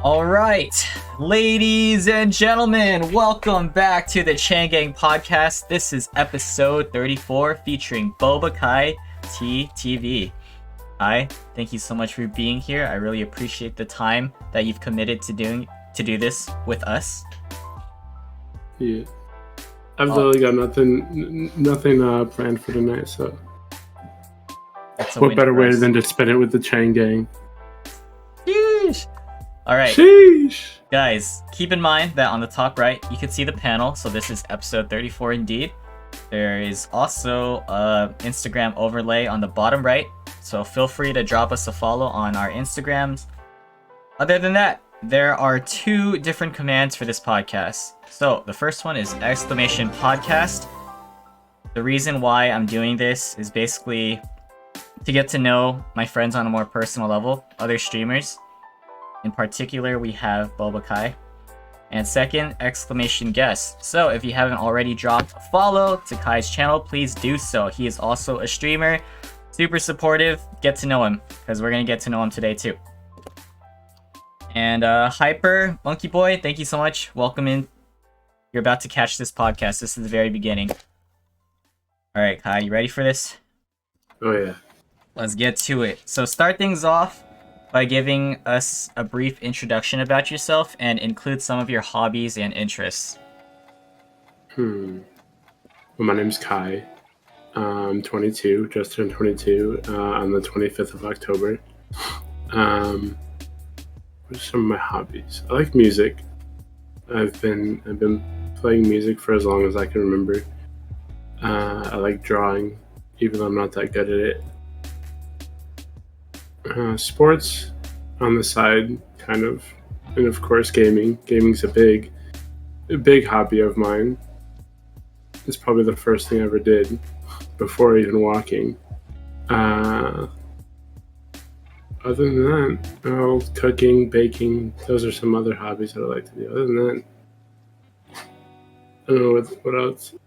All right, ladies and gentlemen, welcome back to the Chang podcast. This is episode 34 featuring Bobakaiteatv. Hi, thank you so much for being here. I really appreciate the time that you've committed to do this with us. Yeah, I've literally got nothing planned for tonight. So, what better way than to spend it with the Chang gang? Sheesh. All right, Sheesh. Guys, keep in mind that on the top right, you can see the panel. So this is episode 34 indeed. There is also an Instagram overlay on the bottom right. So feel free to drop us a follow on our Instagrams. Other than that, there are two different commands for this podcast. So the first one is !podcast. The reason why I'm doing this is basically to get to know my friends on a more personal level, other streamers. In particular, we have Bobakai. And second, !guest. So if you haven't already dropped a follow to Kai's channel, please do so. He is also a streamer, super supportive. Get to know him, because we're going to get to know him today too. And Hyper, Monkey Boy, thank you so much. Welcome in. You're about to catch this podcast. This is the very beginning. Alright, Kai, you ready for this? Oh yeah. Let's get to it. So start things off by giving us a brief introduction about yourself and include some of your hobbies and interests. Well, my name's Kai. I'm 22, just turned 22 on the 25th of October. What are some of my hobbies? I like music. I've been playing music for as long as I can remember. I like drawing, even though I'm not that good at it. Sports on the side, kind of, and of course gaming. Gaming's a big hobby of mine. It's probably the first thing I ever did before even walking. Other than that, cooking, baking, those are some other hobbies that I like to do. Other than that, I don't know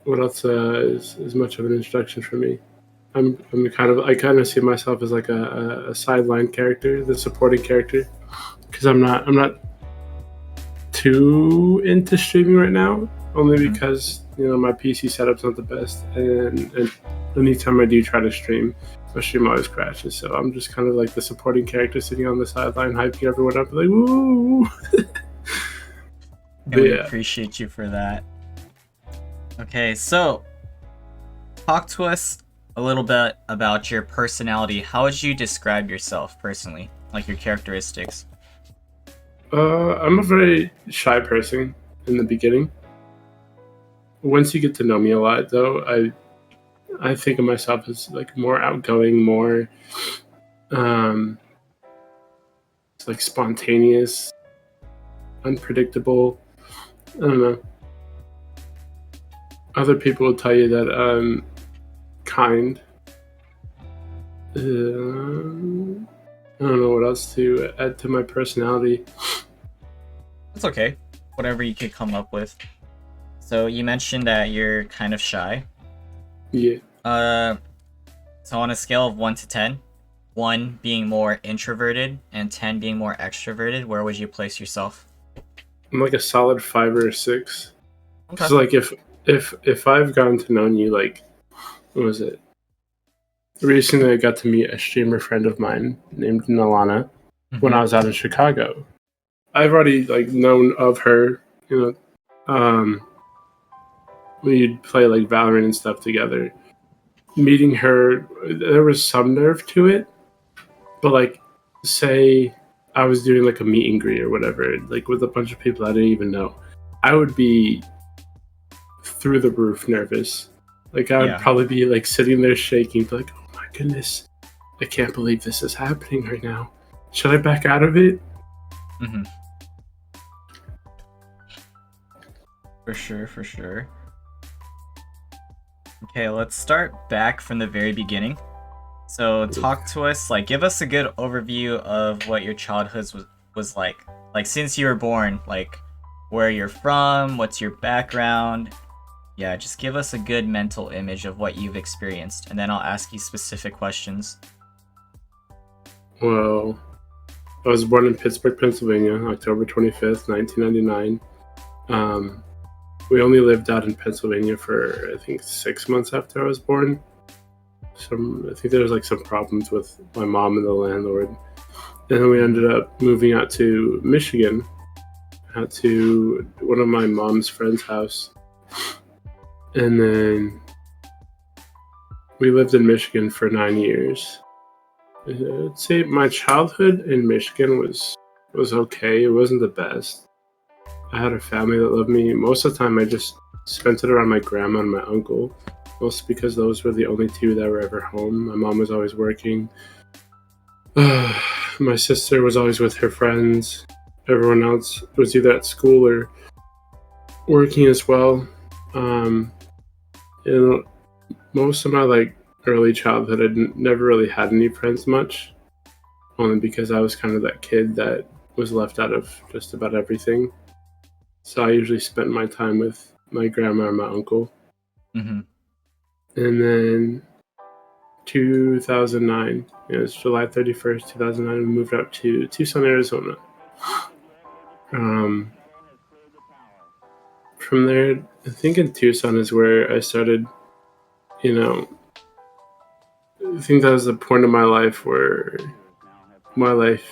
what else is much of an introduction for me. I kind of see myself as like a sideline character, the supporting character, because I'm not too into streaming right now, only because my PC setup's not the best, and anytime I do try to stream, my stream always crashes. So I'm just kind of like the supporting character sitting on the sideline, hyping everyone up, like woo. We appreciate you for that. Okay, so talk to us a little bit about your personality. How would you describe yourself personally, like your characteristics? I'm a very shy person in the beginning. Once you get to know me a lot, though, I think of myself as like more outgoing, more like spontaneous, unpredictable. I don't know. Other people will tell you that I'm kind. I don't know what else to add to my personality. It's okay. Whatever you could come up with. So you mentioned that you're kind of shy. Yeah. So on a scale of 1 to 10, 1 being more introverted and 10 being more extroverted, where would you place yourself? I'm like a solid 5 or a 6. Okay. So like if I've gotten to know you, like, what was it? Recently, I got to meet a streamer friend of mine named Nalana when I was out in Chicago. I've already like known of her, we'd play like Valorant and stuff together. Meeting her, there was some nerve to it, but like, say I was doing like a meet and greet or whatever, like with a bunch of people I didn't even know, I would be through the roof nervous. Like I would probably be like sitting there shaking, like, oh my goodness, I can't believe this is happening right now. Should I back out of it? Mm-hmm. For sure. Okay, let's start back from the very beginning. So talk to us, like give us a good overview of what your childhood was like. Like since you were born, like where you're from, what's your background. Yeah, just give us a good mental image of what you've experienced, and then I'll ask you specific questions. Well, I was born in Pittsburgh, Pennsylvania, October 25th, 1999. We only lived out in Pennsylvania for, I think, 6 months after I was born. I think there was like some problems with my mom and the landlord. And then we ended up moving out to Michigan, out to one of my mom's friend's house. And then we lived in Michigan for 9 years. I'd say my childhood in Michigan was okay. It wasn't the best. I had a family that loved me. Most of the time, I just spent it around my grandma and my uncle, mostly because those were the only two that were ever home. My mom was always working. My sister was always with her friends. Everyone else was either at school or working as well. Most of my early childhood, I never really had any friends much, only because I was kind of that kid that was left out of just about everything. So I usually spent my time with my grandma and my uncle. Mm-hmm. And then 2009, it was July 31st, 2009, we moved out to Tucson, Arizona. From there, I think in Tucson is where I started, I think that was the point of my life where my life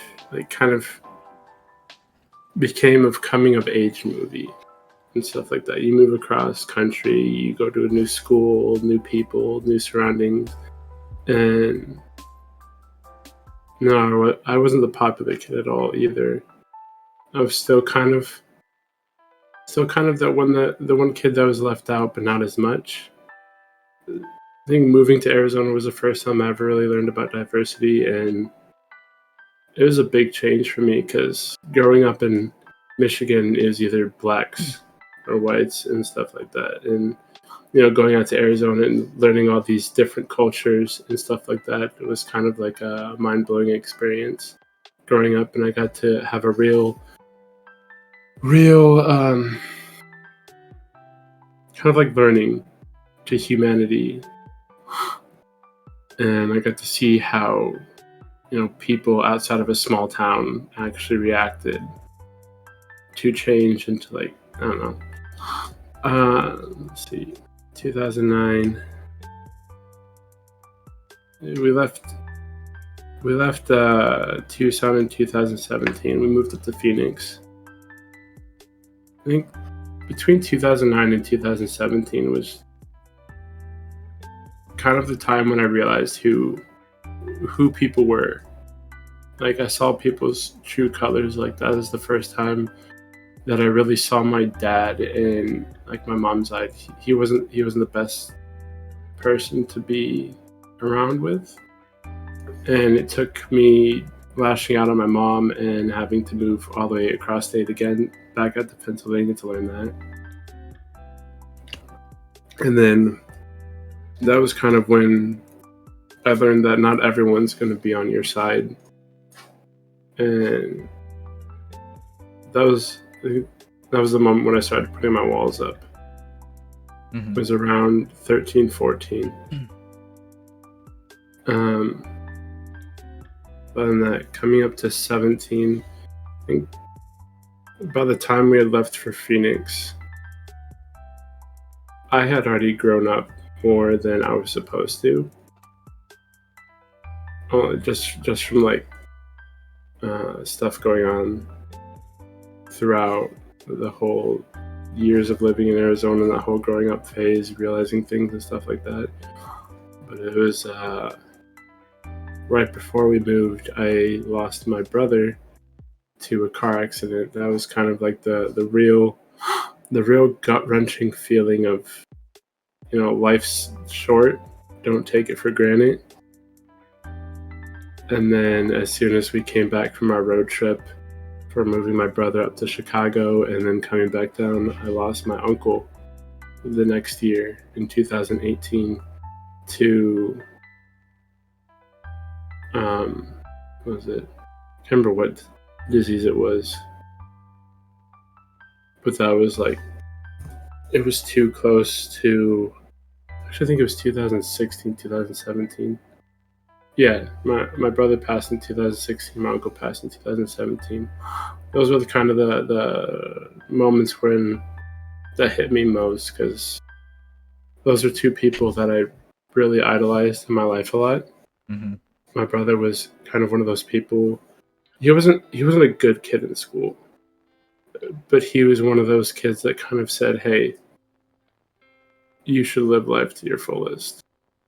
kind of became a coming of age movie and stuff like that. You move across country, you go to a new school, new people, new surroundings, and no, I wasn't the popular kid at all either. I was still kind of the one kid that was left out, but not as much. I think moving to Arizona was the first time I ever really learned about diversity, and it was a big change for me because growing up in Michigan is either blacks or whites and stuff like that, and going out to Arizona and learning all these different cultures and stuff like that, it was kind of like a mind-blowing experience growing up, and I got to have a real kind of like learning to humanity, and I got to see how people outside of a small town actually reacted to change into I don't know. Let's see, 2009. We left Tucson in 2017. We moved up to Phoenix. I think between 2009 and 2017 was kind of the time when I realized who people were. I saw people's true colors. That was the first time that I really saw my dad in my mom's eye. He wasn't the best person to be around with, and it took me lashing out on my mom and having to move all the way across state again back out to Pennsylvania to learn that. And then that was kind of when I learned that not everyone's going to be on your side, and that was the moment when I started putting my walls up. Mm-hmm. It was around 13, 14. But then that coming up to 17, I think by the time we had left for Phoenix, I had already grown up more than I was supposed to. Just from stuff going on throughout the whole years of living in Arizona and that whole growing up phase, realizing things and stuff like that. But it was right before we moved, I lost my brother to a car accident. That was kind of the real gut-wrenching feeling of, life's short, don't take it for granted. And then as soon as we came back from our road trip for moving my brother up to Chicago and then coming back down, I lost my uncle the next year in 2018 to what was it? I can't remember what disease it was, but that was it was too close to, actually I think it was 2016, 2017. Yeah, my brother passed in 2016. My uncle passed in 2017. Those were the kind of the moments when that hit me most, because those are two people that I really idolized in my life a lot. Mm-hmm. My brother was kind of one of those people. He wasn't a good kid in school, but he was one of those kids that kind of said, "Hey, you should live life to your fullest,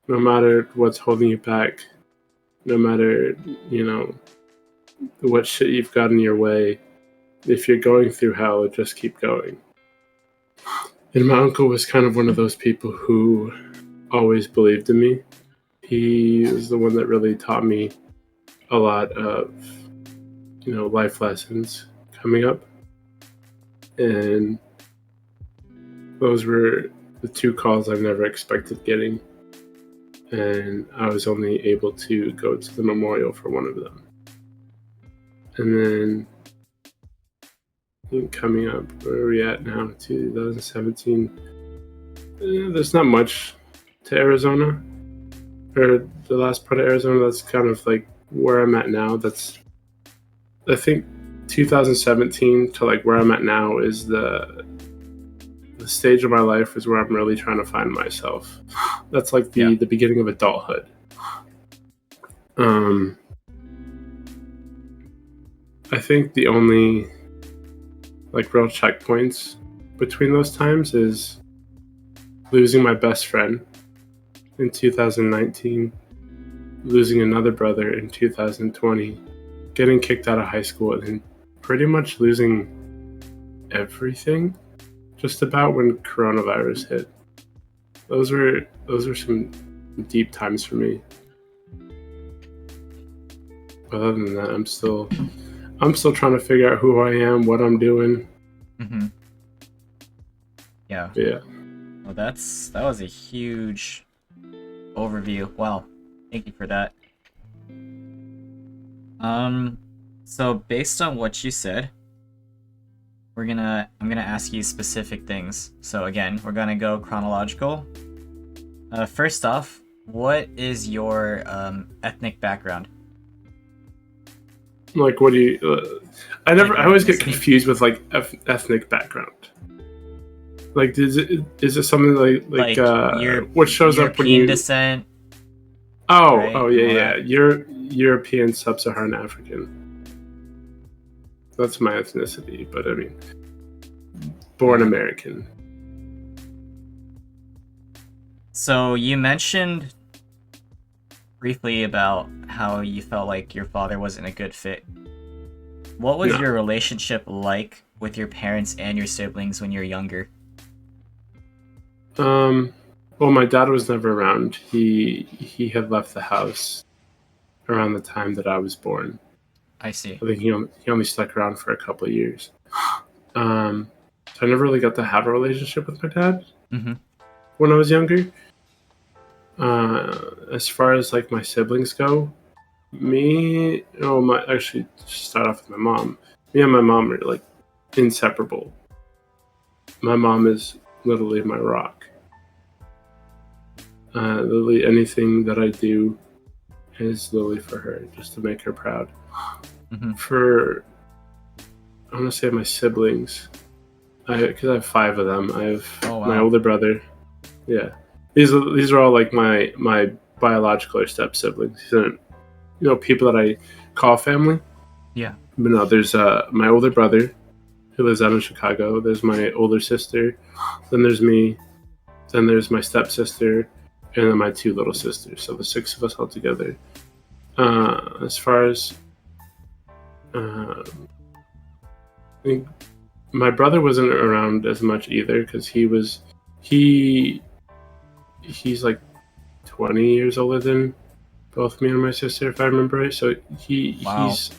no matter what's holding you back, no matter you know what shit you've got in your way. If you're going through hell, just keep going." And my uncle was kind of one of those people who always believed in me. He was the one that really taught me a lot of life lessons coming up, and those were the two calls I've never expected getting, and I was only able to go to the memorial for one of them. And then coming up, where are we at now? 2017. There's not much to Arizona, or the last part of Arizona. That's kind of like where I'm at now. I think 2017 to like where I'm at now is the stage of my life is where I'm really trying to find myself. That's like the beginning of adulthood. I think the only like real checkpoints between those times is losing my best friend in 2019, losing another brother in 2020, getting kicked out of high school, and then pretty much losing everything just about when coronavirus hit. Those were some deep times for me. But other than that, I'm still trying to figure out who I am, what I'm doing. Mm-hmm. Yeah. Well, that was a huge overview. Wow. Thank you for that. So based on what you said, I'm gonna ask you specific things. So again, we're gonna go chronological. First off, what is your ethnic background? Like, what do you? I always get confused with like ethnic background. Like, is it something like what shows European up when you descent? Oh, right? yeah. You're European, sub-Saharan African. That's my ethnicity, but I mean, born American. So you mentioned briefly about how you felt like your father wasn't a good fit. What was your relationship like with your parents and your siblings when you were younger? Well, my dad was never around. He had left the house around the time that I was born. I see. I think he only stuck around for a couple of years. So I never really got to have a relationship with my dad when I was younger. As far as like my siblings go, actually start off with my mom. Me and my mom are like inseparable. My mom is literally my rock. Literally anything that I do is literally for her, just to make her proud. For I want to say my siblings, because I have 5 of them. I have my older brother. Yeah, these are all like my biological or step siblings. These aren't people that I call family. Yeah. But no, there's my older brother who lives out in Chicago. There's my older sister. Then there's me. Then there's my stepsister, and then my 2 little sisters. So the 6 of us all together. As far as I think my brother wasn't around as much either, because he's like 20 years older than both me and my sister, if I remember right. So he's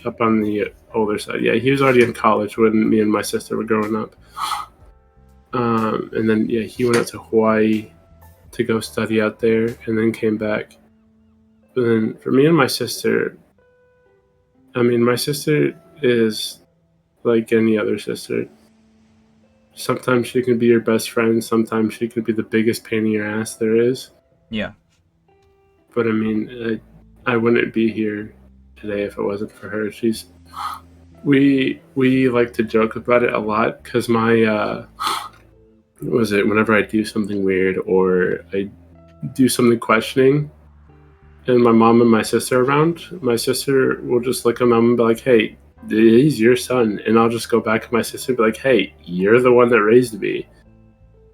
up on the older side. Yeah, he was already in college when me and my sister were growing up. And then he went out to Hawaii to go study out there, and then came back. But then for me and my sister, I mean, my sister is like any other sister. Sometimes she can be your best friend. Sometimes she can be the biggest pain in your ass there is. Yeah. But I mean, I wouldn't be here today if it wasn't for her. We like to joke about it a lot because my what was it? Whenever I do something weird or I do something questioning, and my mom and my sister are around, my sister will just look at my mom and be like, "Hey, he's your son," and I'll just go back to my sister and be like, "Hey, you're the one that raised me,"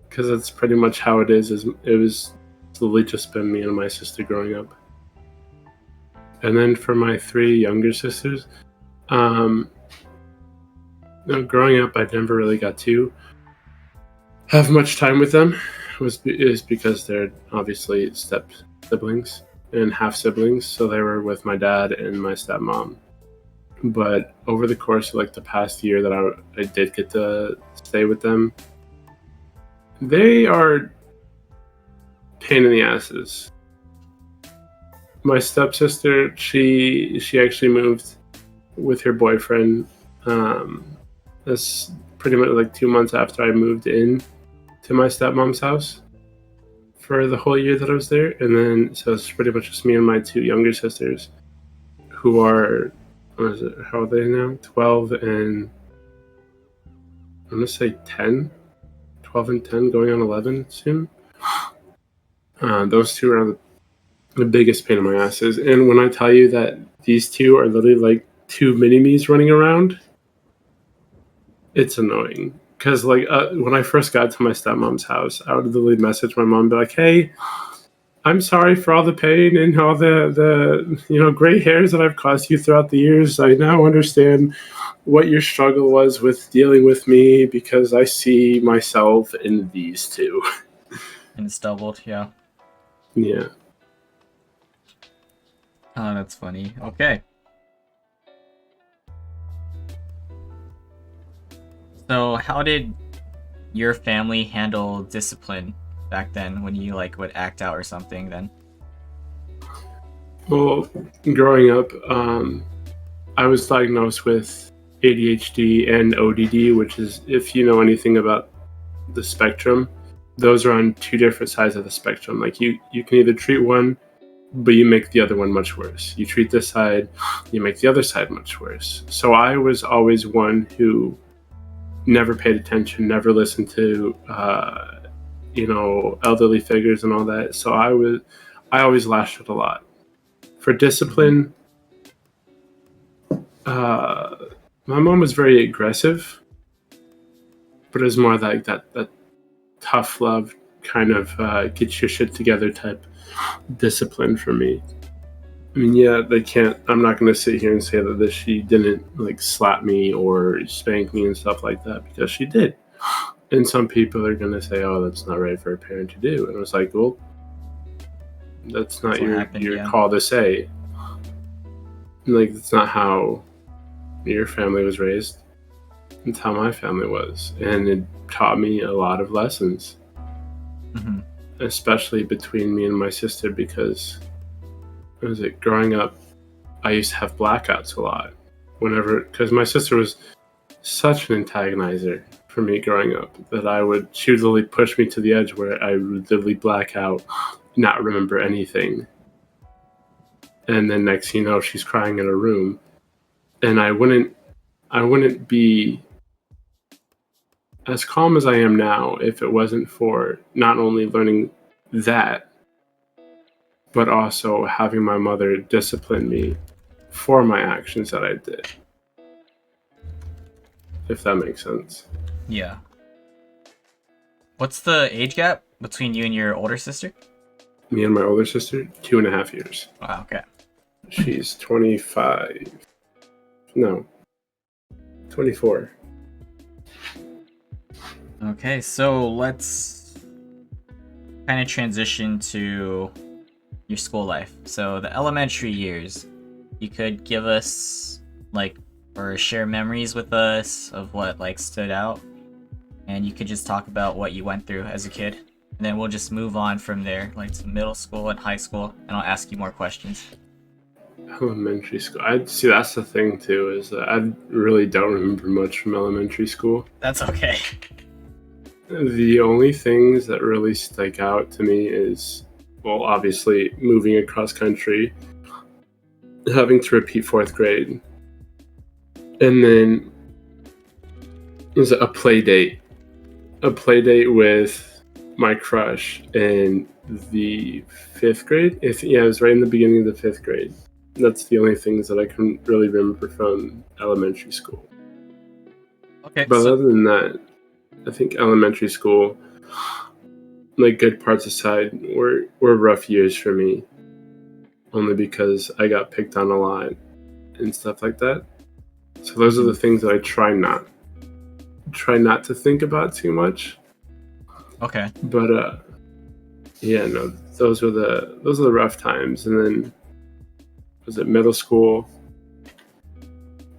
because that's pretty much how it is. It was literally just been me and my sister growing up. And then for my three younger sisters, growing up, I never really got to have much time with them. Is because they're obviously step siblings and half siblings, so they were with my dad and my stepmom. But over the course of like the past year that I did get to stay with them, they are pain in the asses. My stepsister, she actually moved with her boyfriend. That's pretty much like 2 months after I moved in to my stepmom's house for the whole year that I was there. And then, so it's pretty much just me and my two younger sisters who are, how old are they now? 12 and, I'm going to say 10. 12 and 10, going on 11 soon. Those two are the biggest pain in my asses. And when I tell you that these two are literally like two mini-me's running around, it's annoying. Because like when I first got to my stepmom's house, I would literally message my mom and be like, "Hey, I'm sorry for all the pain and all the gray hairs that I've caused you throughout the years. I now understand what your struggle was with dealing with me because I see myself in these two." And it's doubled, yeah. Yeah. Oh, that's funny. Okay. So, how did your family handle discipline back then when you like would act out or something then? Well, growing up, I was diagnosed with ADHD and ODD, which is, if you know anything about the spectrum, those are on two different sides of the spectrum. Like you can either treat one, but you make the other one much worse. You treat this side, you make the other side much worse. So I was always one who never paid attention, never listened to, elderly figures and all that. So I always lashed out a lot. For discipline, my mom was very aggressive, but it was more like that tough love kind of get your shit together type discipline for me. I mean, yeah, I'm not going to sit here and say that she didn't like slap me or spank me and stuff like that, because she did. And some people are going to say, "Oh, that's not right for a parent to do." And I was like, well, that's not your call to say. Like, that's not how your family was raised. It's how my family was. And it taught me a lot of lessons. Mm-hmm. Especially between me and my sister, because growing up, I used to have blackouts a lot because my sister was such an antagonizer for me growing up that she would literally push me to the edge where I would literally black out, not remember anything. And then next thing you know, she's crying in a room, and I wouldn't be as calm as I am now if it wasn't for not only learning that, but also having my mother discipline me for my actions that I did. If that makes sense. Yeah. What's the age gap between you and your older sister? Me and my older sister, 2.5 years. Wow, okay. She's 25. No. 24. Okay, so let's kind of transition to your school life. So the elementary years, you could give us or share memories with us of what stood out, and you could just talk about what you went through as a kid, and then we'll just move on from there to middle school and high school, and I'll ask you more questions. Elementary school. I see. That's the thing too, is that I really don't remember much from elementary school. That's okay. The only things that really stick out to me is, well, obviously moving across country having to repeat 4th grade. And then it was a play date with my crush in the 5th grade. It was right in the beginning of the 5th grade. That's the only things that I can really remember from elementary school. Okay. But other than that, I think elementary school, like good parts aside, were rough years for me. Only because I got picked on a lot and stuff like that. So those are the things that I try not to think about too much. Okay. But those are the rough times. And then was it middle school?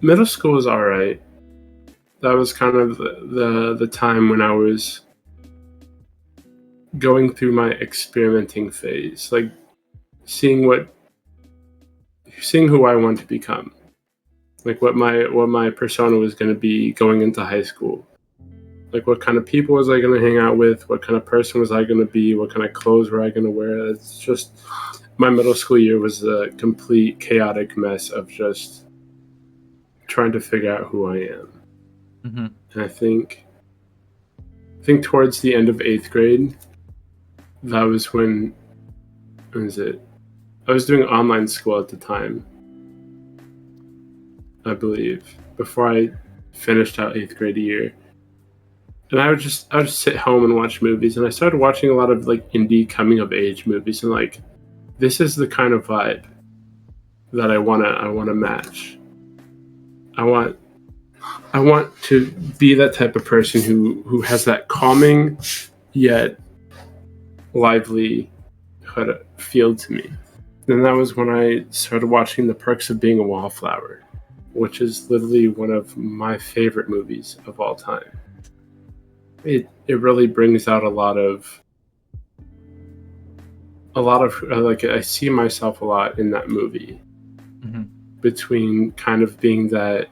Middle school was all right. That was kind of the time when I was going through my experimenting phase, like seeing who I want to become, like what my persona was going to be going into high school. Like what kind of people was I going to hang out with? What kind of person was I going to be? What kind of clothes were I going to wear? It's just my middle school year was a complete chaotic mess of just trying to figure out who I am. Mm-hmm. And I think towards the end of 8th grade, that was when, I was doing online school at the time, I believe, before I finished out 8th grade year. And I would just sit home and watch movies, and I started watching a lot of like indie coming of age movies, and like this is the kind of vibe that I wanna match. I want to be that type of person who has that calming yet lively feel to me. And that was when I started watching The Perks of Being a Wallflower, which is literally one of my favorite movies of all time. It really brings out a lot of like I see myself a lot in that movie. Mm-hmm. Between kind of being that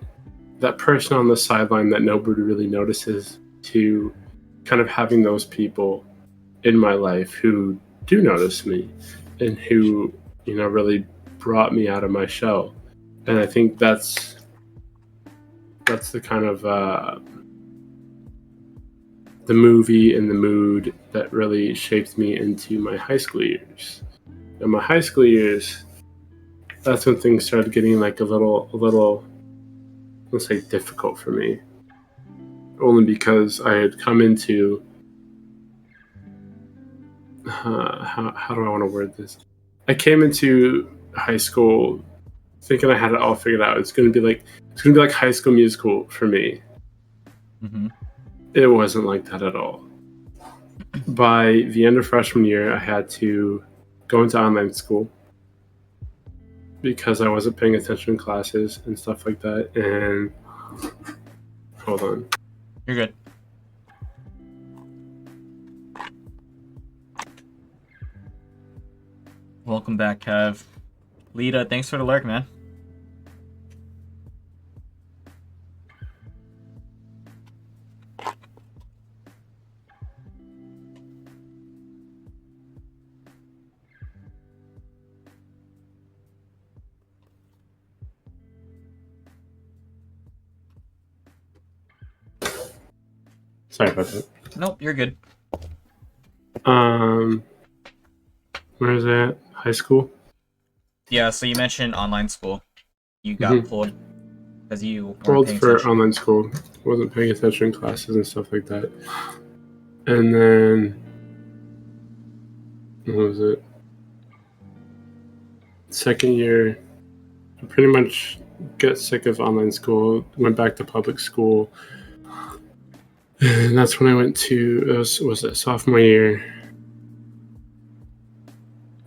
person on the sideline that nobody really notices to kind of having those people in my life who do notice me and who, really brought me out of my shell. And I think that's the kind of the movie and the mood that really shaped me into my high school years. In my high school years, that's when things started getting like a little, let's say, difficult for me. Only because I had come into how do I want to word this? I came into high school thinking I had it all figured out. It's gonna be like High School Musical for me. Mm-hmm. It wasn't like that at all. By the end of freshman year, I had to go into online school because I wasn't paying attention in classes and stuff like that. And hold on. You're good. Welcome back, Kev. Lita, thanks for the lurk, man. Sorry about that. Nope, you're good. Where is that? High school? Yeah, so you mentioned online school. You got pulled because you weren't Pulled paying for attention. online school. Wasn't paying attention in classes and stuff like that. And then what was it? Second year, I pretty much got sick of online school. Went back to public school, and that's when I went to was it sophomore year.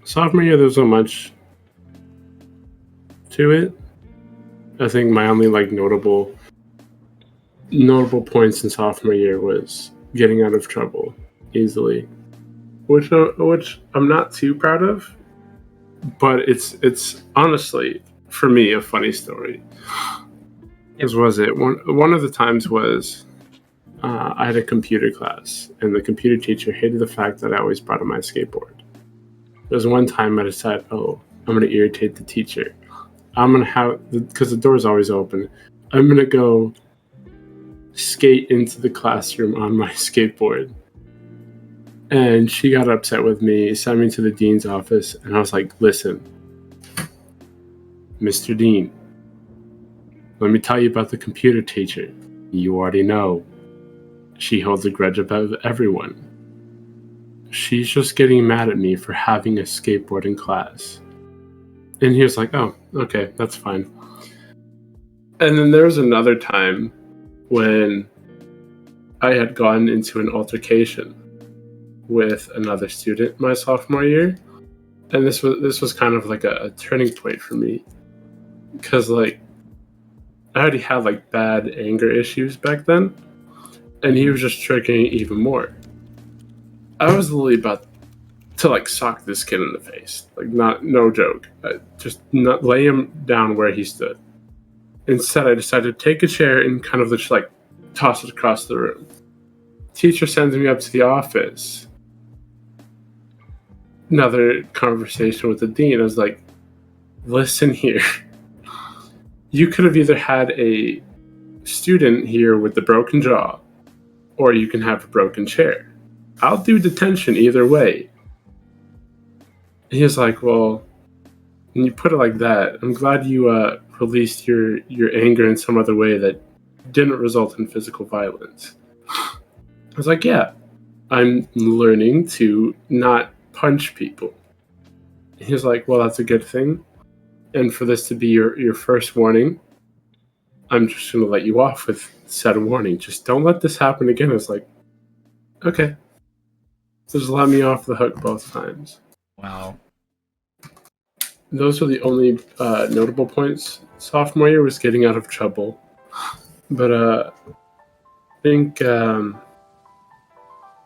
Sophomore year, there wasn't much to it. I think my only like notable points in sophomore year was getting out of trouble easily, which I'm not too proud of, but it's honestly for me a funny story. Because was it one of the times was I had a computer class, and the computer teacher hated the fact that I always brought on my skateboard. There was one time I decided, I'm going to irritate the teacher. I'm gonna have, because the door's always open, I'm gonna go skate into the classroom on my skateboard. And she got upset with me, sent me to the dean's office, and I was like, listen, Mr. Dean, let me tell you about the computer teacher. You already know. She holds a grudge about everyone. She's just getting mad at me for having a skateboard in class. And he was like, oh, okay, that's fine. And then there was another time when I had gotten into an altercation with another student my sophomore year, and this was kind of like a turning point for me, because like I already had like bad anger issues back then, and he was just triggering even more. I was literally about to like sock this kid in the face, like no joke, just not lay him down where he stood. Instead, I decided to take a chair and kind of just like toss it across the room. Teacher sends me up to the office. Another conversation with the dean. I was like, listen here. You could have either had a student here with the broken jaw, or you can have a broken chair. I'll do detention either way. He was like, well, when you put it like that, I'm glad you released your anger in some other way that didn't result in physical violence. I was like, yeah, I'm learning to not punch people. He was like, well, that's a good thing. And for this to be your first warning, I'm just going to let you off with said warning. Just don't let this happen again. I was like, okay. Just let me off the hook both times. Wow. Those are the only notable points. Sophomore year was getting out of trouble. But I think,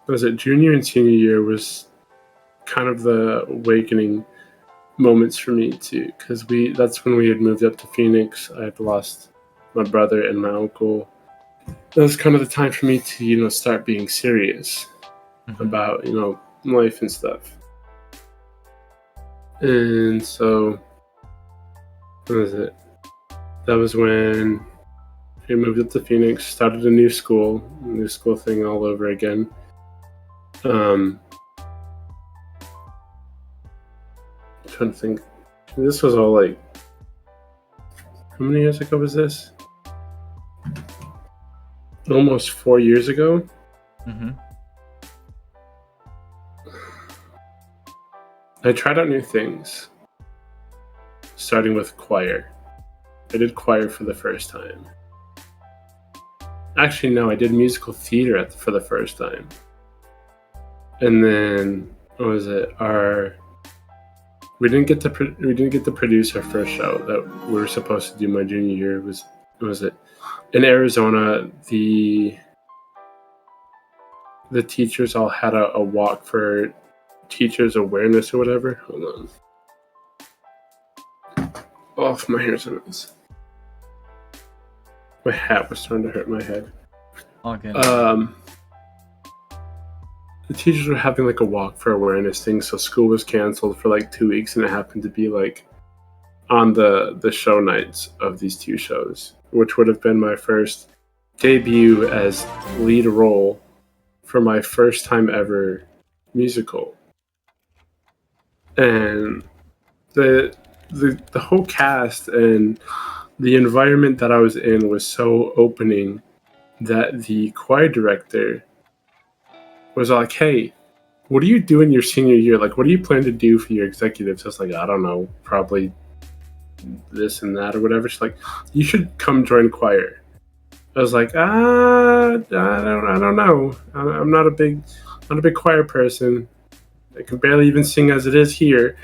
was it junior and senior year was kind of the awakening moments for me too, because that's when we had moved up to Phoenix. I had lost my brother and my uncle. That was kind of the time for me to start being serious about life and stuff. And so what was it? That was when we moved up to Phoenix, started a new school thing all over again. Trying to think. This was all like, how many years ago was this? Almost 4 years ago. Mm-hmm. I tried out new things, starting with choir. I did choir for the first time. Actually, no, I did musical theater for the first time. And then, what was it? We didn't get to produce our first show that we were supposed to do my junior year. Was it in Arizona? The teachers all had a walk for teachers awareness or whatever. Hold on. Oh, my hair's a mess. My hat was starting to hurt my head. All good. The teachers were having like a walk for awareness thing, so school was canceled for like 2 weeks, and it happened to be like on the show nights of these two shows, which would have been my first debut as lead role for my first time ever musical. And the whole cast and the environment that I was in was so opening that the choir director was like, hey, what are you doing your senior year? Like, what do you plan to do for your executives? I was like, I don't know, probably this and that or whatever. She's like, you should come join choir. I was like, I don't know. I'm not a big choir person. I can barely even sing as it is here.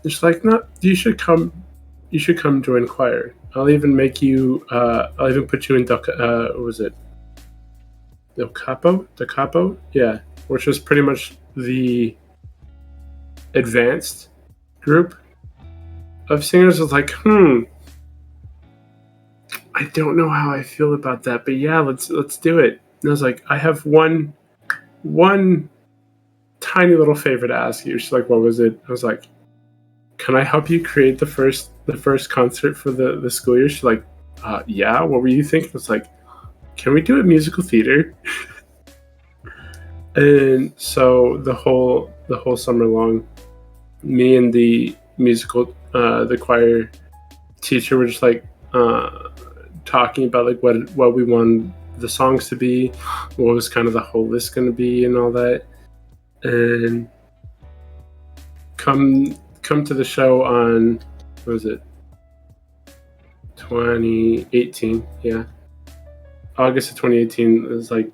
And she's like, no, you should come join choir. I'll even make you. I'll even put you in. What was it? Da capo, yeah, which was pretty much the advanced group of singers. I was like, I don't know how I feel about that, but yeah, let's do it. And I was like, I have one tiny little favor to ask you. She's like, what was it? I was like, can I help you create the first concert for the school year? She's like, yeah. What were you thinking? I was like, can we do a musical theater? And so the whole summer long, me and the the choir teacher were just like talking about like what we want the songs to be, what was kind of the whole list going to be, and all that. And come to the show on, what was it, 2018? Yeah, August of 2018. It was like,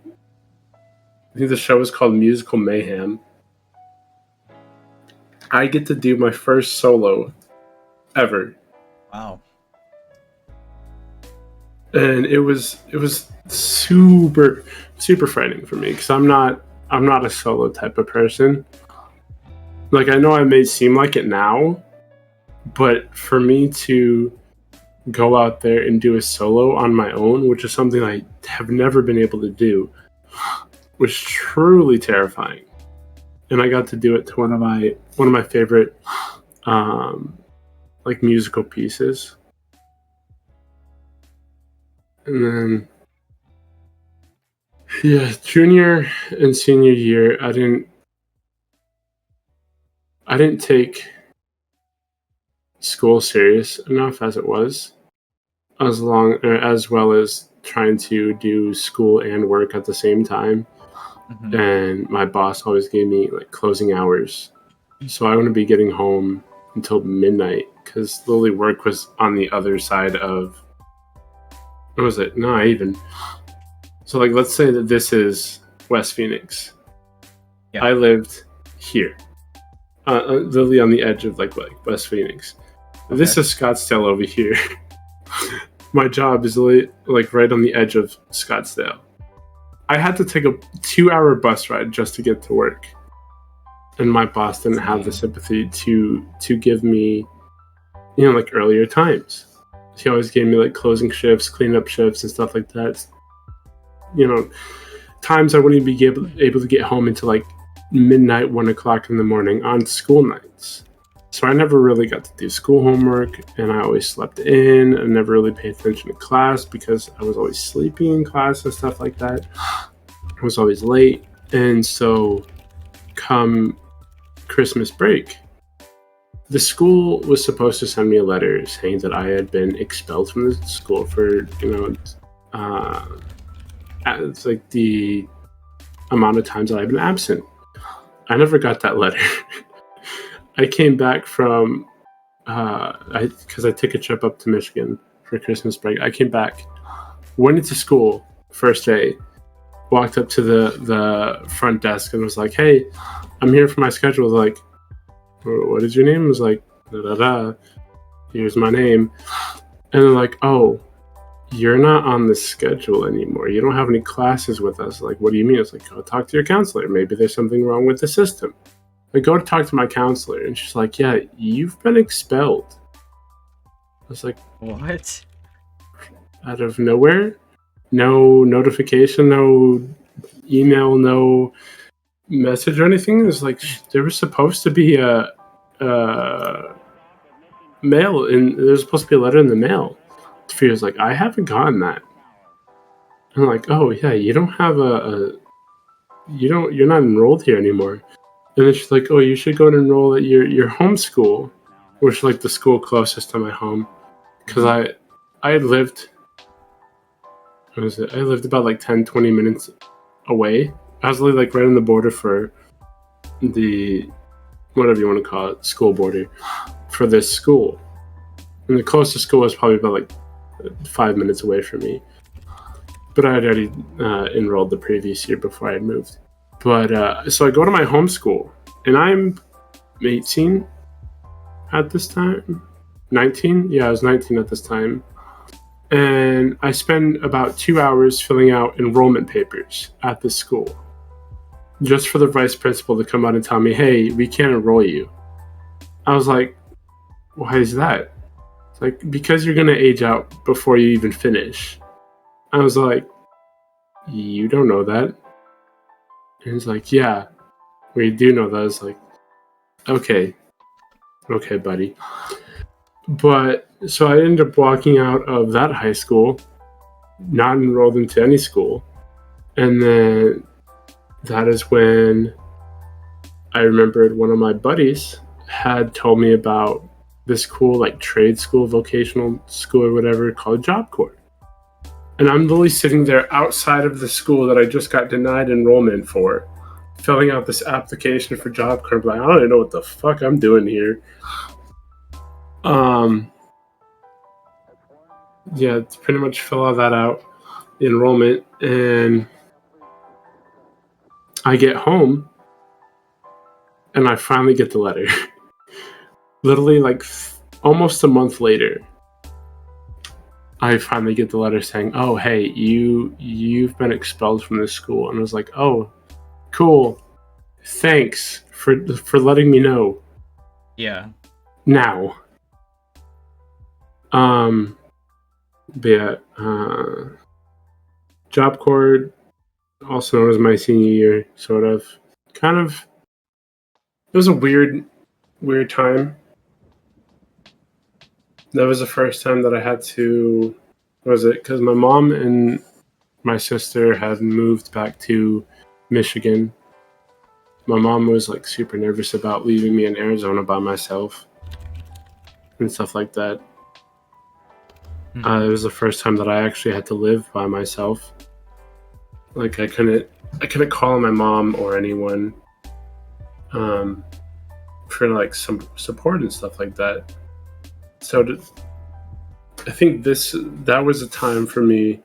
I think the show was called Musical Mayhem. I get to do my first solo ever, Wow. and it was super frightening for me because I'm not a solo type of person. Like, I know I may seem like it now, but for me to go out there and do a solo on my own, which is something I have never been able to do, was truly terrifying. And I got to do it to one of my favorite like musical pieces. And then, yeah, junior and senior year, I didn't take school serious enough as it was, as well as trying to do school and work at the same time. Mhm. And my boss always gave me like closing hours, so I wouldn't be getting home until midnight because literally work was on the other side of, what was it? No, even. So like, let's say that this is West Phoenix. Yeah. I lived here, literally on the edge of like West Phoenix. This Okay. is Scottsdale over here. My job is like right on the edge of Scottsdale. I had to take a 2-hour bus ride just to get to work, and my boss didn't have the sympathy to give me, like earlier times. He always gave me like closing shifts, cleanup shifts, and stuff like that. Times I wouldn't be able to get home until like midnight, 1 o'clock in the morning on school nights. So I never really got to do school homework, and I always slept in and never really paid attention to class because I was always sleeping in class and stuff like that. I was always late. And so come Christmas break, the school was supposed to send me a letter saying that I had been expelled from the school for, it's like the amount of times that I've been absent. I never got that letter. I came back from, because I took a trip up to Michigan for Christmas break. I came back, went into school first day, walked up to the front desk and was like, "Hey, I'm here for my schedule." Like, "What is your name?" I was like, "Da da da. Here's my name." And they're like, "Oh, you're not on the schedule anymore. You don't have any classes with us." Like, "What do you mean?" I was like, "Go talk to your counselor. Maybe there's something wrong with the system." I go to talk to my counselor, and she's like, "Yeah, you've been expelled." I was like, What? out of nowhere? No notification, no email, no message or anything. It's like, there was supposed to be a mail, and there's supposed to be a letter in the mail. She was like, "I haven't gotten that." I'm like, "Oh yeah, you don't have you're not enrolled here anymore." And then she's like, "Oh, you should go and enroll at your home school," which is like the school closest to my home, because I had lived, what is it? I lived about like 10, 20 minutes away. I was literally like right on the border for the, whatever you want to call it, school border for this school. And the closest school was probably about like 5 minutes away from me. But I had already enrolled the previous year before I had moved. But so I go to my home school, and I'm 18 at this time. 19? Yeah, I was 19 at this time. And I spend about 2 hours filling out enrollment papers at this school, just for the vice principal to come out and tell me, "Hey, we can't enroll you." I was like, "Why is that?" It's like, "Because you're going to age out before you even finish." I was like, "You don't know that?" And he's like, "Yeah, we do know that." I was like, "Okay." Okay, buddy. But so I ended up walking out of that high school, not enrolled into any school. And then that is when I remembered one of my buddies had told me about this cool like trade school, vocational school or whatever called Job Corps. And I'm literally sitting there outside of the school that I just got denied enrollment for, filling out this application for Job Corps. Like, I don't even know what the fuck I'm doing here. Yeah, it's pretty much fill all that out, the enrollment, and I get home and I finally get the letter. Literally like almost a month later, I finally get the letter saying, "Oh, hey, you've been expelled from this school." And I was like, "Oh, cool. Thanks for letting me know." Yeah. Now. But yeah, Job Corps, also known as my senior year, sort of, kind of. It was a weird time. That was the first time that I had to. What was it? Because my mom and my sister had moved back to Michigan. My mom was like super nervous about leaving me in Arizona by myself and stuff like that. It was the first time that I actually had to live by myself. Like I couldn't call on my mom or anyone for like some support and stuff like that. So I think that was a time for me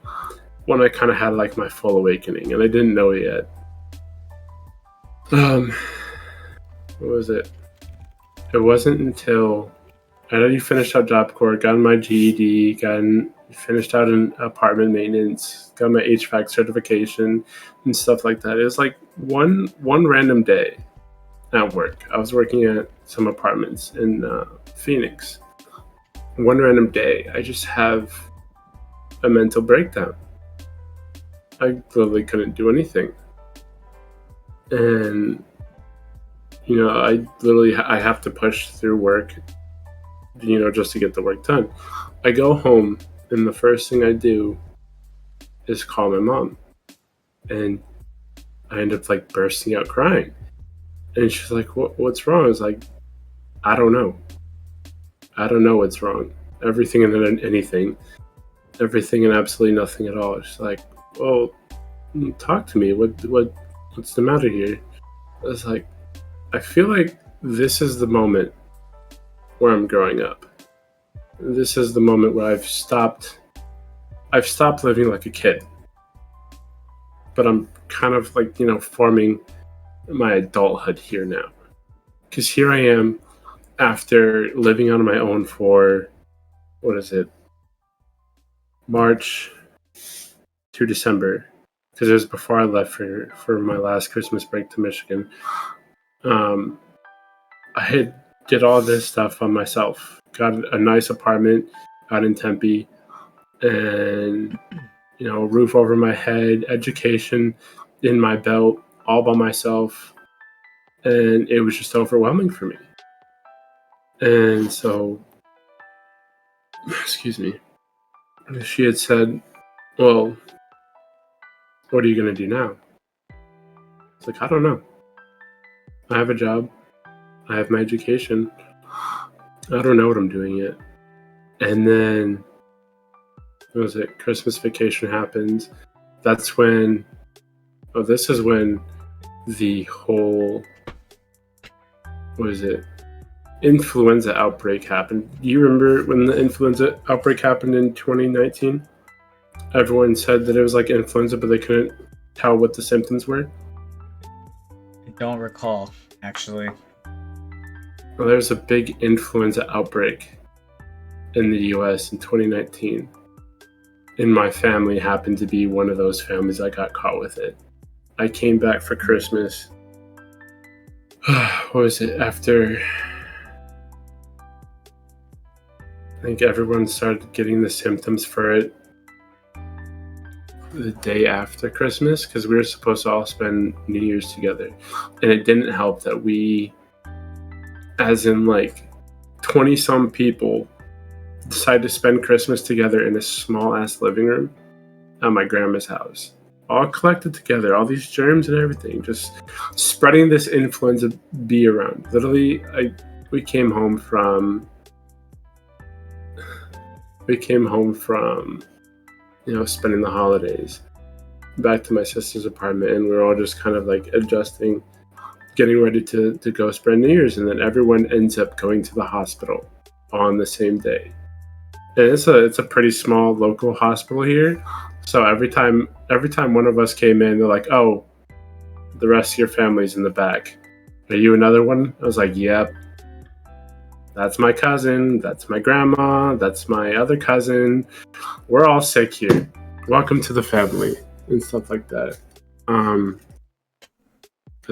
when I kind of had like my full awakening, and I didn't know it yet. What was it? It wasn't until I already finished out Job Corps, gotten my GED, finished out in apartment maintenance, got my HVAC certification and stuff like that. It was like one random day at work. I was working at some apartments in Phoenix. One random day, I just have a mental breakdown. I literally couldn't do anything. And, I have to push through work, just to get the work done. I go home, and the first thing I do is call my mom. And I end up, like, bursting out crying. And she's like, what's wrong? I was like, I don't know. I don't know what's wrong. Everything and then anything. Everything and absolutely nothing at all. She's like, well, talk to me. What's the matter here? I was like, I feel like this is the moment where I'm growing up. This is the moment where I've stopped living like a kid. But I'm kind of like, forming my adulthood here now. Because here I am after living on my own for, March to December. Because it was before I left for my last Christmas break to Michigan. I did all this stuff on myself. Got a nice apartment out in Tempe, and roof over my head, education in my belt, all by myself, and it was just overwhelming for me. And so, excuse me, she had said, "Well, what are you going to do now?" It's like, I don't know. I have a job. I have my education. I don't know what I'm doing yet. And then, Christmas vacation happened. That's when, this is when the whole, influenza outbreak happened. Do you remember when the influenza outbreak happened in 2019? Everyone said that it was like influenza, but they couldn't tell what the symptoms were. I don't recall, actually. Well, there's a big influenza outbreak in the US in 2019. And my family happened to be one of those families that got caught with it. I came back for Christmas. After I think everyone started getting the symptoms for it the day after Christmas, because we were supposed to all spend New Year's together. And it didn't help that we, as in like 20-some people decide to spend Christmas together in a small-ass living room at my grandma's house. All collected together, all these germs and everything, just spreading this influenza bee around. Literally, we came home from, spending the holidays back to my sister's apartment, and we were all just kind of like adjusting, getting ready to go spend New Year's, and then everyone ends up going to the hospital on the same day. And it's a pretty small local hospital here, so every time one of us came in, they're like, "Oh, the rest of your family's in the back. Are you another one?" I was like, "Yep. That's my cousin. That's my grandma. That's my other cousin. We're all sick here. Welcome to the family," and stuff like that. I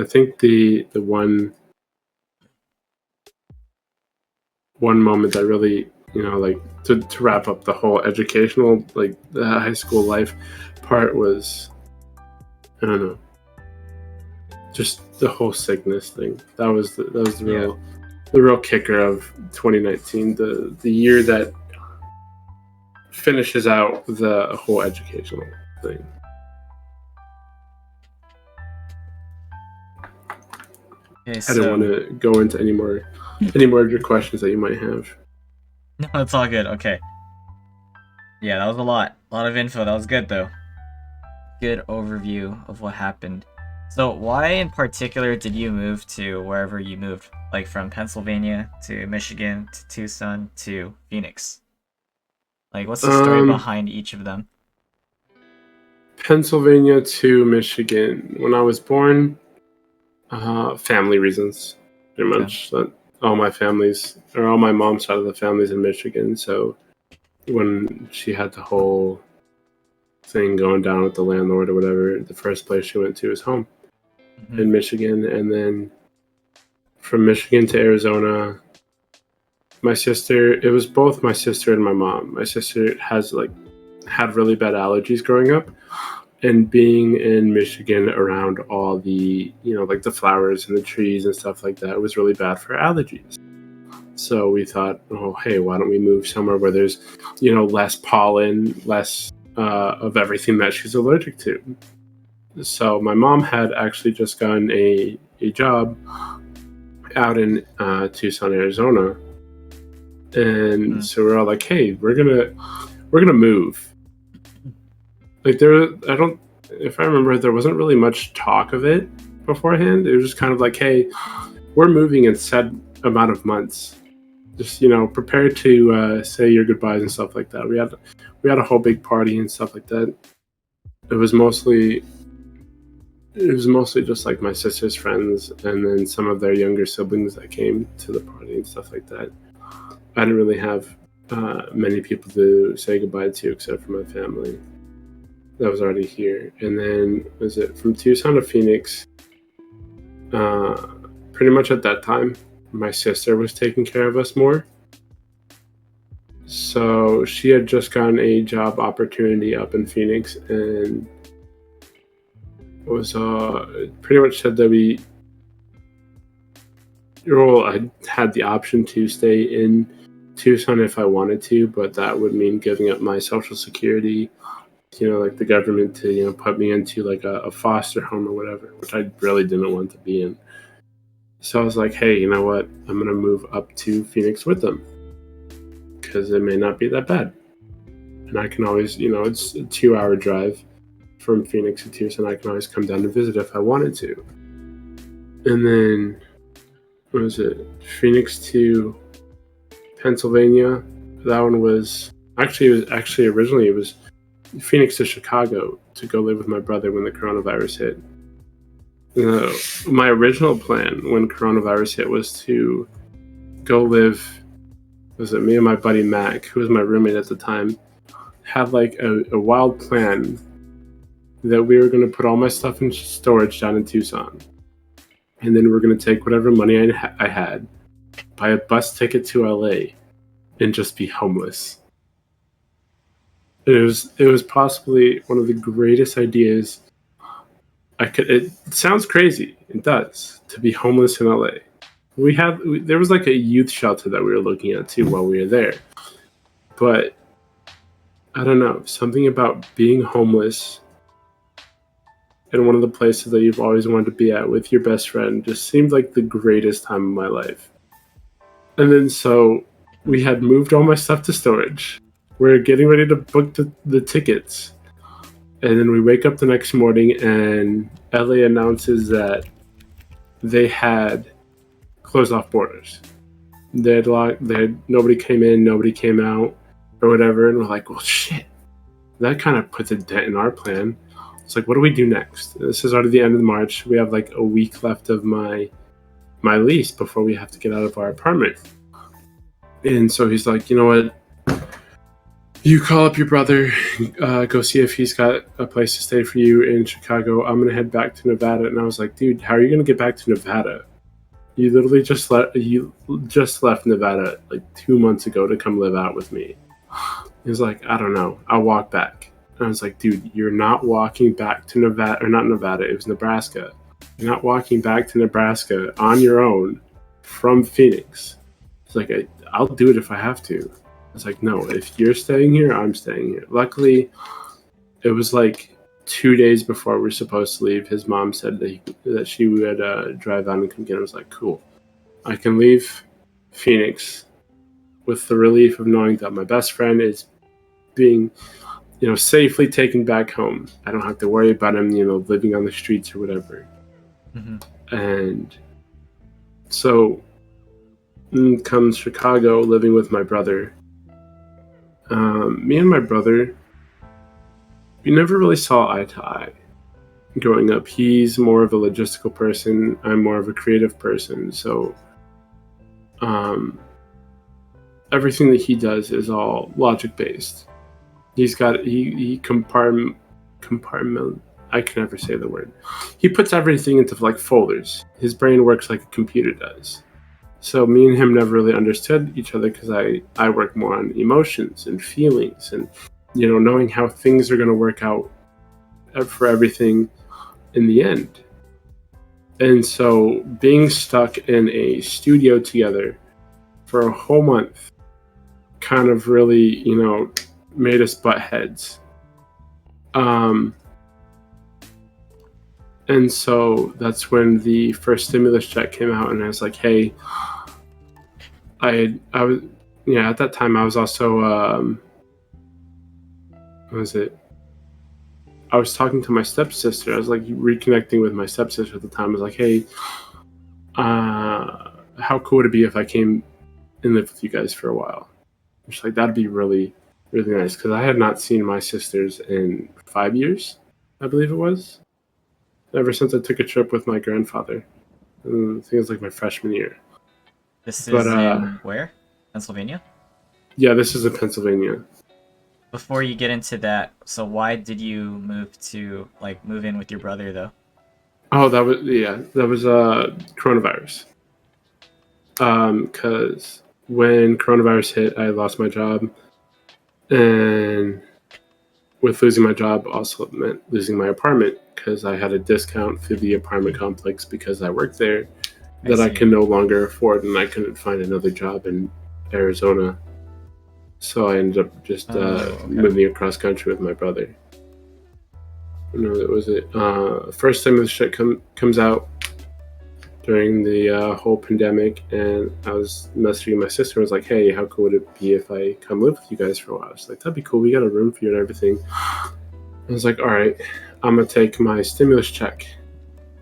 think the one moment that really, like to wrap up the whole educational, like the high school life part was, I don't know, just the whole sickness thing. That was the real kicker of 2019, the year that finishes out the whole educational thing. Okay, I don't want to go into any more of your questions that you might have. No, it's all good. Okay. Yeah, that was a lot of info. That was good though. Good overview of what happened. So why in particular did you move to wherever you moved? Like from Pennsylvania to Michigan to Tucson to Phoenix? Like what's the story behind each of them? Pennsylvania to Michigan. When I was born, family reasons, pretty much. All my mom's side of the family's in Michigan, so when she had the whole thing going down with the landlord or whatever, the first place she went to was home in Michigan. And then from Michigan to Arizona, it was both my sister and my mom. My sister had really bad allergies growing up, and being in Michigan around all the, like the flowers and the trees and stuff like that was really bad for allergies. So we thought, oh, hey, why don't we move somewhere where there's, less pollen, less of everything that she's allergic to. So my mom had actually just gotten a job out in Tucson, Arizona. And so we're all like, hey, we're gonna move. Like if I remember, there wasn't really much talk of it beforehand. It was just kind of like, hey, we're moving in set amount of months. Just, prepare to say your goodbyes and stuff like that. We had a whole big party and stuff like that. It was mostly just like my sister's friends and then some of their younger siblings that came to the party and stuff like that. I didn't really have many people to say goodbye to except for my family that was already here. And then from Tucson to Phoenix, pretty much at that time, my sister was taking care of us more. So she had just gotten a job opportunity up in Phoenix and was pretty much said that I had the option to stay in Tucson if I wanted to, but that would mean giving up my Social Security, like the government to, put me into like a foster home or whatever, which I really didn't want to be in. So I was like, hey, you know what? I'm going to move up to Phoenix with them because it may not be that bad. And I can always, it's a 2-hour drive from Phoenix to Tucson. I can always come down and visit if I wanted to. And then, Phoenix to Pennsylvania. That one was originally it was Phoenix to Chicago to go live with my brother when the coronavirus hit. My original plan when coronavirus hit was to go live. Me and my buddy Mac, who was my roommate at the time, had like a wild plan that we were going to put all my stuff in storage down in Tucson, and then we were going to take whatever money I had, buy a bus ticket to LA, and just be homeless. It was possibly one of the greatest ideas I could. It sounds crazy. It does, to be homeless in LA, there was like a youth shelter that we were looking at too while we were there. But I don't know, something about being homeless in one of the places that you've always wanted to be at with your best friend just seemed like the greatest time of my life. And then so we had moved all my stuff to storage. We're getting ready to book the tickets. And then we wake up the next morning and LA announces that they had closed off borders. They had nobody came in, nobody came out, or whatever. And we're like, well, shit. That kind of puts a dent in our plan. It's like, what do we do next? This is already the end of March. We have like a week left of my lease before we have to get out of our apartment. And so he's like, you know what? You call up your brother, go see if he's got a place to stay for you in Chicago. I'm gonna head back to Nevada. And I was like, dude, how are you gonna get back to Nevada? You literally just left Nevada like 2 months ago to come live out with me. He was like, I don't know. I'll walk back. And I was like, dude, you're not walking back to Nevada, or not Nevada, it was Nebraska. You're not walking back to Nebraska on your own from Phoenix. It's like, I'll do it if I have to. It's like, no, if you're staying here, I'm staying here. Luckily, it was like 2 days before we were supposed to leave. His mom said that she would drive out and come get him. I was like, cool. I can leave Phoenix with the relief of knowing that my best friend is being, safely taken back home. I don't have to worry about him, living on the streets or whatever. Mm-hmm. And so comes Chicago, living with my brother. Me and my brother, we never really saw eye to eye. Growing up, he's more of a logistical person. I'm more of a creative person. So everything that he does is all logic based. He compartment. I can never say the word. He puts everything into like folders. His brain works like a computer does. So me and him never really understood each other because I work more on emotions and feelings and, knowing how things are going to work out for everything in the end. And so being stuck in a studio together for a whole month kind of really, made us butt heads. And so that's when the first stimulus check came out, and I was like, hey, I was, at that time I was also, what was it? I was talking to my stepsister. I was like reconnecting with my stepsister at the time. I was like, hey, how cool would it be if I came and lived with you guys for a while? She's like, that'd be really, really nice. Because I had not seen my sisters in 5 years, I believe it was. Ever since I took a trip with my grandfather. I think it was like my freshman year. This is in where? Pennsylvania? Yeah, this is in Pennsylvania. Before you get into that, so why did you move in with your brother though? Oh, that was coronavirus. Because when coronavirus hit, I lost my job, and with losing my job also meant losing my apartment because I had a discount through the apartment complex because I worked there that I can no longer afford, and I couldn't find another job in Arizona. So I ended up just moving across country with my brother. That was it. First time this shit comes out during the whole pandemic, and I was messaging my sister. I was like, hey, how cool would it be if I come live with you guys for a while? She's like, that'd be cool. We got a room for you and everything. I was like, all right, I'm going to take my stimulus check,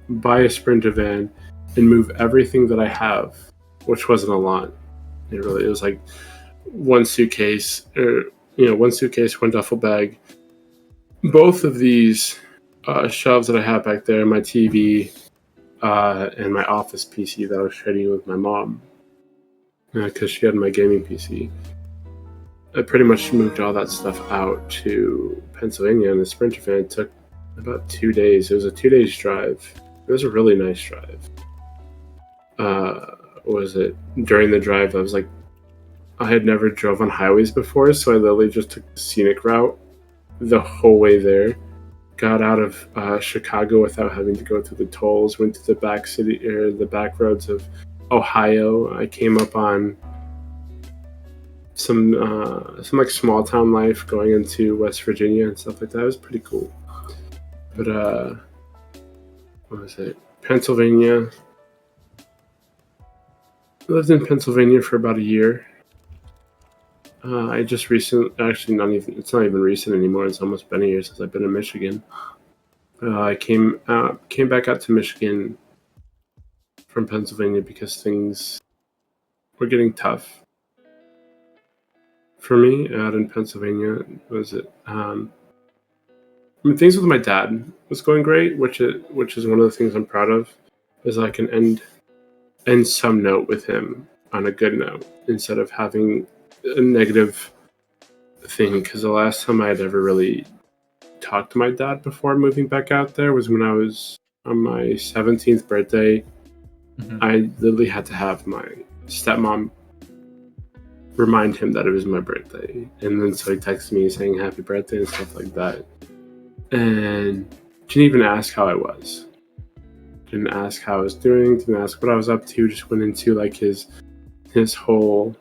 buy a Sprinter van, and move everything that I have, which wasn't a lot. It was like one suitcase, one duffel bag. Both of these shelves that I have back there, my TV, and my office PC that I was sharing with my mom, because she had my gaming PC. I pretty much moved all that stuff out to Pennsylvania, and the Sprinter van took about 2 days. It was a 2 days drive. It was a really nice drive. During the drive, I was like, I had never drove on highways before, so I literally just took the scenic route the whole way there. Got out of Chicago without having to go through the tolls. Went to the back roads of Ohio. I came up on some like small town life going into West Virginia and stuff like that. It was pretty cool. But what was it? Pennsylvania. I lived in Pennsylvania for about a year. I just actually it's not even recent anymore. It's almost been a year since I've been in Michigan. I came back out to Michigan from Pennsylvania because things were getting tough for me out in Pennsylvania. Was it? Things with my dad was going great, which is one of the things I'm proud of, is I can end some note with him on a good note instead of having a negative thing. Because the last time I had ever really talked to my dad before moving back out there was when I was on my 17th birthday. Mm-hmm. I literally had to have my stepmom remind him that it was my birthday, and then so he texted me saying happy birthday and stuff like that, and didn't even ask how I was, didn't ask how I was doing, didn't ask what I was up to, just went into like his whole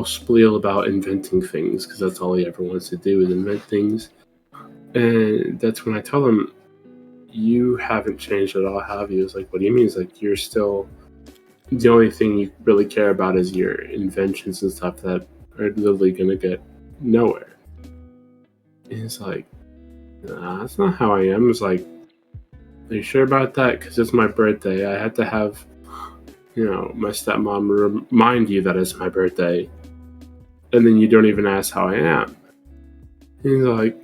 spiel about inventing things, because that's all he ever wants to do is invent things. And that's when I told him, you haven't changed at all, have you? He was like, what do you mean? He's like, you're still, the only thing you really care about is your inventions and stuff that are literally gonna get nowhere. And he's like, nah, that's not how I am. I was like, are you sure about that? Because it's my birthday. I had to have, my stepmom remind you that it's my birthday, and then you don't even ask how I am. And he's like,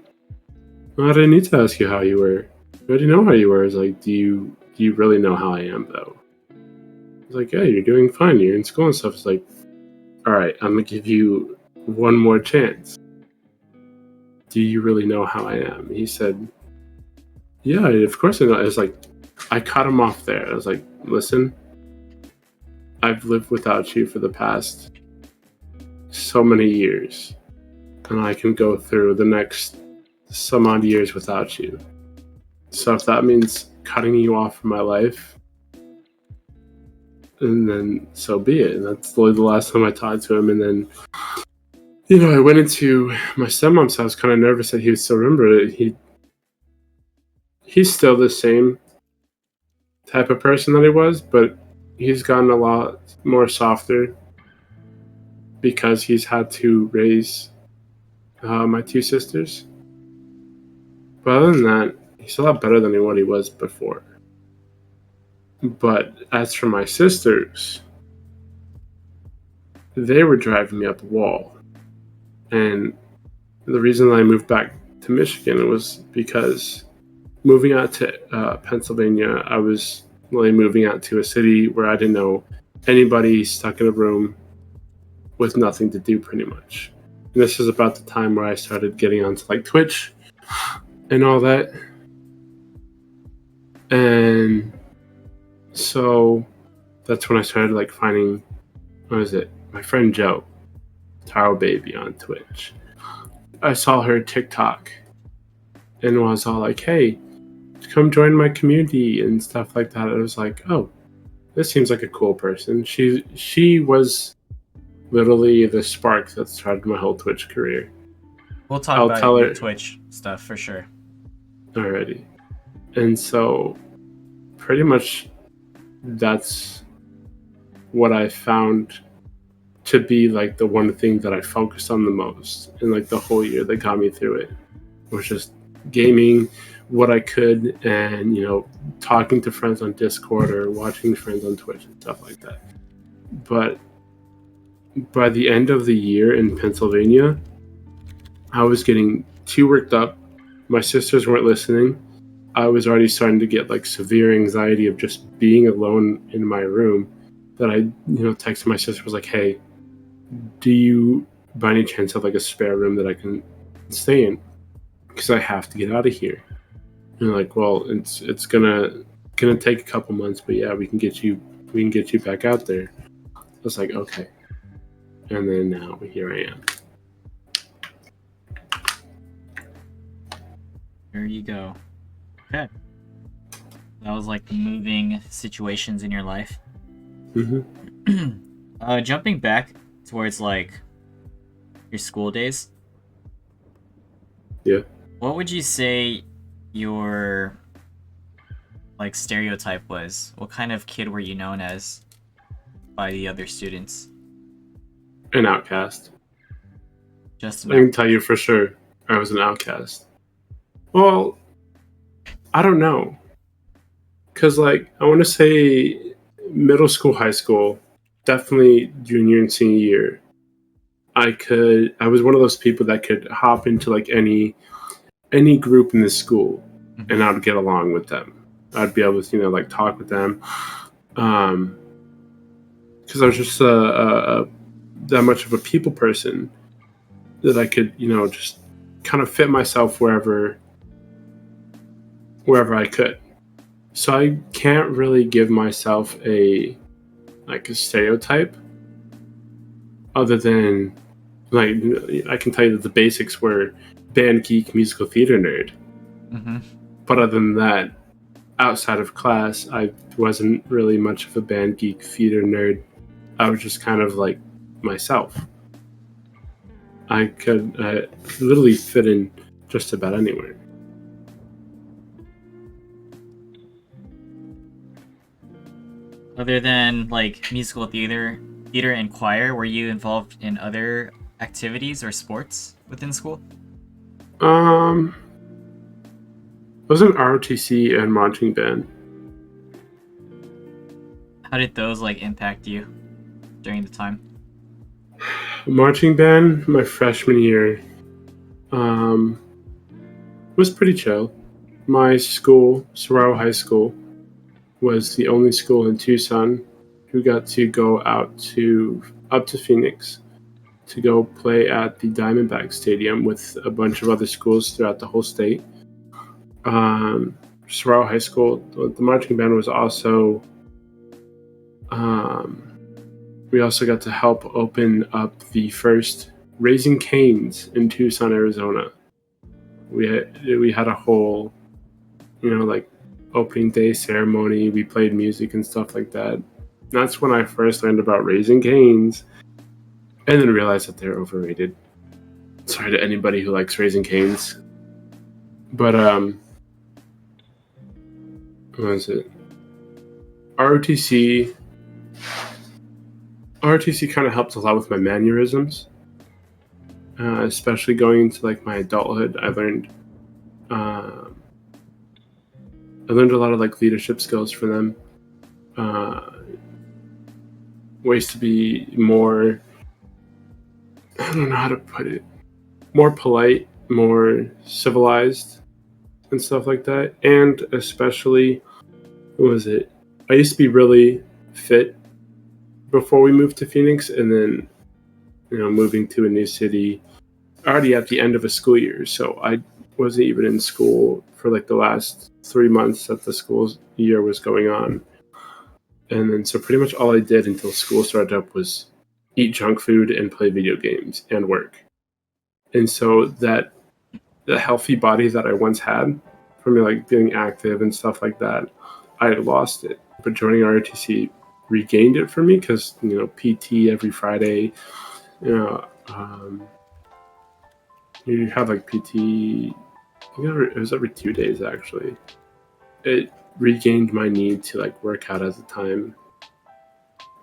well, I didn't need to ask you how you were. I already know how you were. It's like, do you really know how I am though? He's like, yeah, you're doing fine. You're in school and stuff. It's like, all right, I'm gonna give you one more chance. Do you really know how I am? He said, yeah, of course I know. It's like, I cut him off there. I was like, listen, I've lived without you for the past so many years, and I can go through the next some odd years without you. So if that means cutting you off from my life, and then so be it. And that's literally the last time I talked to him. And then, I went into my stepmom's house kind of nervous that he would still remember it. He's still the same type of person that he was, but he's gotten a lot more softer because he's had to raise my two sisters. But other than that, he's a lot better than what he was before. But as for my sisters, they were driving me up the wall. And the reason I moved back to Michigan was because moving out to Pennsylvania, I was really moving out to a city where I didn't know anybody, stuck in a room with nothing to do pretty much. And this is about the time where I started getting onto like Twitch and all that. And so that's when I started like finding, my friend Joe, Taro Baby on Twitch. I saw her TikTok and was all like, hey, come join my community and stuff like that. I was like, oh, this seems like a cool person. She was literally the spark that started my whole Twitch career. We'll talk about your Twitch stuff for sure. Alrighty. And so pretty much that's what I found to be like the one thing that I focused on the most in like the whole year that got me through it, was just gaming what I could, and talking to friends on Discord or watching friends on Twitch and stuff like that. But by the end of the year in Pennsylvania, I was getting too worked up. My sisters weren't listening. I was already starting to get like severe anxiety of just being alone in my room, that I texted my sister, was like, hey, do you by any chance have like a spare room that I can stay in, because I have to get out of here? And they're like, well, it's gonna take a couple months, but yeah, we can get you back out there. I was like, okay. And then now here I am. There you go. Okay. That was like moving situations in your life. Mm-hmm. Jumping back towards like your school days, Yeah. what would you say your like stereotype was? What kind of kid were you known as by the other students? An outcast. Just I an can tell you for sure I was an outcast. Well, I don't know. Because, like, I want to say middle school, high school, definitely junior and senior year. I was one of those people that could hop into like any group in the school and Mhm. I'd get along with them. I'd be able to, like talk with them. Because I was just that much of a people person that I could, just kind of fit myself wherever I could. So I can't really give myself a stereotype other than like I can tell you that the basics were band geek, musical theater nerd. Mhm. But other than that, outside of class, I wasn't really much of a band geek theater nerd. I was just kind of like myself. I could literally fit in just about anywhere. Other than like musical theater and choir, were you involved in other activities or sports within school? Um, I was in ROTC and marching band. How did those like impact you during the time? Marching band, my freshman year, um, was pretty chill. My school, Sorrel High School, was the only school in Tucson who got to go up to Phoenix to go play at the Diamondback Stadium with a bunch of other schools throughout the whole state. Sorrel High School, the marching band was also. Um, we also got to help open up the first Raising Cane's in Tucson, Arizona. We had a whole, like opening day ceremony. We played music and stuff like that. That's when I first learned about Raising Cane's, and then realized that they're overrated. Sorry to anybody who likes Raising Cane's, but what was it? ROTC. ROTC kind of helped a lot with my mannerisms, especially going into like my adulthood. I learned a lot of like leadership skills from them. Uh, Ways to be more, I don't know how to put it, more polite, more civilized, and stuff like that. And especially, what was it? I used to be really fit before we moved to Phoenix, and then moving to a new city already at the end of a school year. So I wasn't even in school for like the last 3 months that the school year was going on. And then so pretty much all I did until school started up was eat junk food and play video games and work. And so that the healthy body that I once had from like being active and stuff like that, I had lost it. But joining ROTC regained it for me because PT every Friday, you know, um, you have like PT. It was every 2 days actually. It regained my need to like work out at the time,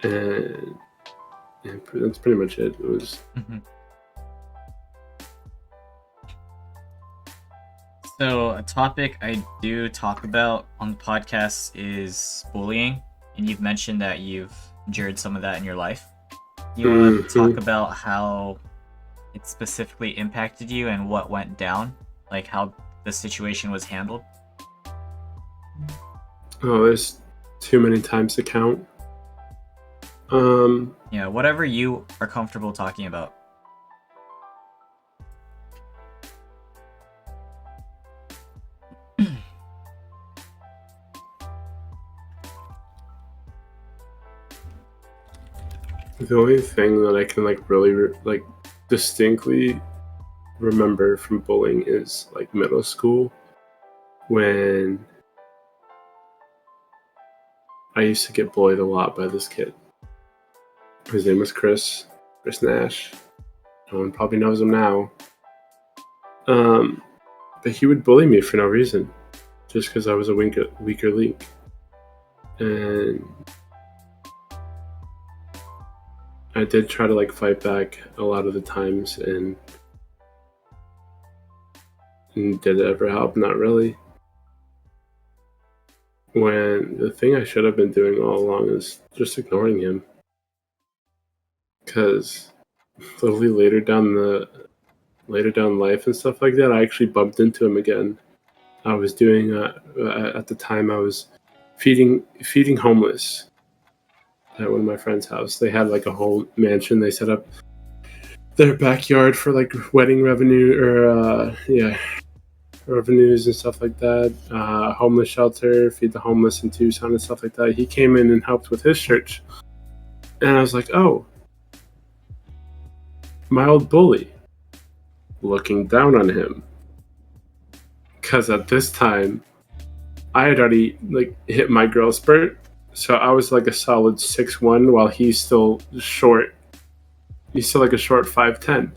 and that's pretty much it. It was. Mhm. So, a topic I do talk about on the podcast is bullying, and you've mentioned that you've endured some of that in your life. You want to talk about how it specifically impacted you and what went down, like how the situation was handled? Oh, there's too many times to count. Yeah, whatever you are comfortable talking about. The only thing that I can like really like distinctly remember from bullying is like middle school when I used to get bullied a lot by this kid. His name was Chris Nash. No one probably knows him now. But he would bully me for no reason, just because I was a weaker link. And I did try to like fight back a lot of the times, and did it ever help? Not really. When the thing I should have been doing all along is just ignoring him. Because slowly later down life and stuff like that, I actually bumped into him again. I was doing at the time I was feeding homeless at one of my friend's house. They had like a whole mansion. They set up their backyard for like wedding revenue or revenues and stuff like that. Homeless shelter, feed the homeless in Tucson and stuff like that. He came in and helped with his church, and I was like, oh, my old bully, looking down on him. Because at this time, I had already like hit my growth spurt, so I was like a solid 6'1", while he's still short. He's still like a short 5'10",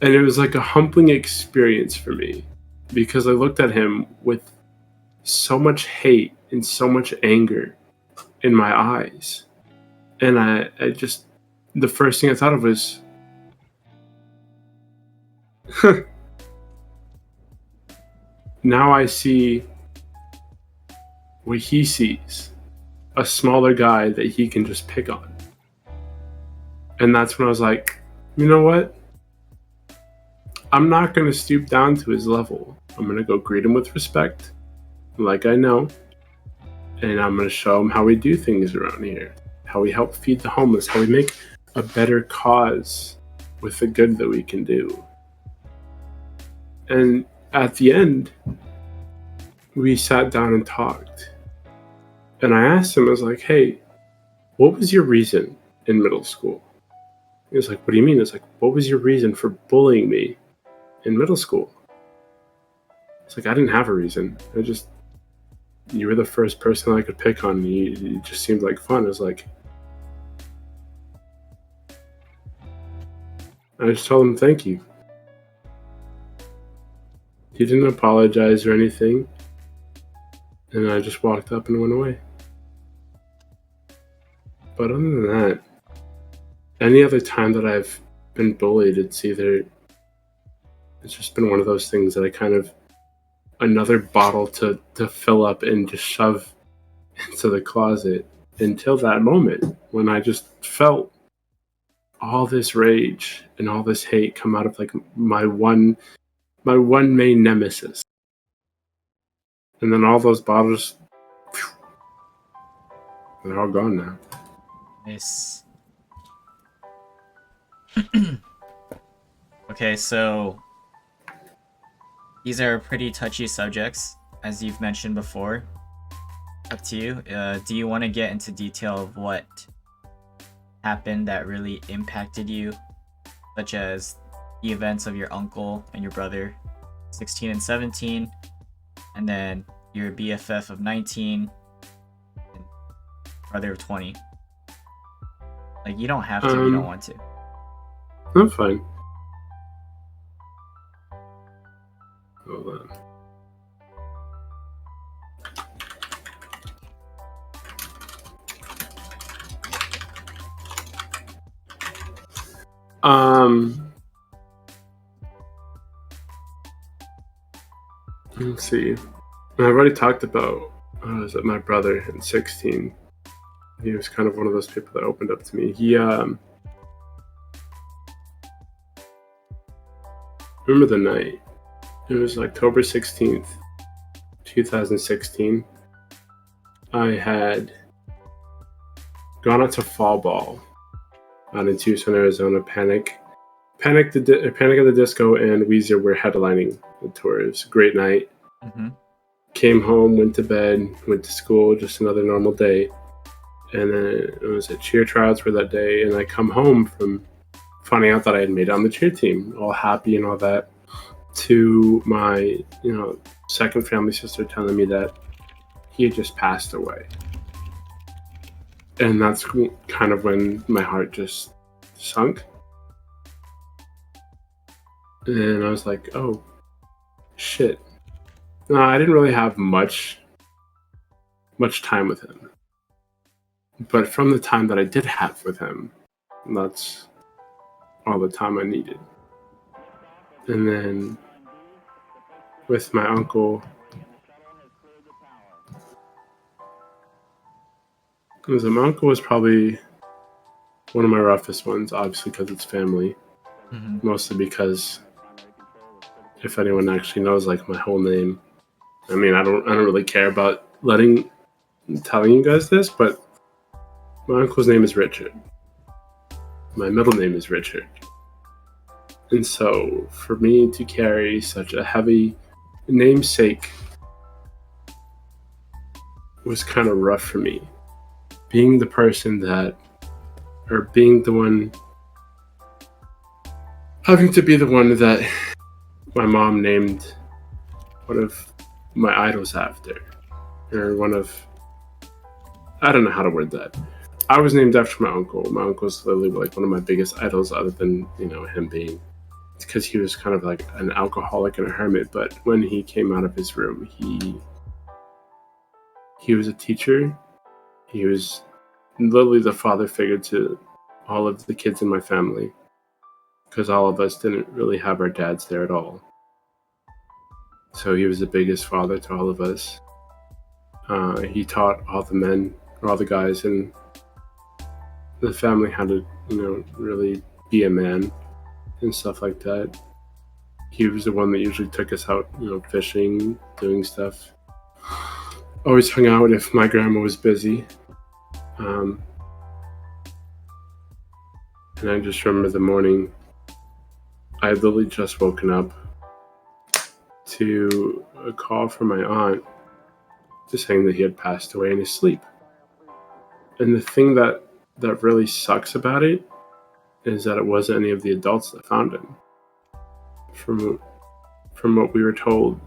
and it was like a humbling experience for me because I looked at him with so much hate and so much anger in my eyes, and I just the first thing I thought of was, now I see what he sees, a smaller guy that he can just pick on. And that's when I was like, you know what? I'm not going to stoop down to his level. I'm going to go greet him with respect, like I know. And I'm going to show him how we do things around here, how we help feed the homeless, how we make a better cause with the good that we can do. And at the end, we sat down and talked. And I asked him, I was like, hey, what was your reason in middle school? He was like, what do you mean? It's like, what was your reason for bullying me in middle school? It's like, I didn't have a reason. You were the first person I could pick on. You just seemed like fun. I was like, I just told him thank you. He didn't apologize or anything. And I just walked up and went away. But other than that, any other time that I've been bullied, it's just been one of those things that I kind of, another bottle to fill up and just shove into the closet until that moment when I just felt all this rage and all this hate come out of like my one main nemesis. And then all those bottles, they're all gone now. Nice. Okay, so these are pretty touchy subjects, as you've mentioned before. Up to you. Do you want to get into detail of what happened that really impacted you, such as the events of your uncle and your brother, 16 and 17, and then your BFF of 19 and brother of 20? Like, you don't have to, you don't want to. I'm fine. Hold on. Let's see. I've already talked about my brother in 16. He was kind of one of those people that opened up to me. He remember the night. It was October 16th, 2016. I had gone out to fall ball out in Tucson, Arizona. Panic at the Disco and Weezer were headlining the tour. It was a great night. Mm-hmm. Came home, went to bed, went to school, just another normal day. And then it was at cheer tryouts for that day. And I come home from finding out that I had made it on the cheer team, all happy and all that, to my, second family sister telling me that he had just passed away. And that's kind of when my heart just sunk. And I was like, oh, shit. No, I didn't really have much time with him. But from the time that I did have with him, that's all the time I needed. And then with my uncle, my uncle was probably one of my roughest ones, obviously because it's family. Mm-hmm. Mostly because if anyone actually knows like my whole name, I mean, I don't really care about telling you guys this, but my uncle's name is Richard. My middle name is Richard. And so for me to carry such a heavy namesake was kind of rough for me. Being the person being the one, having to be the one that my mom named one of my idols after, or I don't know how to word that. I was named after my uncle. My uncle's literally like one of my biggest idols, other than him being, because he was kind of like an alcoholic and a hermit. But when he came out of his room, he was a teacher. He was literally the father figure to all of the kids in my family, because all of us didn't really have our dads there at all. So he was the biggest father to all of us. He taught all the men, or all the guys in the family how to, really be a man and stuff like that. He was the one that usually took us out, fishing, doing stuff. Always hung out if my grandma was busy. And I just remember the morning, I had literally just woken up to a call from my aunt just saying that he had passed away in his sleep. And the thing that really sucks about it is that it wasn't any of the adults that found him. From what we were told,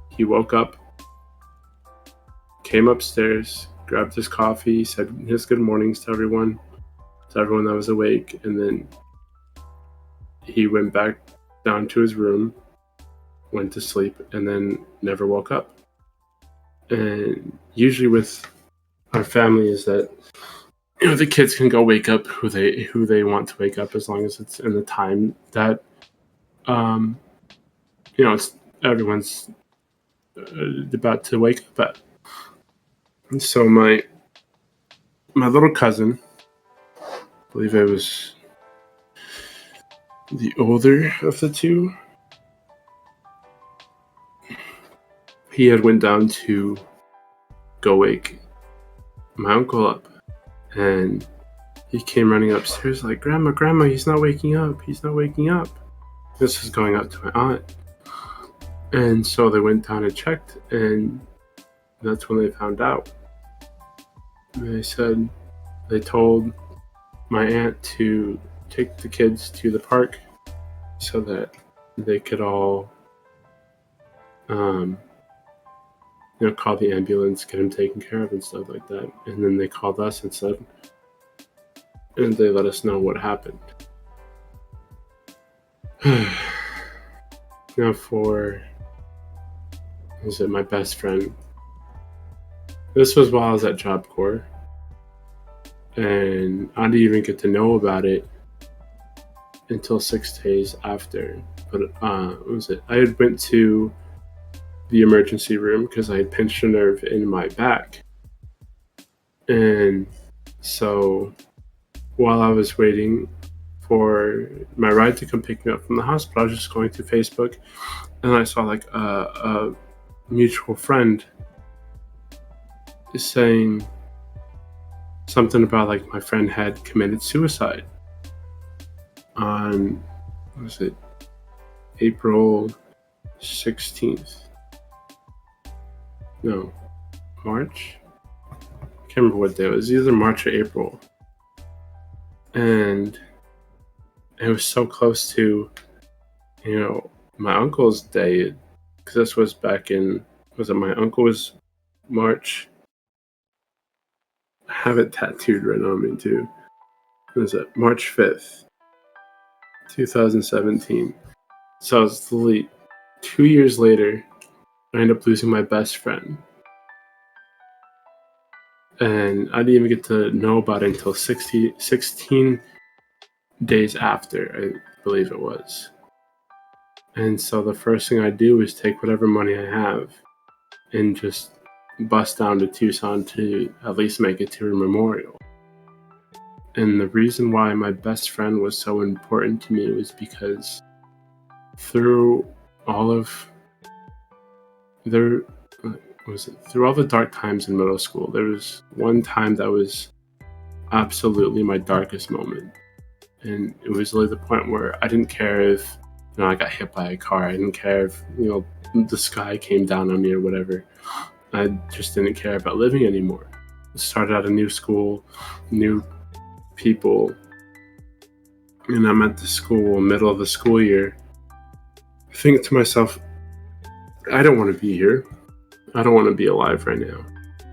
he woke up, came upstairs, grabbed his coffee, said his good mornings to everyone that was awake, and then he went back down to his room, went to sleep, and then never woke up. And usually with our family is that the kids can go wake up who they want to wake up, as long as it's in the time that it's everyone's about to wake up at. And so my little cousin, I believe I was the older of the two, he had went down to go wake my uncle up, and he came running upstairs like, grandma, he's not waking up, This was going up to my aunt. And so they went down and checked, and that's when they found out. And they told my aunt to take the kids to the park so that they could all call the ambulance, get him taken care of and stuff like that. And then they called us and they let us know what happened. Now for my best friend, this was while I was at Job Corps, and I didn't even get to know about it until 6 days after. But I had went to the emergency room because I had pinched a nerve in my back, and so while I was waiting for my ride to come pick me up from the hospital, I was just going through Facebook, and I saw like a mutual friend is saying something about like my friend had committed suicide on April 16th. No, March? I can't remember what day it was. Either March or April. And it was so close to, my uncle's day, because this was back in, my uncle was March I have it tattooed right on me too. What is it? March 5th, 2017. So it's literally 2 years later, I ended up losing my best friend. And I didn't even get to know about it until 16 days after, I believe it was. And so the first thing I do is take whatever money I have and just bust down to Tucson to at least make it to her memorial. And the reason why my best friend was so important to me was because through all of through all the dark times in middle school, there was one time that was absolutely my darkest moment. And it was really the point where I didn't care if I got hit by a car. I didn't care if the sky came down on me or whatever. I just didn't care about living anymore. I started at a new school, new people, and I'm at the school, middle of the school year. I think to myself, I don't want to be here. I don't want to be alive right now.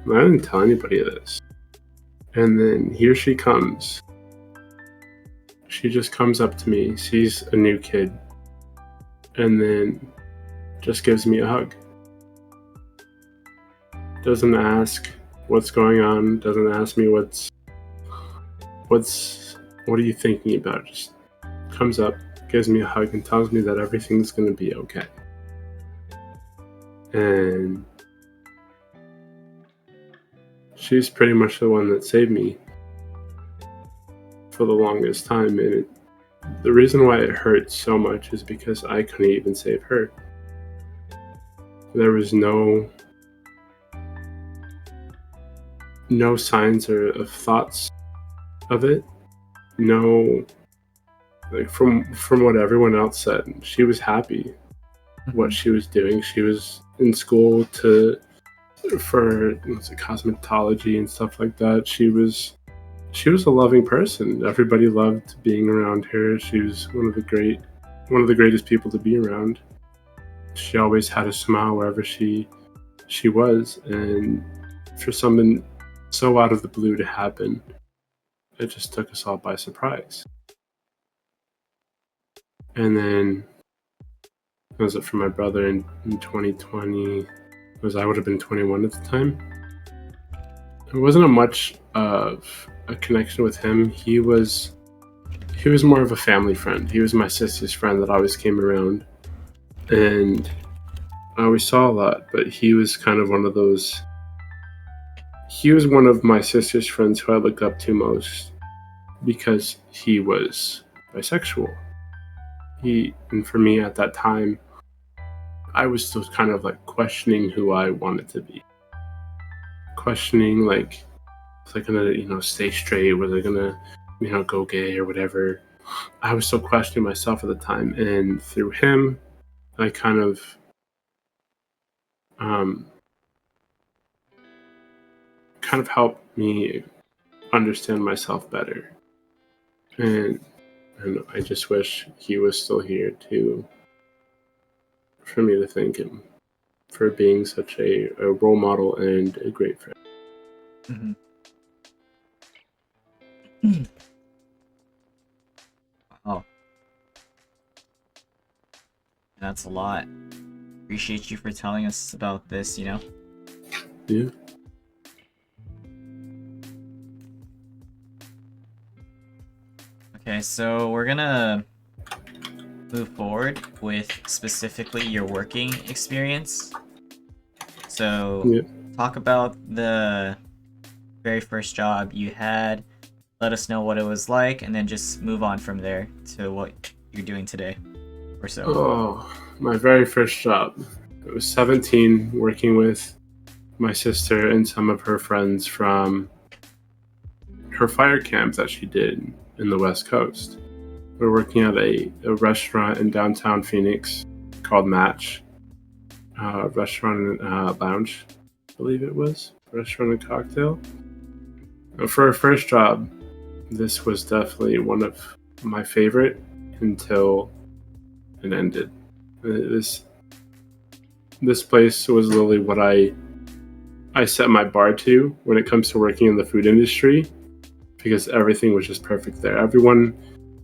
And I didn't tell anybody this. And then here she comes. She just comes up to me, sees a new kid, and then just gives me a hug. Doesn't ask what's going on, doesn't ask me what are you thinking about? Just comes up, gives me a hug, and tells me that everything's gonna be okay. And she's pretty much the one that saved me for the longest time. And the reason why it hurts so much is because I couldn't even save her. There was no signs or of thoughts of it. No, like from what everyone else said, she was happy what she was doing. She was in school for cosmetology and stuff like that. She was a loving person. Everybody loved being around her. She was one of the greatest people to be around. She always had a smile wherever she was, and for something so out of the blue to happen, it just took us all by surprise. And then was it for my brother in 2020? I would have been 21 at the time. There wasn't much of a connection with him. He was more of a family friend. He was my sister's friend that always came around, and I always saw a lot. But he was kind of one of those. He was one of my sister's friends who I looked up to most because he was bisexual. And for me at that time, I was still kind of like questioning who I wanted to be. Questioning, like, was I gonna, stay straight? Was I gonna, go gay or whatever? I was still questioning myself at the time, and through him, I kind of, helped me understand myself better. And I just wish he was still here for me to thank him for being such a role model and a great friend. Mm-hmm. Wow. That's a lot. Appreciate you for telling us about this, Yeah. Okay, so we're gonna move forward with specifically your working experience. So talk about the very first job you had, let us know what it was like, and then just move on from there to what you're doing today or so. Oh, my very first job. I was 17, working with my sister and some of her friends from her fire camp that she did in the West Coast. We were working at a restaurant in downtown Phoenix called Match. Restaurant and lounge, I believe it was. Restaurant and cocktail. For our first job, this was definitely one of my favorite until it ended. This place was literally what I I set my bar to when it comes to working in the food industry, because everything was just perfect there. Everyone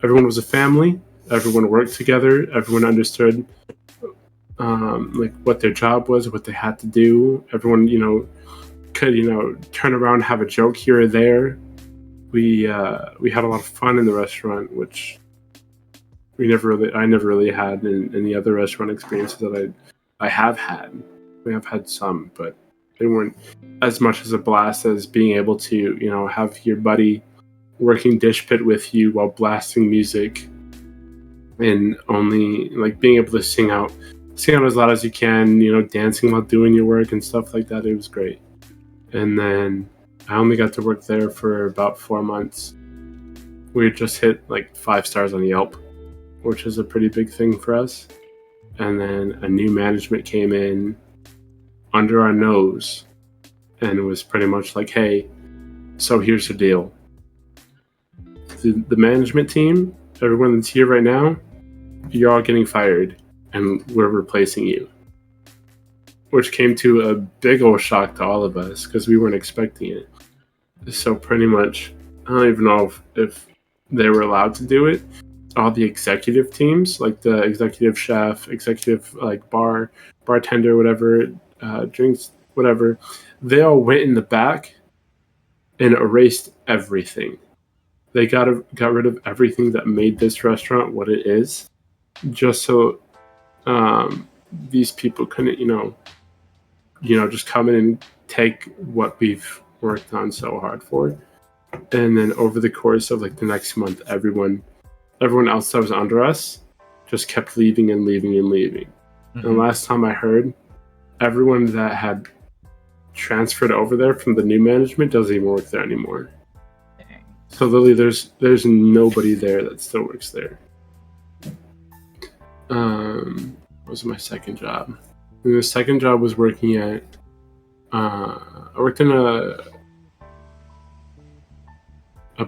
was a family. Everyone worked together. Everyone understood like what their job was, what they had to do. Everyone, could turn around, have a joke here or there. We had a lot of fun in the restaurant, which I never really had in any other restaurant experiences that I have had. We have had some, but they weren't as much as a blast as being able to have your buddy working dish pit with you while blasting music, and only like being able to sing out as loud as you can, dancing while doing your work and stuff like that. It was great. And then I only got to work there for about 4 months. We had just hit like 5 stars on Yelp, which is a pretty big thing for us. And then a new management came in under our nose, and it was pretty much like, hey, so here's the deal. The management team, everyone that's here right now, you're all getting fired, and we're replacing you. Which came to a big old shock to all of us, because we weren't expecting it. So pretty much, I don't even know if they were allowed to do it. All the executive teams, like the executive chef, executive like bartender, whatever, drinks, whatever, they all went in the back and erased everything. They got rid of everything that made this restaurant what it is, just so these people couldn't, just come in and take what we've worked on so hard for. And then over the course of like the next month, everyone else that was under us just kept leaving and leaving and leaving. Mm-hmm. And last time I heard, everyone that had transferred over there from the new management doesn't even work there anymore. Dang. So literally there's nobody there that still works there. What was my second job? And the second job was working at I worked in a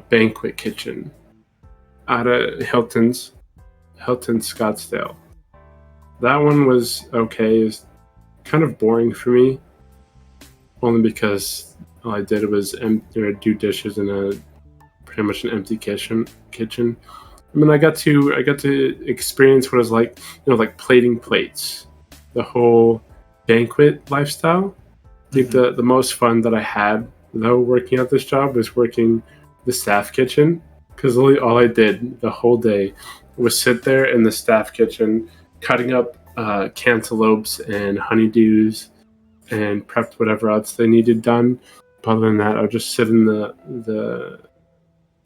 banquet kitchen out of Hilton Scottsdale. That one was okay. It was kind of boring for me, only because all I did was do dishes in a pretty much an empty kitchen. I mean, I got to experience what it was like, like plating plates, the whole banquet lifestyle. I think the most fun that I had though working at this job was working the staff kitchen, because literally all I did the whole day was sit there in the staff kitchen cutting up cantaloupes and honeydews and prepped whatever else they needed done. But other than that, I would just sit in the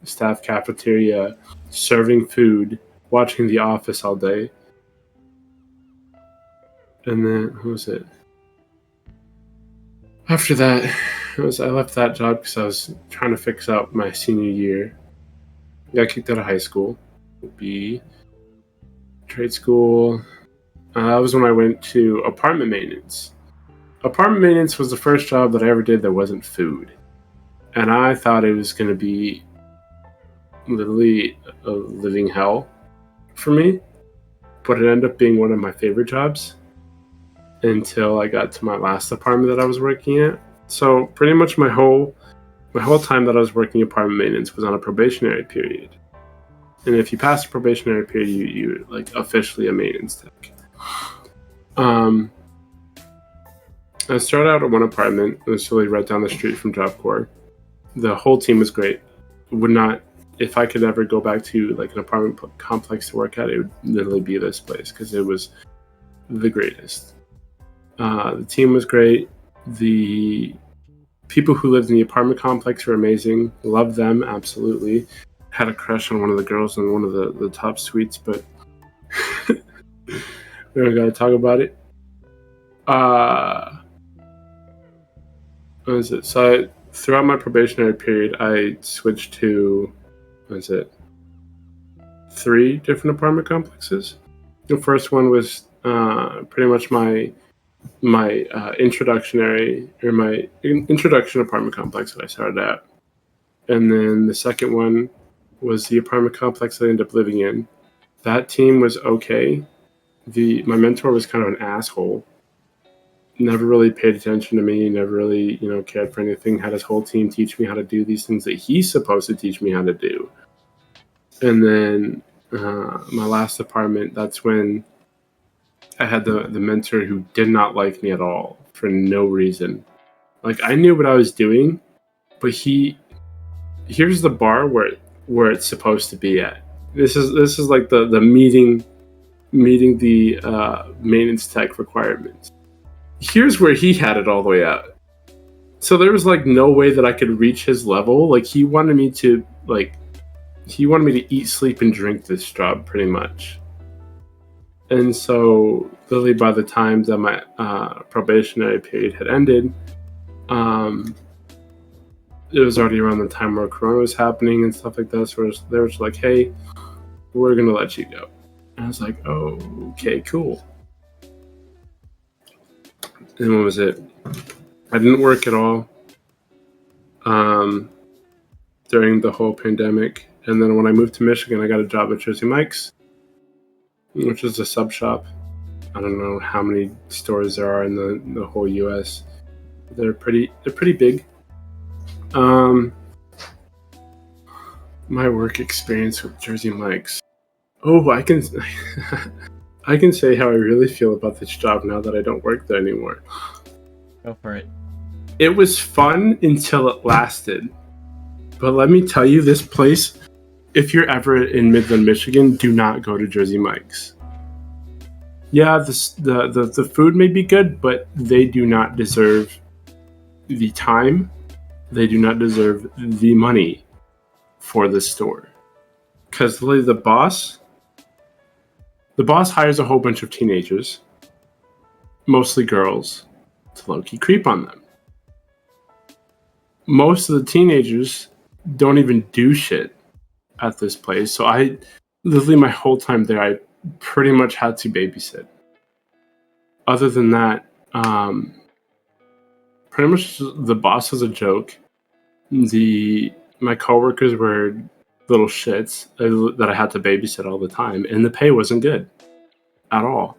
staff cafeteria serving food, watching The Office all day. And then what was it? After that, I left that job because I was trying to fix up my senior year. I got kicked out of high school. B trade school. That was when I went to apartment maintenance. Apartment maintenance was the first job that I ever did that wasn't food. And I thought it was going to be literally a living hell for me. But it ended up being one of my favorite jobs until I got to my last apartment that I was working at. So pretty much my whole time that I was working apartment maintenance was on a probationary period. And if you pass the probationary period, you're like officially a maintenance tech. I started out at one apartment. It was really right down the street from Job Corps. The whole team was great. If I could ever go back to like an apartment complex to work at, it would literally be this place because it was the greatest. The team was great. The people who lived in the apartment complex were amazing. Loved them, absolutely. Had a crush on one of the girls in one of the top suites, but we don't gotta talk about it. What is it? So throughout my probationary period, I switched to 3 different apartment complexes. The first one was pretty much my introduction apartment complex that I started at, and then the second one was the apartment complex that I ended up living in. That team was okay. My mentor was kind of an asshole, never really paid attention to me, never really, cared for anything, had his whole team teach me how to do these things that he's supposed to teach me how to do. And then my last department, that's when I had the mentor who did not like me at all for no reason. Like, I knew what I was doing, but here's the bar where it's supposed to be at. This is like the meeting the maintenance tech requirements. Here's where he had it all the way out. So there was like no way that I could reach his level. Like, he wanted me to eat, sleep, and drink this job pretty much. And so literally by the time that my probationary period had ended, it was already around the time where Corona was happening and stuff like that. So they were just like, hey, we're going to let you go. And I was like, oh, okay, cool. And what was it? I didn't work at all during the whole pandemic. And then when I moved to Michigan, I got a job at Jersey Mike's, which is a sub shop. I don't know how many stores there are in the whole U.S. They're pretty big. My work experience with Jersey Mike's. Oh, I can say how I really feel about this job now that I don't work there anymore. Go for it. It was fun until it lasted. But let me tell you, this place, if you're ever in Midland, Michigan, do not go to Jersey Mike's. Yeah, the food may be good, but they do not deserve the time. They do not deserve the money for the store. Because the boss hires a whole bunch of teenagers, mostly girls, to low-key creep on them. Most of the teenagers don't even do shit at this place. So literally my whole time there, I pretty much had to babysit. Other than that, pretty much the boss was a joke. My coworkers were little shits that I had to babysit all the time, and the pay wasn't good at all.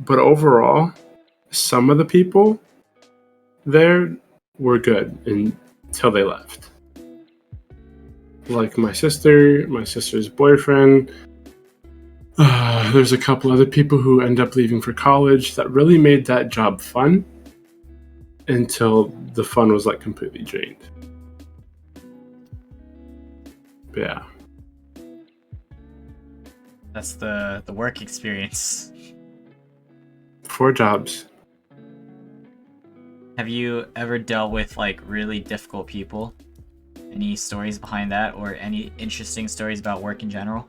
But overall, some of the people there were good until they left. Like my sister's boyfriend. There's a couple other people who end up leaving for college that really made that job fun until the fun was like completely drained. But yeah. That's the work experience. 4 jobs. Have you ever dealt with like really difficult people? Any stories behind that, or any interesting stories about work in general?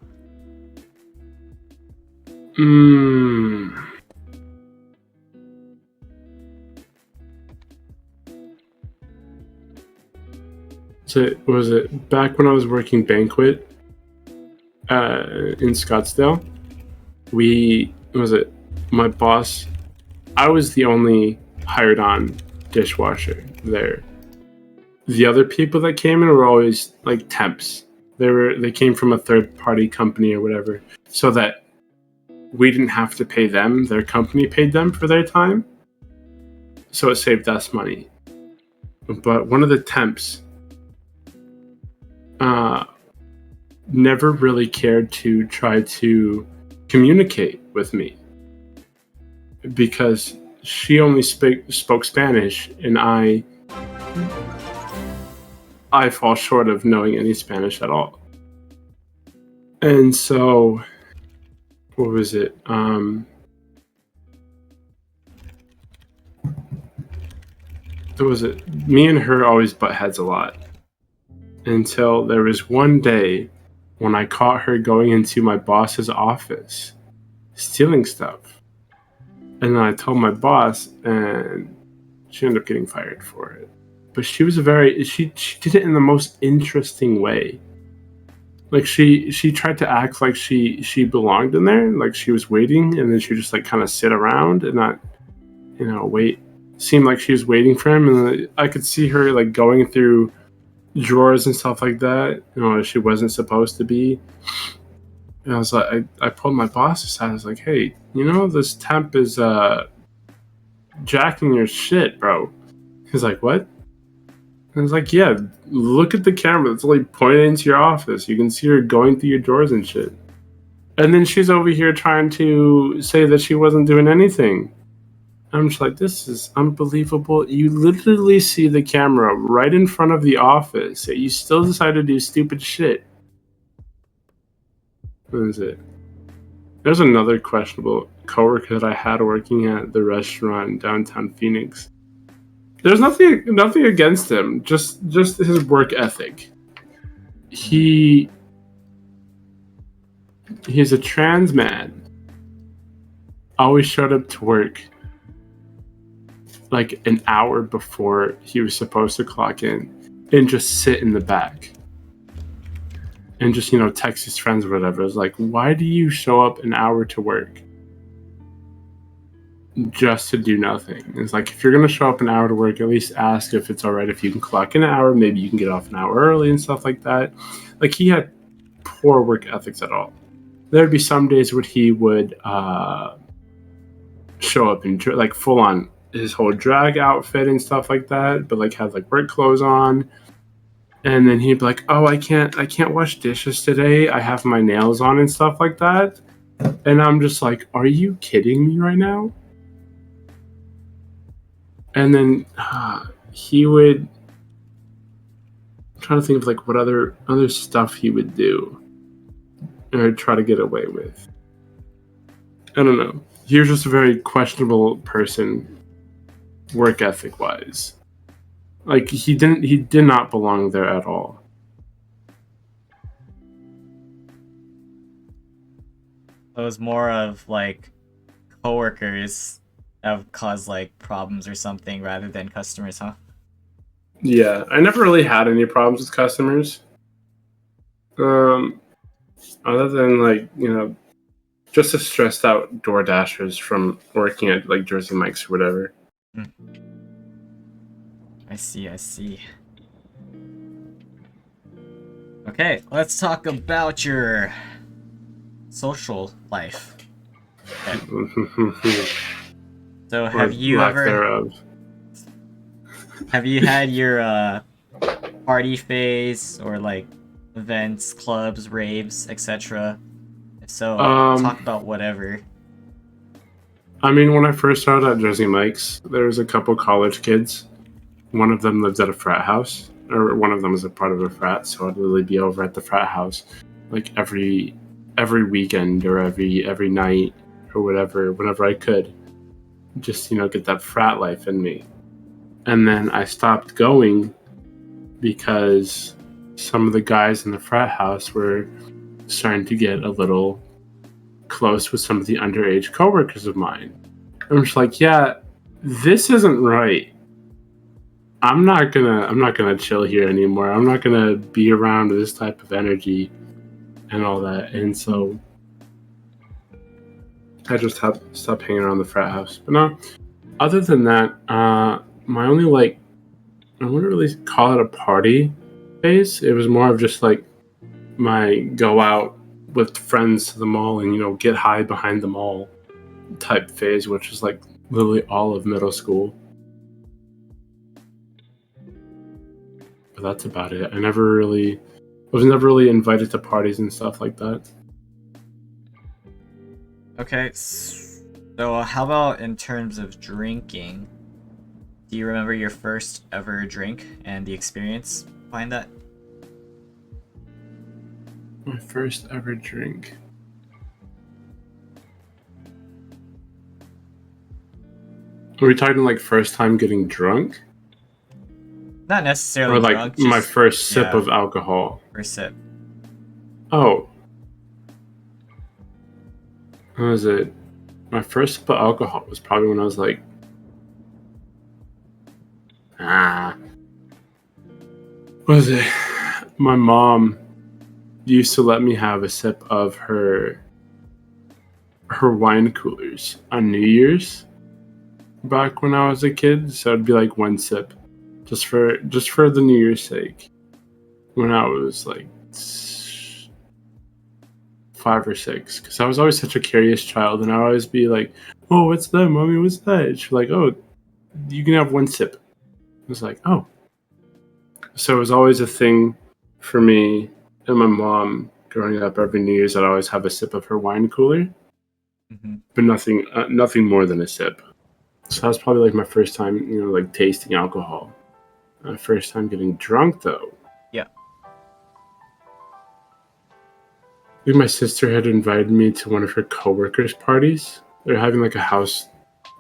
So was it back when I was working banquet in Scottsdale? My boss, I was the only hired on dishwasher there. The other people that came in were always like temps. They came from a third party company or whatever, so that we didn't have to pay them. Their company paid them for their time, so it saved us money. But one of the temps never really cared to try to communicate with me because she only spoke Spanish, and I fall short of knowing any Spanish at all. And so, what was it? Me and her always butt heads a lot. Until there was one day when I caught her going into my boss's office, stealing stuff. And then I told my boss, and she ended up getting fired for it. But she was she did it in the most interesting way. Like she tried to act like she belonged in there, like she was waiting, and then she would just like kind of sit around and not, wait. Seemed like she was waiting for him, and I could see her like going through drawers and stuff like that, she wasn't supposed to be. And I was like, I pulled my boss aside. I was like, hey, this temp is jacking your shit, bro. He's like, what? I was like, yeah, look at the camera. It's like pointed into your office. You can see her going through your drawers and shit. And then she's over here trying to say that she wasn't doing anything. I'm just like, this is unbelievable. You literally see the camera right in front of the office, yet you still decide to do stupid shit. What is it? There's another questionable coworker that I had working at the restaurant in downtown Phoenix. There's nothing against him, just his work ethic. He's a trans man. Always showed up to work like an hour before he was supposed to clock in and just sit in the back and just text his friends or whatever. It's like, why do you show up an hour to work just to do nothing? It's like, if you're gonna show up an hour to work, at least ask if it's all right if you can clock in an hour. Maybe you can get off an hour early and stuff like that. Like, he had poor work ethics at all. There'd be some days where he would show up in like full on his whole drag outfit and stuff like that, but like have like work clothes on. And then he'd be like, oh, I can't wash dishes today. I have my nails on and stuff like that. And I'm just like, are you kidding me right now? And then he would, I'm trying to think of like what other stuff he would do or try to get away with. I don't know. He was just a very questionable person, work ethic wise. Like, he did not belong there at all. It was more of like coworkers that would cause like problems or something rather than customers, huh? Yeah, I never really had any problems with customers. Other than like, just the stressed out door dashers from working at like Jersey Mike's or whatever. I see. Okay, let's talk about your social life. Okay. So have you had your party phase or like events, clubs, raves, etc.? If so, talk about whatever. I mean, when I first started at Jersey Mike's, there was a couple college kids. One of them lives at a frat house, or one of them is a part of a frat, so I'd literally be over at the frat house like every weekend or every night or whatever, whenever I could. Just, get that frat life in me. And then I stopped going because some of the guys in the frat house were starting to get a little close with some of the underage coworkers of mine. I'm just like, yeah, this isn't right. I'm not gonna chill here anymore. I'm not gonna be around this type of energy and all that. And so I just have to stop hanging around the frat house. But no, other than that, my only like, I wouldn't really call it a party phase. It was more of just like my go out with friends to the mall and get high behind the mall type phase, which was like literally all of middle school. But that's about it. I was never really invited to parties and stuff like that. Okay, so how about in terms of drinking? Do you remember your first ever drink and the experience behind that? My first ever drink. Are we talking like first time getting drunk? Not necessarily or like drunk, my first sip of alcohol. First sip. Oh. What was it? My first sip of alcohol was probably when I was like, what was it? My mom used to let me have a sip of her wine coolers on New Year's back when I was a kid. So it'd be like one sip, just for the New Year's sake. When I was like 5 or 6, because I was always such a curious child, and I'd always be like, "Oh, what's that, mommy? What's that?" And she's like, "Oh, you can have one sip." I was like, "Oh." So it was always a thing for me and my mom growing up. Every New Year's, I'd always have a sip of her wine cooler, Hmm. but nothing more than a sip. So that was probably like my first time, like tasting alcohol. My first time getting drunk, though. Yeah. I think my sister had invited me to one of her coworkers' parties. They're having like a house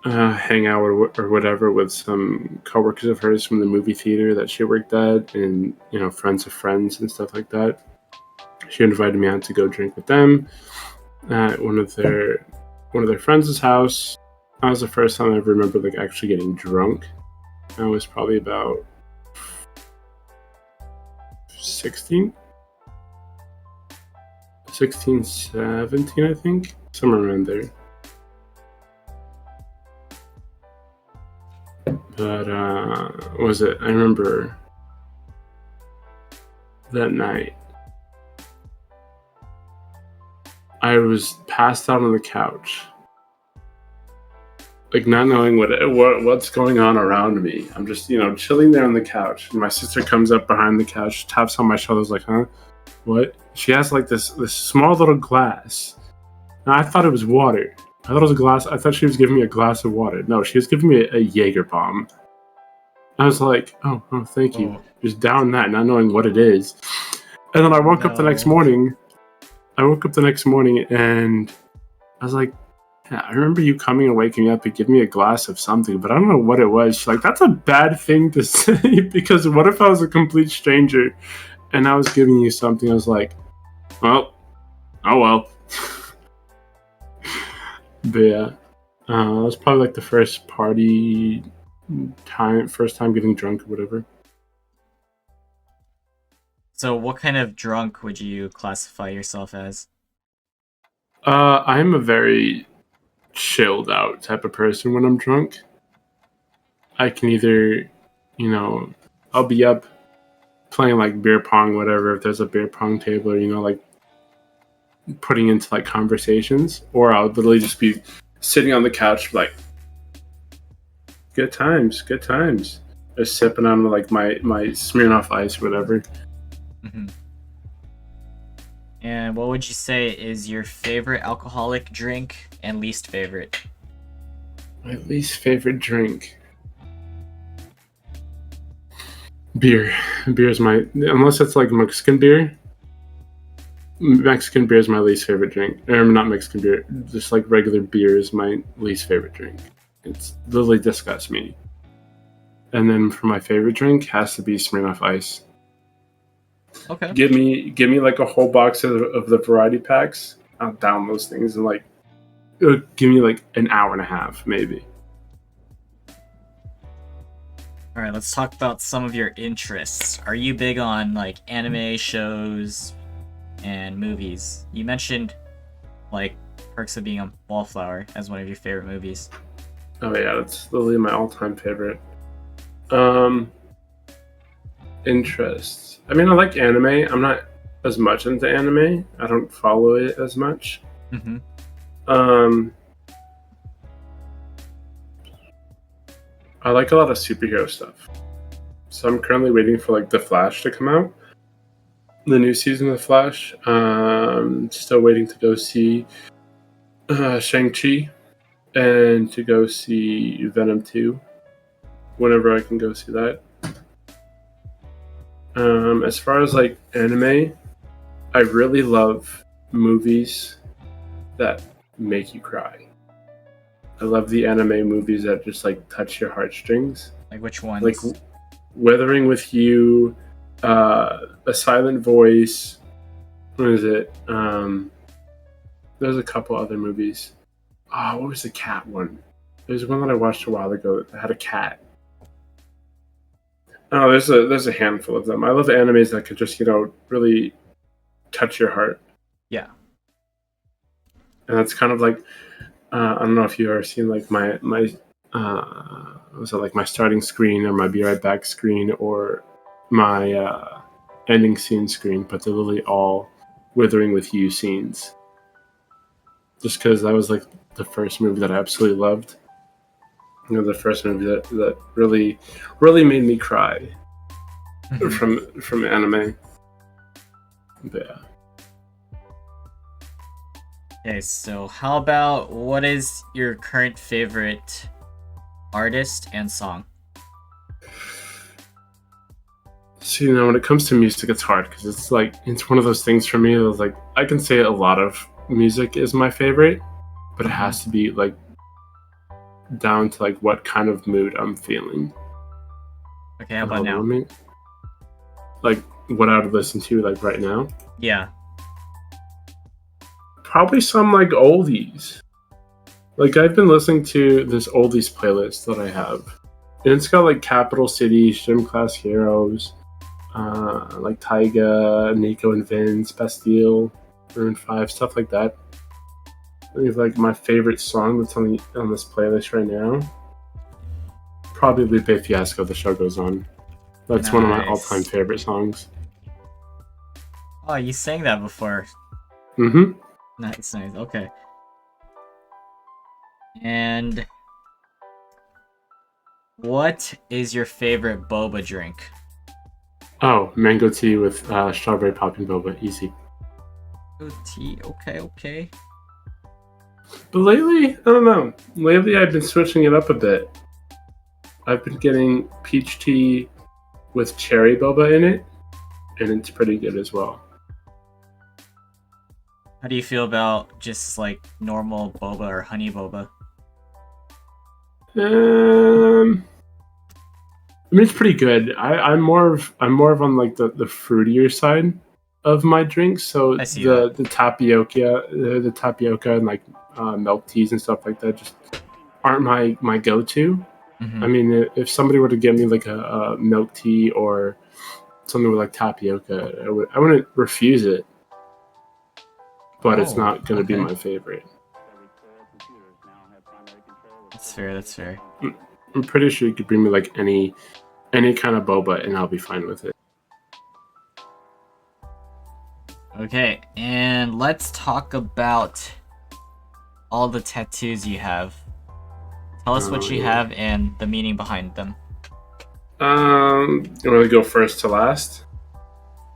hangout or whatever with some coworkers of hers from the movie theater that she worked at, and friends of friends and stuff like that. She invited me out to go drink with them at one of their friends' house. That was the first time I ever remember like actually getting drunk. I was probably about 16, 17, I think, somewhere around there. But what was it? I remember that night I was passed out on the couch, like not knowing what's going on around me. I'm just chilling there on the couch, and my sister comes up behind the couch, taps on my shoulders, like, "Huh, what?" She has like this small little glass. And I thought it was water. I thought it was a glass. I thought she was giving me a glass of water. No, she was giving me a Jaeger bomb. I was like, oh, thank you. Oh. Just down that, not knowing what it is. And then I woke up the next No. morning. And I was like, yeah, I remember you coming and waking me up and giving me a glass of something, but I don't know what it was. She's like, that's a bad thing to say, because what if I was a complete stranger and I was giving you something? I was like, well, oh well. But yeah, that was probably like the first time getting drunk or whatever. So what kind of drunk would you classify yourself as? I'm a very chilled out type of person when I'm drunk. I can either, I'll be up playing like beer pong, whatever, if there's a beer pong table, or, like putting into like conversations, or I'll literally just be sitting on the couch, like, good times, just sipping on like my Smirnoff Ice, whatever. Hmm. And what would you say is your favorite alcoholic drink and least favorite? My least favorite drink. Beer. Beer is unless it's like Mexican beer. Mexican beer is my least favorite drink. Or not Mexican beer, just like regular beer is my least favorite drink. It's literally disgusts me. And then for my favorite drink has to be Smirnoff Ice. Okay. Give me like a whole box of the variety packs. I'll down those things and like give me like an hour and a half maybe. All right, let's talk about some of your interests. Are you big on like anime shows and movies? You mentioned like Perks of Being a Wallflower as one of your favorite movies. Oh yeah, that's literally my all-time favorite. Interests. I mean, I like anime. I'm not as much into anime. I don't follow it as much. Mm-hmm. I like a lot of superhero stuff. So I'm currently waiting for like The Flash to come out. The new season of The Flash. Still waiting to go see Shang-Chi and to go see Venom 2 whenever I can go see that. As far as like anime, I really love movies that make you cry. I love the anime movies that just like touch your heartstrings. Like which ones? Like Weathering with You, A Silent Voice. What is it? There's a couple other movies. Oh, what was the cat one? There's one that I watched a while ago that had a cat. Oh, there's a handful of them. I love animes that could just really touch your heart. Yeah. And that's kind of like I don't know if you've ever seen like my was it like my starting screen or my be right back screen or my ending scene screen, but they're literally all Withering with You scenes. just because that was like the first movie that I absolutely loved. You know, the first movie that really made me cry from anime. But yeah. Okay, so how about what is your current favorite artist and song? See, you know, when it comes to music, it's hard because it's like it's one of those things for me. That's like I can say a lot of music is my favorite, but it has to be like down to like what kind of mood I'm feeling. Okay, how about now? Like what I would listen to like right now. Yeah. Probably some like oldies. Like I've been listening to this oldies playlist that I have, and it's got like Capital City, Gym Class Heroes, like Tyga, Nico and Vince, Bastille, Maroon 5, stuff like that. I think like my favorite song that's on this playlist right now, probably Lupe Fiasco, The Show Goes On. That's one of my all-time favorite songs. Oh, you sang that before. Mm-hmm. Nice. Okay. And what is your favorite boba drink? Oh, mango tea with strawberry popping boba. Easy. Tea. Okay. But lately, I don't know. Lately, I've been switching it up a bit. I've been getting peach tea with cherry boba in it, and it's pretty good as well. How do you feel about just like normal boba or honey boba? I mean, it's pretty good. I'm more of on like the fruitier side of my drinks. So the tapioca and like milk teas and stuff like that just aren't my go-to. I mean, if somebody were to give me like a milk tea or something with like tapioca, I wouldn't refuse it. But it's not going to be my favorite. That's fair. I'm pretty sure you could bring me like any kind of boba and I'll be fine with it. Okay, and let's talk about all the tattoos you have. Tell us what you have and the meaning behind them. You want to go first to last?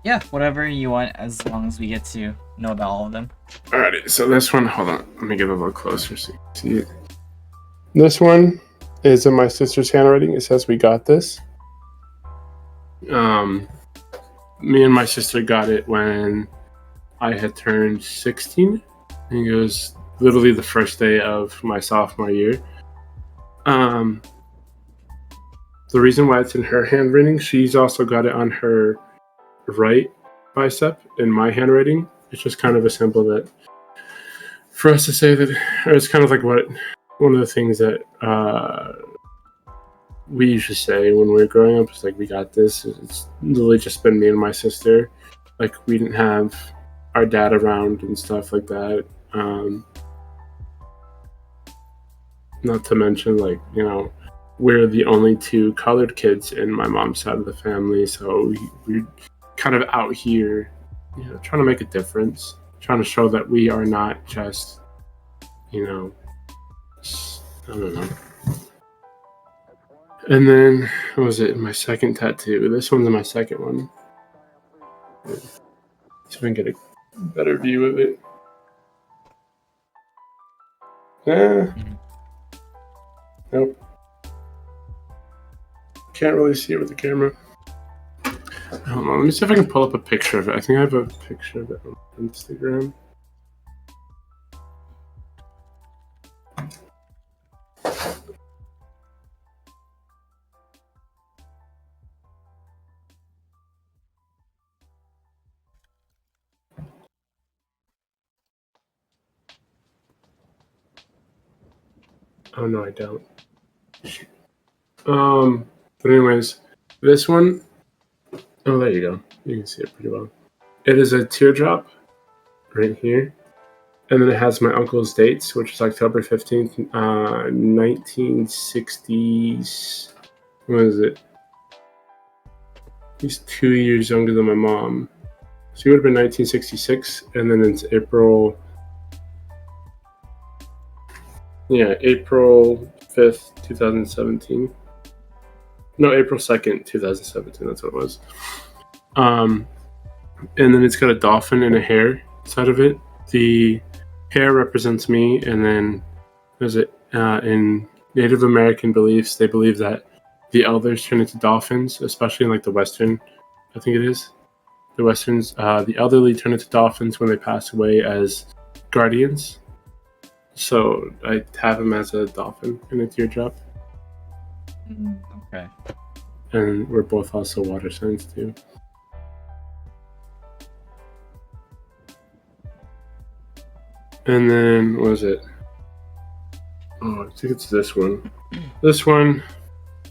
Yeah, whatever you want, as long as we get to know about all of them. Alrighty, so this one, hold on, let me get a little closer so you can see it. This one is in my sister's handwriting. It says, "We got this." Me and my sister got it when I had turned 16. I think it was literally the first day of my sophomore year. The reason why it's in her handwriting, she's also got it on her right bicep in my handwriting. It's just kind of a symbol that for us to say that, or it's kind of like one of the things that we used to say when we were growing up. It's like, we got this. It's literally just been me and my sister. Like, we didn't have our dad around and stuff like that. Not to mention, like, you know, we're the only two colored kids in my mom's side of the family, so we're kind of out here, you know, trying to make a difference, trying to show that we are not just, you know, I don't know. And then, what was it? My second tattoo. This one's my second one. See if I can get a better view of it. Nope. Can't really see it with the camera. Hold on, let me see if I can pull up a picture of it. I think I have a picture of it on Instagram. Oh no, I don't. But anyways, this one. Oh, there you go. You can see it pretty well. It is a teardrop right here, and then it has my uncle's dates, which is October 15th, 1960s. What is it? He's 2 years younger than my mom, so he would have been 1966, and then it's April Yeah, April 5th, 2017. No, April 2nd, 2017. That's what it was. And then it's got a dolphin and a hare inside of it. The hare represents me, and then there's it in Native American beliefs. They believe that the elders turn into dolphins, especially in like the Western. I think it is the Westerns. The elderly turn into dolphins when they pass away as guardians. So I have him as a dolphin in a teardrop. Okay. And we're both also water signs too. And then what was it? Oh, I think it's this one. This one,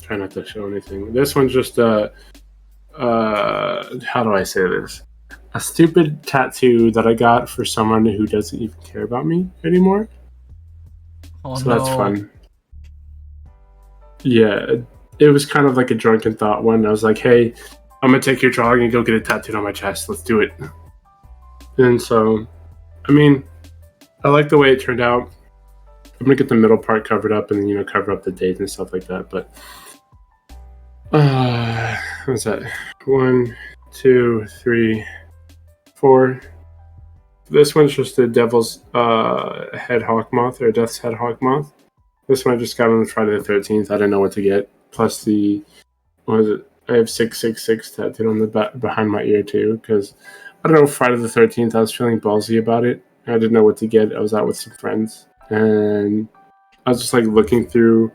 try not to show anything. This one's just how do I say this? A stupid tattoo that I got for someone who doesn't even care about me anymore. Oh, So no. that's fun. Yeah, it was kind of like a drunken thought one. I was like, hey, I'm gonna take your drawing and go get it tattooed on my chest. Let's do it. And so, I mean, I like the way it turned out. I'm gonna get the middle part covered up and then cover up the date and stuff like that. But what's that? 1, 2, 3, 4. This one's just a devil's head hawk moth or a death's head hawk moth. This one I just got on Friday the 13th. I didn't know what to get. Plus the what is it? I have 666 tattooed on the back behind my ear too because I don't know. Friday the 13th, I was feeling ballsy about it. I didn't know what to get. I was out with some friends and I was just like looking through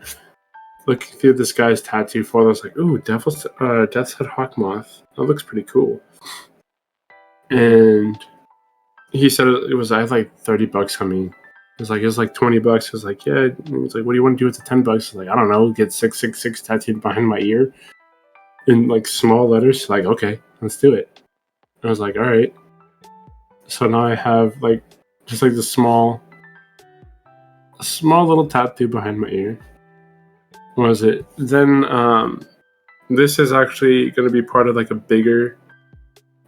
this guy's tattoo photo. I was like, "Ooh, death's head hawk moth. That looks pretty cool." And he said it was I had like $30 on me. It was like $20. I was like, yeah. He's like, what do you want to do with the $10? I was like, I don't know. Get 666 tattooed behind my ear in like small letters. Like, okay, let's do it. I was like, all right. So now I have like just like the small little tattoo behind my ear. What was it? Then this is actually going to be part of like a bigger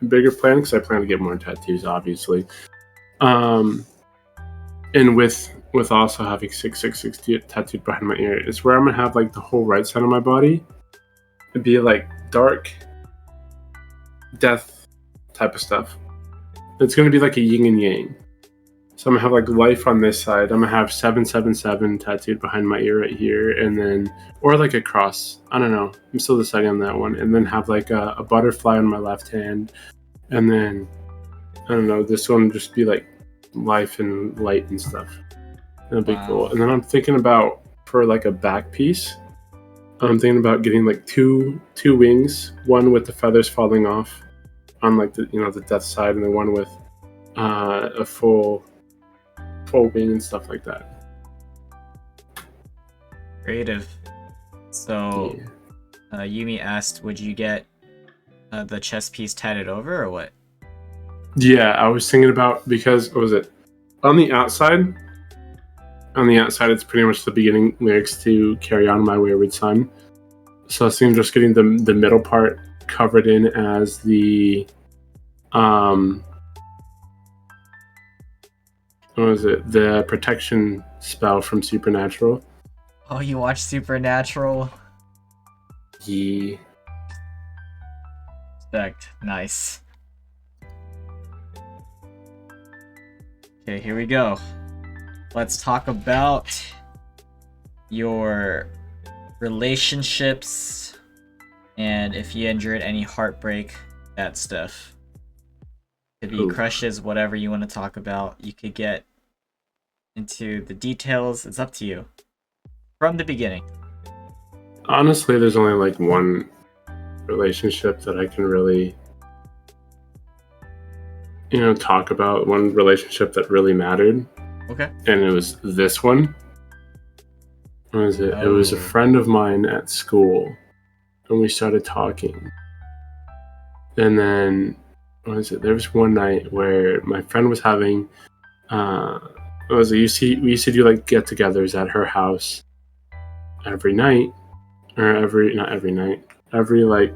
plan because I plan to get more tattoos, obviously. And with also having 666 tattooed behind my ear, it's where I'm gonna have like the whole right side of my body. It'd be like dark, death type of stuff. It's gonna be like a yin and yang. So I'm gonna have like life on this side. I'm gonna have 777 tattooed behind my ear right here, and then or like a cross. I don't know. I'm still deciding on that one. And then have like a butterfly on my left hand, and then I don't know. This one would just be like life and light and stuff. That'd be cool. And then I'm thinking about for like a back piece. I'm thinking about getting like two wings, one with the feathers falling off on like the death side, and then one with a full wing and stuff like that. Creative. So, Yumi asked, would you get the chest piece tatted over or what? Yeah, I was thinking about because what was it on the outside? On the outside, it's pretty much the beginning lyrics to "Carry On, My Wayward Son." So I was thinking just getting the middle part covered in as the what was it? The protection spell from Supernatural. Oh, you watch Supernatural? Yeah. Respect. Nice. Okay, here we go. Let's talk about your relationships and if you endured any heartbreak, that stuff. Could be crushes, whatever you want to talk about. You could get into the details. It's up to you. From the beginning. Honestly, there's only like one relationship that I can really talk about. One relationship that really mattered. Okay. And it was this one. What was it? It was a friend of mine at school, and we started talking. And then, what was it? There was one night where my friend was having, what was it? We used to do like get-togethers at her house every night, or not every night, every like,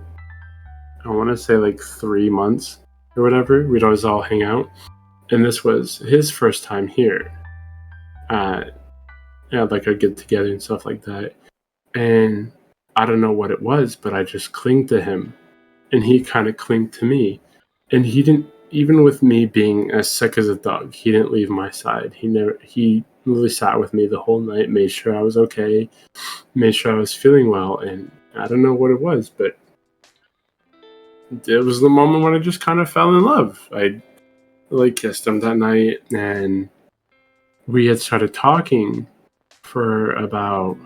I want to say like 3 months or whatever. We'd always all hang out. And this was his first time here. And had like a get together and stuff like that. And I don't know what it was, but I just clinged to him, and he kind of clinged to me. And he didn't, even with me being as sick as a dog, he didn't leave my side. He really sat with me the whole night, made sure I was okay, made sure I was feeling well. And I don't know what it was, but it was the moment when I just kind of fell in love. I really kissed him that night, and we had started talking for about,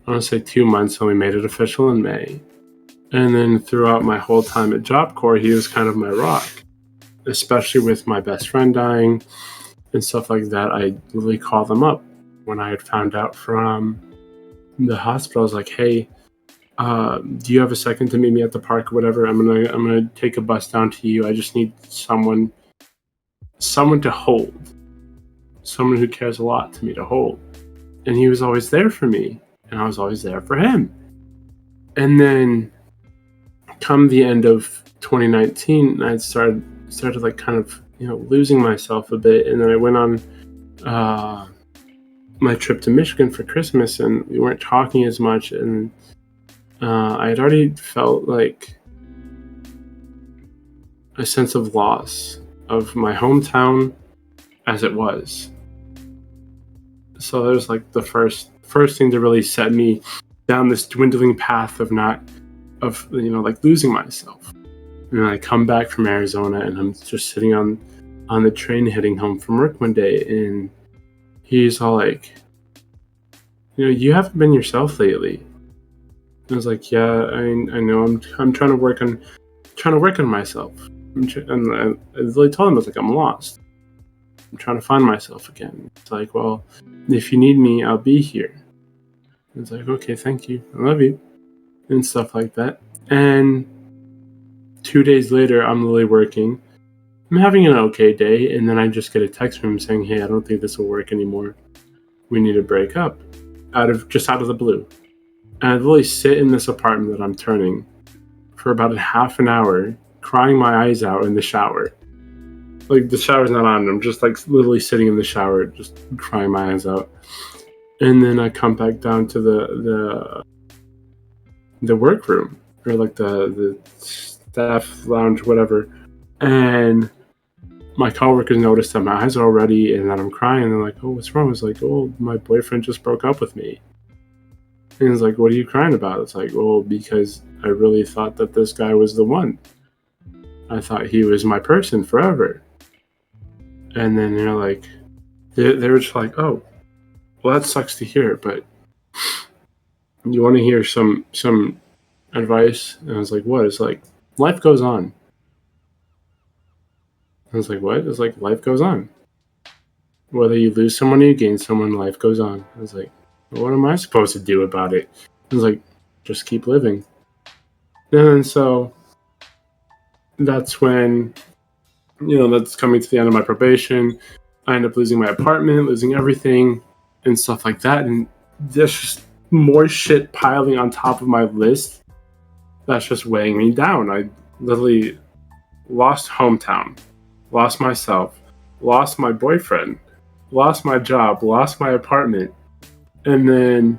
I want to say 2 months, and we made it official in May. And then throughout my whole time at Job Corps, he was kind of my rock, especially with my best friend dying and stuff like that. I really called him up when I had found out from the hospital. I was like, "Hey, do you have a second to meet me at the park or whatever? I'm gonna take a bus down to you. I just need someone to hold, someone who cares a lot to me to hold." And he was always there for me, and I was always there for him. And then come the end of 2019, I started like kind of, losing myself a bit. And then I went on my trip to Michigan for Christmas, and we weren't talking as much. And I had already felt like a sense of loss of my hometown as it was. So there's like the first thing to really set me down this dwindling path of like losing myself. And I come back from Arizona, and I'm just sitting on the train heading home from work one day, and he's all like, "You haven't been yourself lately." And I was like, "Yeah, I know. I'm trying to work on myself." And I really told him, I was like, "I'm lost. I'm trying to find myself again." It's like, "Well, if you need me, I'll be here." And it's like, "Okay, thank you. I love you," and stuff like that. And 2 days later, I'm literally working. I'm having an okay day, and then I just get a text from him saying, "Hey, I don't think this will work anymore. We need to break up," out of the blue. And I literally sit in this apartment that I'm turning for about a half an hour, crying my eyes out in the shower. Like, the shower's not on. I'm just like literally sitting in the shower, just crying my eyes out. And then I come back down to the workroom, or like the staff lounge, whatever. And my coworkers noticed that my eyes are already and that I'm crying. And they're like, "Oh, what's wrong?" I was like, "Oh, my boyfriend just broke up with me." And he's like, "What are you crying about?" It's like, "Well, because I really thought that this guy was the one. I thought he was my person forever." And then they were just like, "Oh, well, that sucks to hear, but you want to hear some advice?" And I was like, "What?" It's like, "Life goes on." I was like, "What?" It's like, "Life goes on. Whether you lose someone or you gain someone, life goes on." I was like, "Well, what am I supposed to do about it?" I was like, "Just keep living." And so that's when, that's coming to the end of my probation. I end up losing my apartment, losing everything, and stuff like that. And there's just more shit piling on top of my list that's just weighing me down. I literally lost hometown, lost myself, lost my boyfriend, lost my job, lost my apartment, and then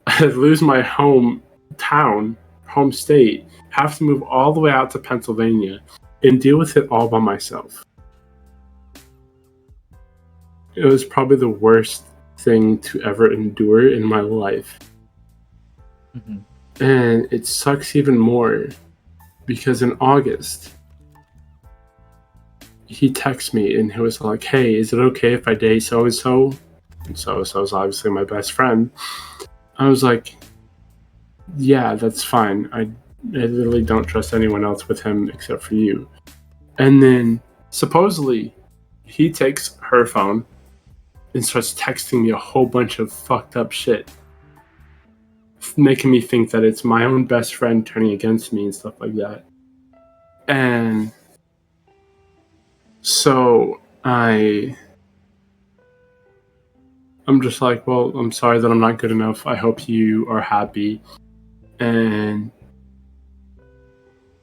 I lose my home state, have to move all the way out to Pennsylvania and deal with it all by myself. It was probably the worst thing to ever endure in my life. Mm-hmm. And it sucks even more because in August, he texted me and he was like, "Hey, is it okay if I date so-and-so?" And so-and-so is obviously my best friend. I was like, "Yeah, that's fine. I literally don't trust anyone else with him except for you." And then supposedly he takes her phone and starts texting me a whole bunch of fucked up shit, making me think that it's my own best friend turning against me and stuff like that. And so I'm just like, "Well, I'm sorry that I'm not good enough. I hope you are happy. And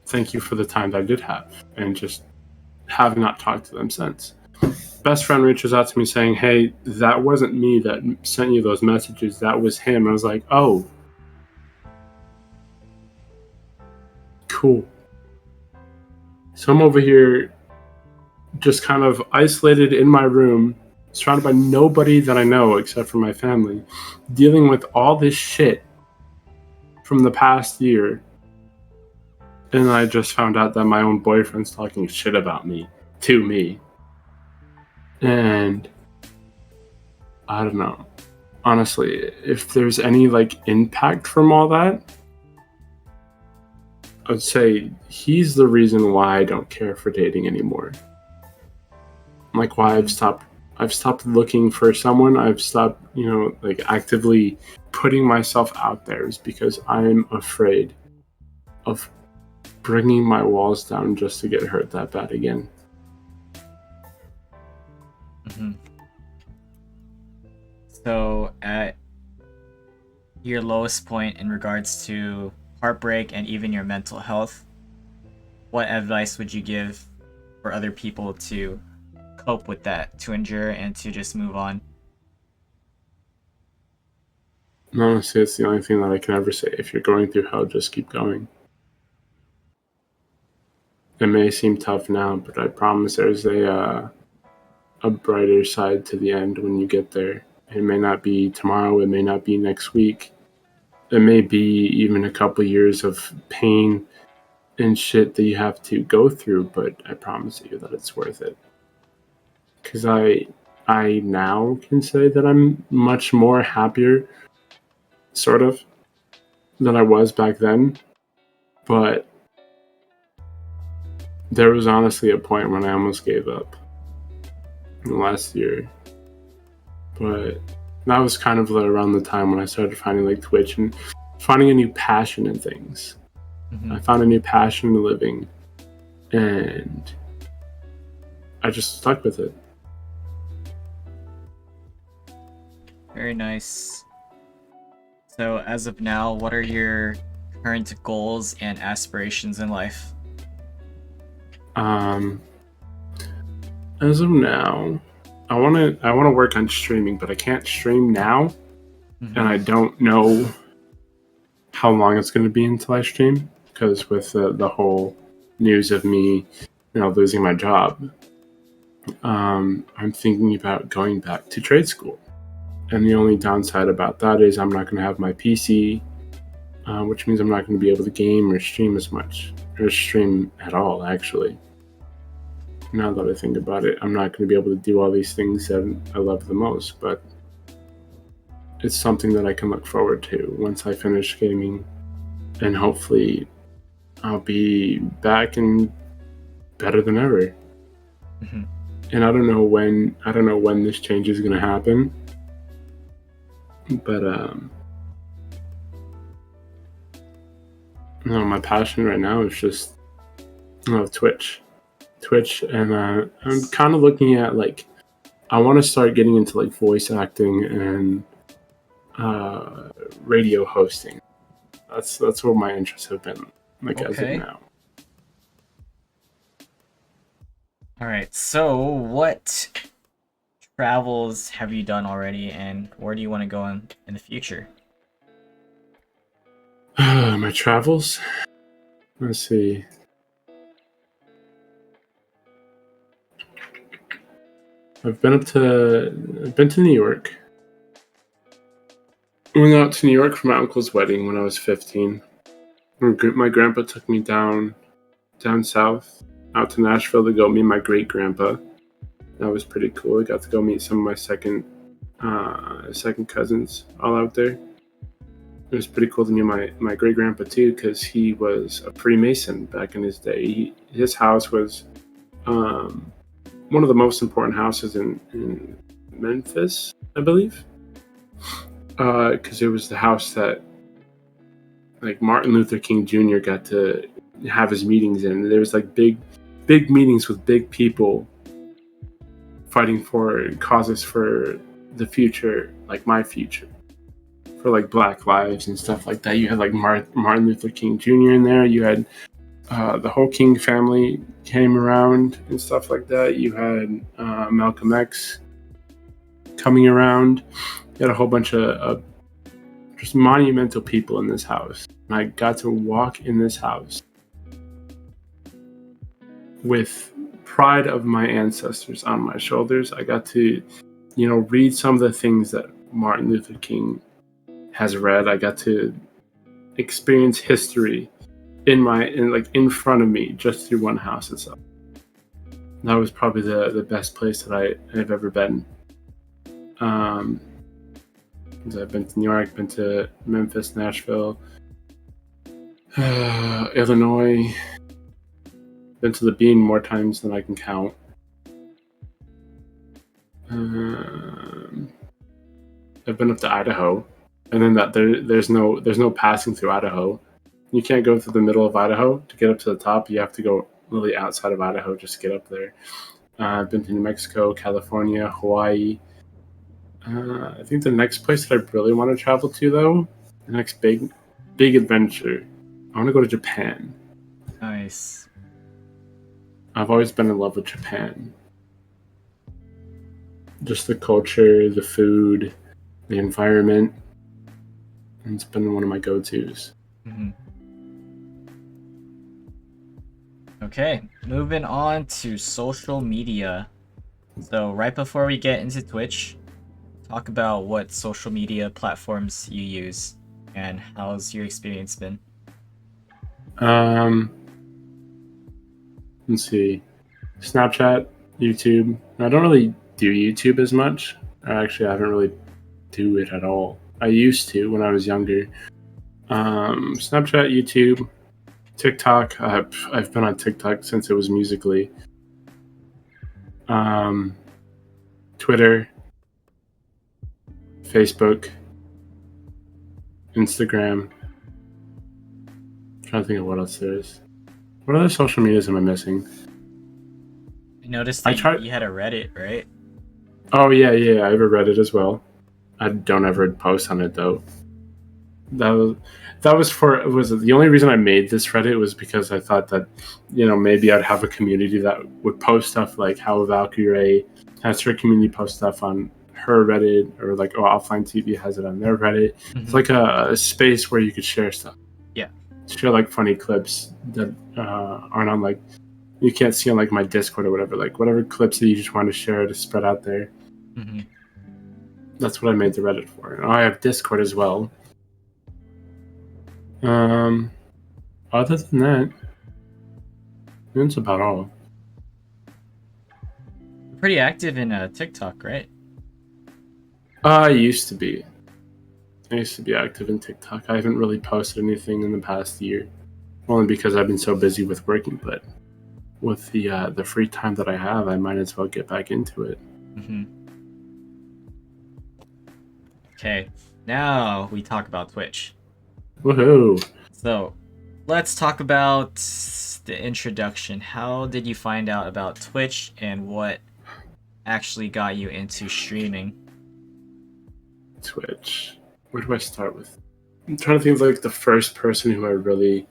thank you for the time that I did have." And just have not talked to them since. best friend reaches out to me saying, "Hey, that wasn't me that sent you those messages. That was him." I was like, "Oh, cool." So I'm over here just kind of isolated in my room, surrounded by nobody that I know except for my family, dealing with all this shit from the past year. And I just found out that my own boyfriend's talking shit about me to me. And I don't know. Honestly, if there's any like impact from all that, I'd say he's the reason why I don't care for dating anymore. Like why I've stopped looking for someone. I've stopped, like actively putting myself out there is because I'm afraid of bringing my walls down just to get hurt that bad again. Mm-hmm. So at your lowest point in regards to heartbreak and even your mental health, what advice would you give for other people to cope with that, to endure and to just move on? Honestly, it's the only thing that I can ever say. If you're going through hell, just keep going. It may seem tough now, but I promise there's a brighter side to the end when you get there. It may not be tomorrow, it may not be next week. It may be even a couple years of pain and shit that you have to go through, but I promise you that it's worth it. Because I now can say that I'm much more happier, sort of, than I was back then. But there was honestly a point when I almost gave up last year. But that was kind of around the time when I started finding like Twitch and finding a new passion in things. Mm-hmm. I found a new passion in living, and I just stuck with it. Very nice. So as of now, what are your current goals and aspirations in life? As of now, I wanna work on streaming, but I can't stream now, Mm-hmm. and I don't know how long it's gonna be until I stream, because with the whole news of me, losing my job, I'm thinking about going back to trade school. And the only downside about that is I'm not going to have my PC, which means I'm not going to be able to game or stream as much, or stream at all, actually. Now that I think about it, I'm not going to be able to do all these things that I love the most, but it's something that I can look forward to once I finish gaming, and hopefully I'll be back and better than ever. Mm-hmm. And I don't know when this change is going to happen. But no, my passion right now is just Twitch, and I'm kind of looking at like I want to start getting into like voice acting and radio hosting. That's where my interests have been, like as of now. All right. So what travels have you done already, and where do you want to go in the future? My travels. Let's see. I've been to New York. I went out to New York for my uncle's wedding when I was 15. My grandpa took me down south, out to Nashville to go meet my great grandpa. That was pretty cool. I got to go meet some of my second cousins all out there. It was pretty cool to meet my great grandpa too, because he was a Freemason back in his day. His house was one of the most important houses in Memphis, I believe, because it was the house that like Martin Luther King Jr. got to have his meetings in. There was like big meetings with big people fighting for causes for the future, like my future, for like Black lives and stuff like that. You had like Martin Luther King Jr. in there. You had the whole King family came around and stuff like that. You had Malcolm X coming around. You had a whole bunch of just monumental people in this house. And I got to walk in this house with pride of my ancestors on my shoulders. I got to, read some of the things that Martin Luther King has read. I got to experience history in front of me just through one house itself. That was probably the best place that I've ever been. I've been to New York, been to Memphis, Nashville, Illinois. Been to the Bean more times than I can count. I've been up to Idaho, and then there's no passing through Idaho. You can't go through the middle of Idaho to get up to the top. You have to go really outside of Idaho just to get up there. I've been to New Mexico, California, Hawaii. I think the next place that I really want to travel to, though, the next big adventure, I want to go to Japan. Nice. I've always been in love with Japan. Just the culture, the food, the environment. And it's been one of my go-tos. Mm-hmm. Okay, moving on to social media. So right before we get into Twitch, talk about what social media platforms you use and how's your experience been? Let's see. Snapchat, YouTube. I don't really do YouTube as much. Actually, I haven't really do it at all. I used to when I was younger. Snapchat, YouTube, TikTok. I've been on TikTok since it was Musical.ly. Twitter, Facebook, Instagram. I'm trying to think of what else there is. What other social medias am I missing? I noticed that you had a Reddit, right? Oh yeah, I have a Reddit as well. I don't ever post on it though. The only reason I made this Reddit was because I thought that, maybe I'd have a community that would post stuff like how Valkyrie has her community post stuff on her Reddit, or like Offline TV has it on their Reddit. Mm-hmm. It's like a space where you could share stuff. Yeah. Share like funny clips that aren't on like, you can't see on like my Discord or whatever, like whatever clips that you just want to share to spread out there. Mm-hmm. That's what I made the Reddit for. And I have Discord as well. Other than that, that's about all. Pretty active in TikTok, right? I used to be active in TikTok. I haven't really posted anything in the past year, only because I've been so busy with working. But with the free time that I have, I might as well get back into it. Mm-hmm. Okay, now we talk about Twitch. Woohoo! So, let's talk about the introduction. How did you find out about Twitch, and what actually got you into streaming? Twitch. Where do I start with? I'm trying to think of like the first person who I really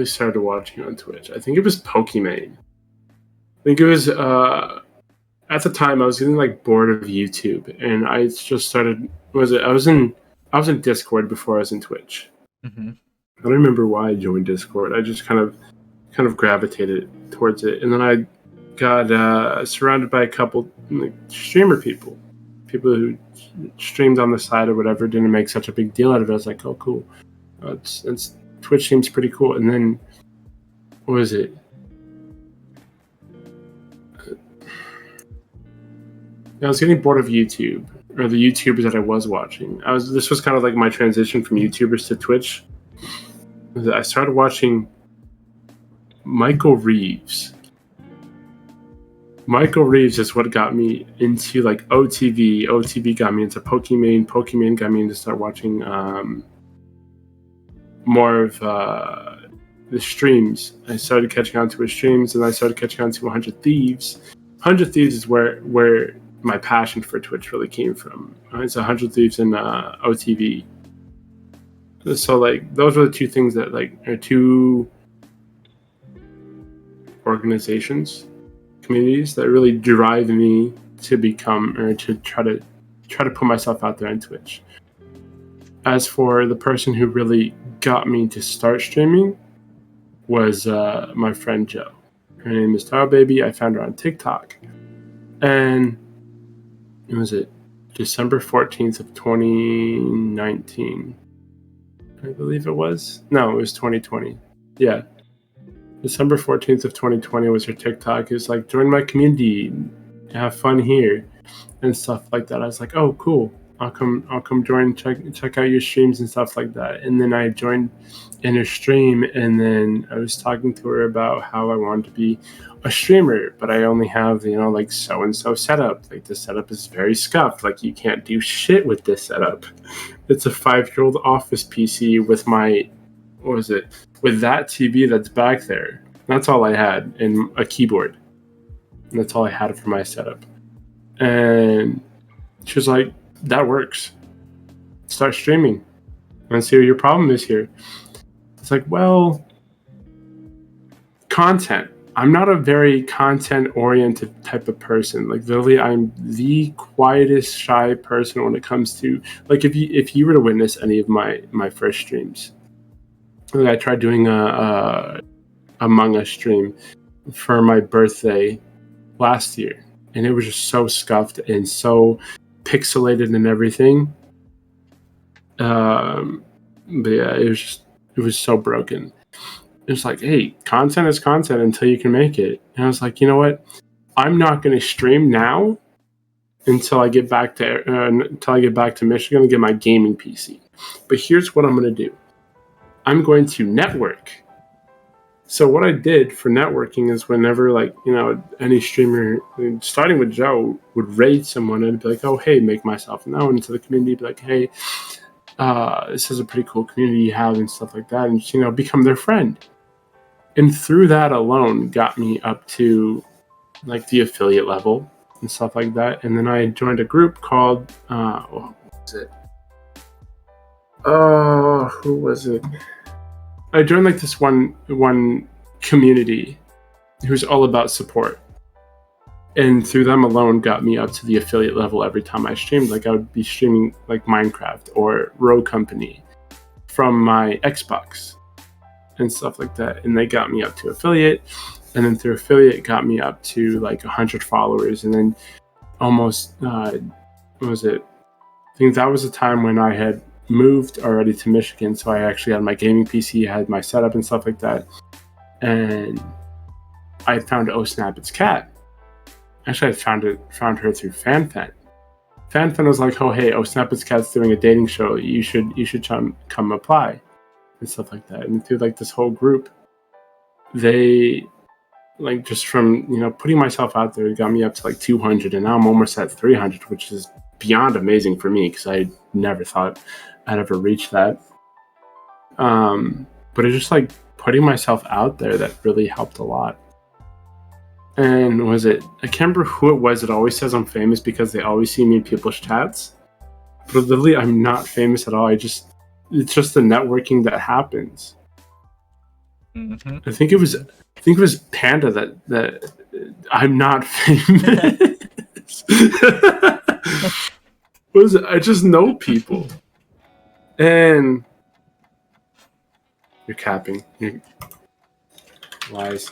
started watching on Twitch. I think it was Pokimane. I think it was at the time I was getting like bored of YouTube, and I just started. I was in Discord before I was in Twitch. Mm-hmm. I don't remember why I joined Discord. I just kind of gravitated towards it, and then I got surrounded by a couple like streamer people who streamed on the side or whatever. Didn't make such a big deal out of it. I was like, oh, cool. It's Twitch seems pretty cool. And then what was it? I was getting bored of YouTube, or the YouTubers that I was watching. This was kind of like my transition from YouTubers to Twitch. I started watching Michael Reeves. Michael Reeves is what got me into like OTV. OTV got me into Pokimane. Pokimane got me into start watching more of the streams. I started catching on to his streams, and I started catching on to 100 Thieves. 100 Thieves is where my passion for Twitch really came from. It's 100 Thieves in OTV. So like those are the two things that like are two organizations, communities that really drive me to become or to try to put myself out there on Twitch. As for the person who really got me to start streaming was my friend Joe. Her name is Taro Baby. I found her on TikTok. And it was December 14th of 2019. I believe it was. No, it was 2020. Yeah. December 14th of 2020 was her TikTok. It was like, join my community, have fun here, and stuff like that. I was like, oh, cool. I'll come join, check out your streams and stuff like that. And then I joined in her stream, and then I was talking to her about how I wanted to be a streamer, but I only have, like so and so setup. Like the setup is very scuffed. Like you can't do shit with this setup. It's a 5-year-old office PC with with that TV that's back there. That's all I had, and a keyboard. And that's all I had for my setup. And she was like, that works. Start streaming and see what your problem is here. It's like, well, content. I'm not a very content-oriented type of person. Like, literally, I'm the quietest, shy person when it comes to, like, if you were to witness any of my first streams. Like, I tried doing a Among Us stream for my birthday last year, and it was just so scuffed and so pixelated and everything. But yeah, it was so broken. It's like, hey, content is content until you can make it. And I was like, you know what? I'm not going to stream now until I get back to Michigan and get my gaming PC. But here's what I'm going to do. I'm going to network. So what I did for networking is whenever, like, any streamer, starting with Joe, would raid someone and be like, oh, hey, make myself known to the community. Be like, hey, this is a pretty cool community you have and stuff like that. And just, become their friend. And through that alone got me up to, like, the affiliate level and stuff like that. And then I joined a group called, what was it? Oh, who was it? I joined like this one community who's all about support, and through them alone got me up to the affiliate level every time I streamed. Like I would be streaming like Minecraft or Rogue Company from my Xbox and stuff like that, and they got me up to affiliate, and then through affiliate got me up to like 100 followers, and then almost what was it? I think that was the time when I had moved already to Michigan, so I actually had my gaming PC, had my setup and stuff like that, and I found Oh Snap It's Cat. Actually, I found her through FanFan. FanFan was like, oh hey, Oh Snap It's Cat's doing a dating show. You should come apply and stuff like that. And through like this whole group, they like just from putting myself out there, got me up to like 200, and now I'm almost at 300, which is beyond amazing for me because I never thought I'd ever reach that. But it's just like putting myself out there that really helped a lot. And I can't remember who it was that always says I'm famous because they always see me in people's chats. But literally, I'm not famous at all. It's just the networking that happens. Mm-hmm. I think it was Panda that I'm not famous. What is it? I just know people. And you're capping. You're lies.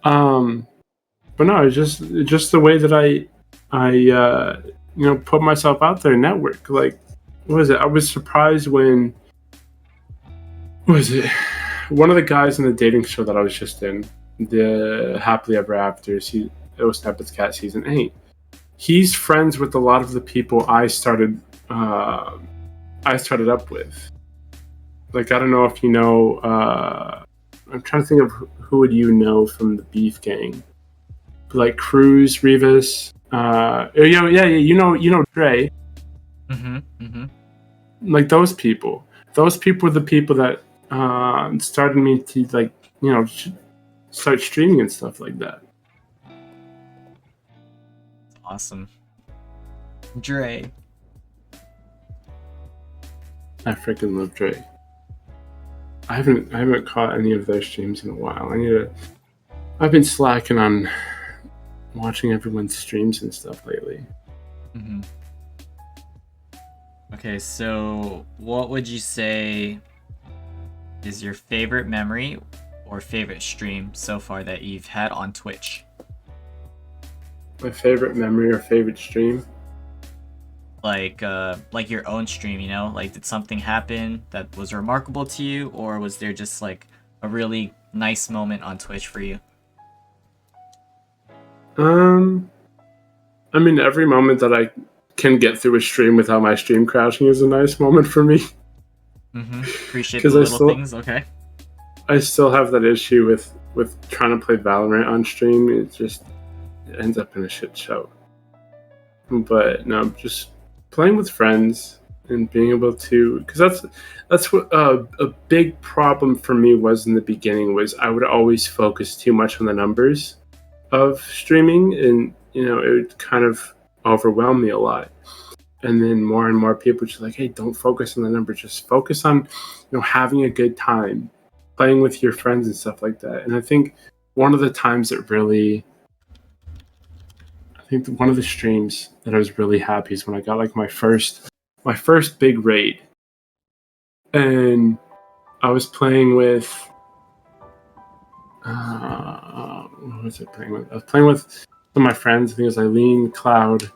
But no, it's just the way that I put myself out there and network. Like, what was it? I was surprised when one of the guys in the dating show that I was just in, the Happily Ever After, it was Snap It's Cat season 8. He's friends with a lot of the people I started up with. Like, I don't know if you know. I'm trying to think of who would you know from the Beef Gang, like Cruz, Rivas. You know Dre. Like those people. Those people were the people that started me to start streaming and stuff like that. Awesome. Dre. I freaking love Drake. I haven't caught any of their streams in a while. I've been slacking on watching everyone's streams and stuff lately. Mm-hmm. Okay, so what would you say is your favorite memory or favorite stream so far that you've had on Twitch? My favorite memory or favorite stream? Like your own stream, you know? Like, did something happen that was remarkable to you, or was there just like a really nice moment on Twitch for you? I mean, every moment that I can get through a stream without my stream crashing is a nice moment for me. Mm-hmm. Appreciate the little things, okay? I still have that issue with trying to play Valorant on stream. It ends up in a shit show. But no, just playing with friends and being able to, because that's what a big problem for me was in the beginning, was I would always focus too much on the numbers of streaming, and it would kind of overwhelm me a lot. And then more and more people just like, hey, don't focus on the numbers, just focus on having a good time, playing with your friends and stuff like that. And I think one of the streams that I was really happy is when I got like my first big raid, and I was playing with what was I playing with? I was playing with some of my friends. I think it was Eileen, Cloud,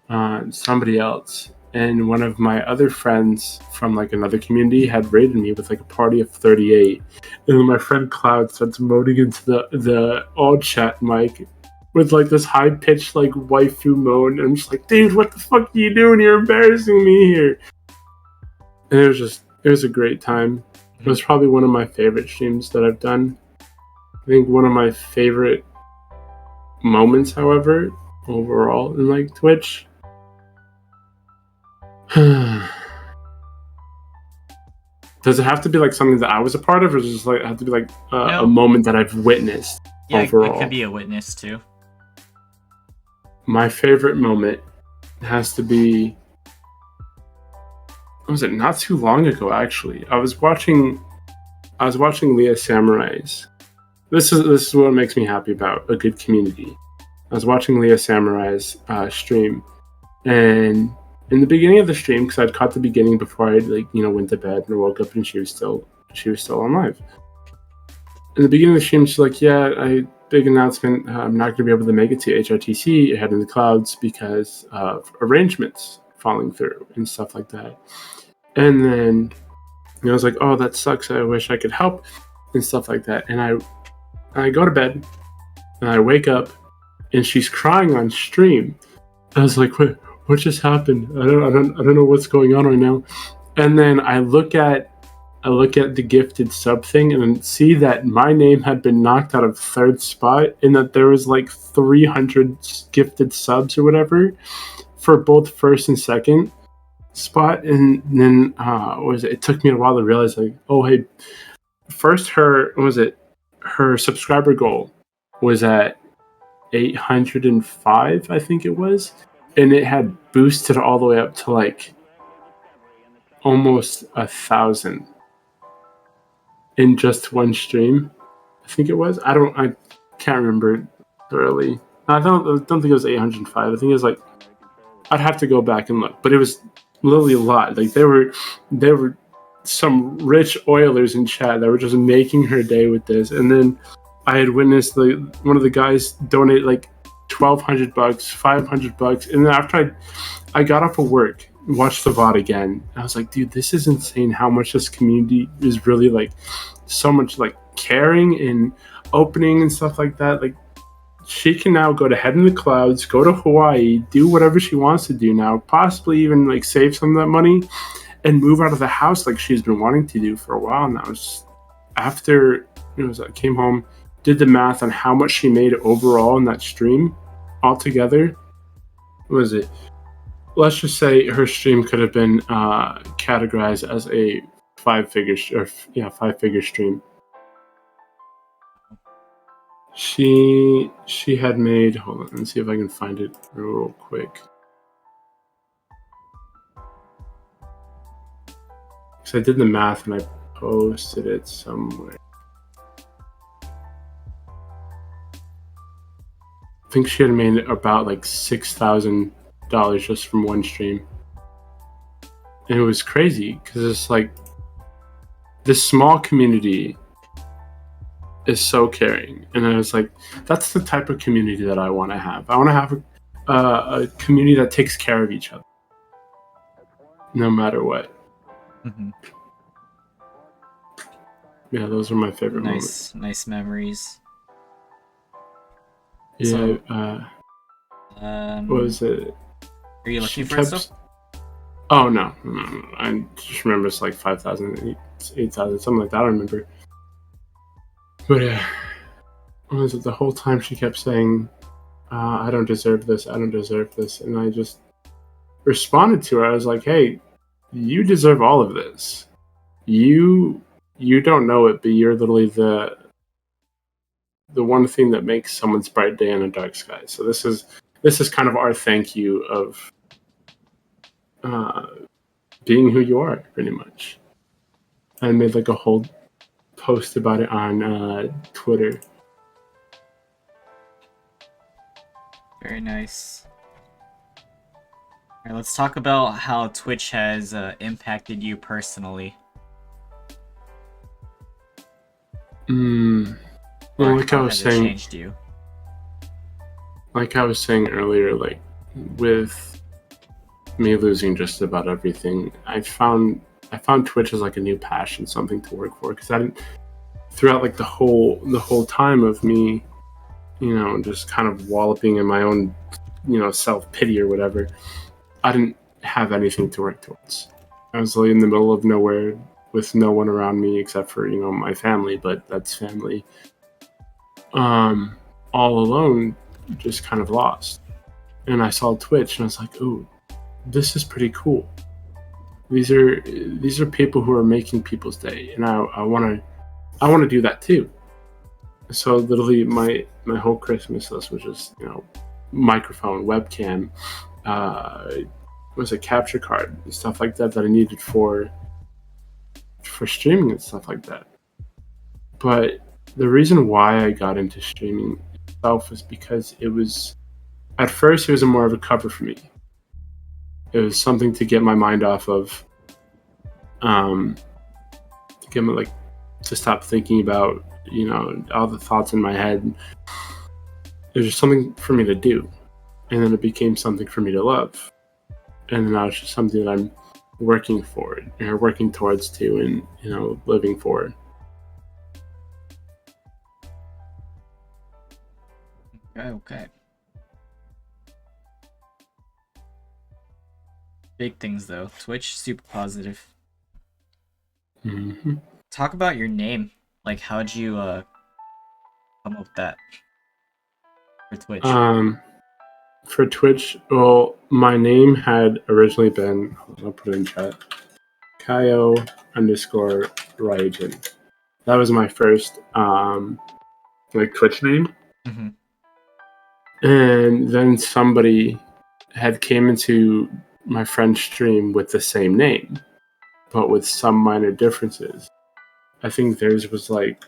and somebody else. And one of my other friends from like another community had raided me with like a party of 38. And then my friend Cloud starts moting into the all chat mic with like this high pitched like waifu moan. And I'm just like, dude, what the fuck are you doing? You're embarrassing me here. And it was a great time. It was probably one of my favorite streams that I've done. I think one of my favorite moments, however, overall in like Twitch. Does it have to be like something that I was a part of, or does it just like have to be like a moment that I've witnessed? Yeah, overall? It could be a witness too. My favorite moment has to be, was it not too long ago actually? I was watching Leah Samurai's. This is what makes me happy about a good community. I was watching Leah Samurai's stream, and in the beginning of the stream, because I'd caught the beginning before I went to bed and woke up, and she was still on live. In the beginning of the stream, she's like, "Yeah, big announcement. I'm not going to be able to make it to HRTC ahead in the clouds because of arrangements falling through and stuff like that." And then I was like, "Oh, that sucks. I wish I could help," and stuff like that. And I go to bed, and I wake up, and she's crying on stream. I was like, "Wait, what just happened? I don't know what's going on right now." And then I look at the gifted sub thing and see that my name had been knocked out of third spot, and that there was like 300 gifted subs or whatever for both first and second spot. And then it took me a while to realize, like, oh hey, first her subscriber goal was at 805, I think it was, and it had boosted all the way up to like almost 1,000 in just one stream. I think it was. I can't remember thoroughly. I don't think it was 805. I think it was like, I'd have to go back and look, but it was literally a lot. Like there were some rich oilers in chat that were just making her day with this. And then I had witnessed one of the guys donate like $1,200, $500, and then after I got off of work, watched the VOD again, I was like, dude, this is insane how much this community is really like so much like caring and opening and stuff like that. Like, she can now go to head in the clouds, go to Hawaii, do whatever she wants to do now, possibly even like save some of that money and move out of the house like she's been wanting to do for a while now. Just after I came home, did the math on how much she made overall in that stream altogether. What was it? Let's just say her stream could have been categorized as a five-figure stream. She had made, hold on, let's see if I can find it real quick. because I did the math and I posted it somewhere. I think she had made about like $6,000 just from one stream. And it was crazy because it's like this small community is so caring. And I was like, that's the type of community that I want to have. I want to have a community that takes care of each other, no matter what. Mm-hmm. Yeah, those are my favorite moments. Nice memories. Yeah. So, what was it? Are you looking for stuff? Oh no. I just remember it's like 5,000, 8,000, something like that. I don't remember. But what was it? The whole time she kept saying, "I don't deserve this. I don't deserve this," and I just responded to her. I was like, "Hey, you deserve all of this. You don't know it, but you're literally the one thing that makes someone's bright day in a dark sky." So this is kind of our thank you of being who you are, pretty much. I made like a whole post about it on Twitter. Very nice. All right, let's talk about how Twitch has impacted you personally. Well, like I was saying, changed you? Like I was saying earlier, like with me losing just about everything, I found Twitch as like a new passion, something to work for. Because I didn't, throughout like the whole time of me, just kind of walloping in my own, self-pity or whatever, I didn't have anything to work towards. I was like in the middle of nowhere with no one around me except for, my family, but that's family. All alone, just kind of lost. And I saw Twitch and I was like, ooh, this is pretty cool. These are people who are making people's day, and I want to do that too. So literally my whole Christmas list was just microphone, webcam, was a capture card and stuff like that I needed for streaming and stuff like that. But the reason why I got into streaming itself was because at first it was more of a cover for me. It was something to get my mind off of, to stop thinking about, all the thoughts in my head. It was just something for me to do. And then it became something for me to love. And then now it's just something that I'm working for, or working towards too, and, living for. Okay. Big things though. Twitch, super positive. Mm-hmm. Talk about your name. Like, how'd you come up with that for Twitch? For Twitch, well, my name had originally been, I'll put it in chat, Kaio_Ryujin. That was my first Twitch name. Mm-hmm. And then somebody had came into my friend's stream with the same name, but with some minor differences. I think theirs was like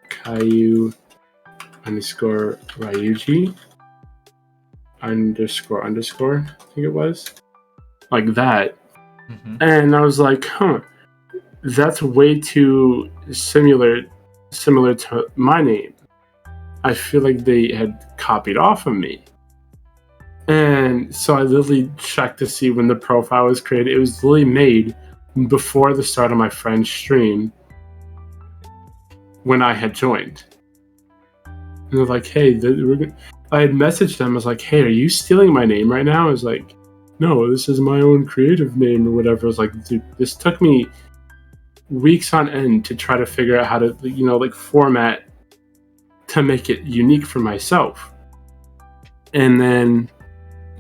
Kayu _Ryuji __, I think it was. Like that. Mm-hmm. And I was like, that's way too similar to my name. I feel like they had copied off of me. And so I literally checked to see when the profile was created. It was literally made before the start of my friend's stream when I had joined. And they're like, hey, I had messaged them. I was like, hey, are you stealing my name right now? I was like, no, this is my own creative name or whatever. I was like, dude, this took me weeks on end to try to figure out how to, format to make it unique for myself. And then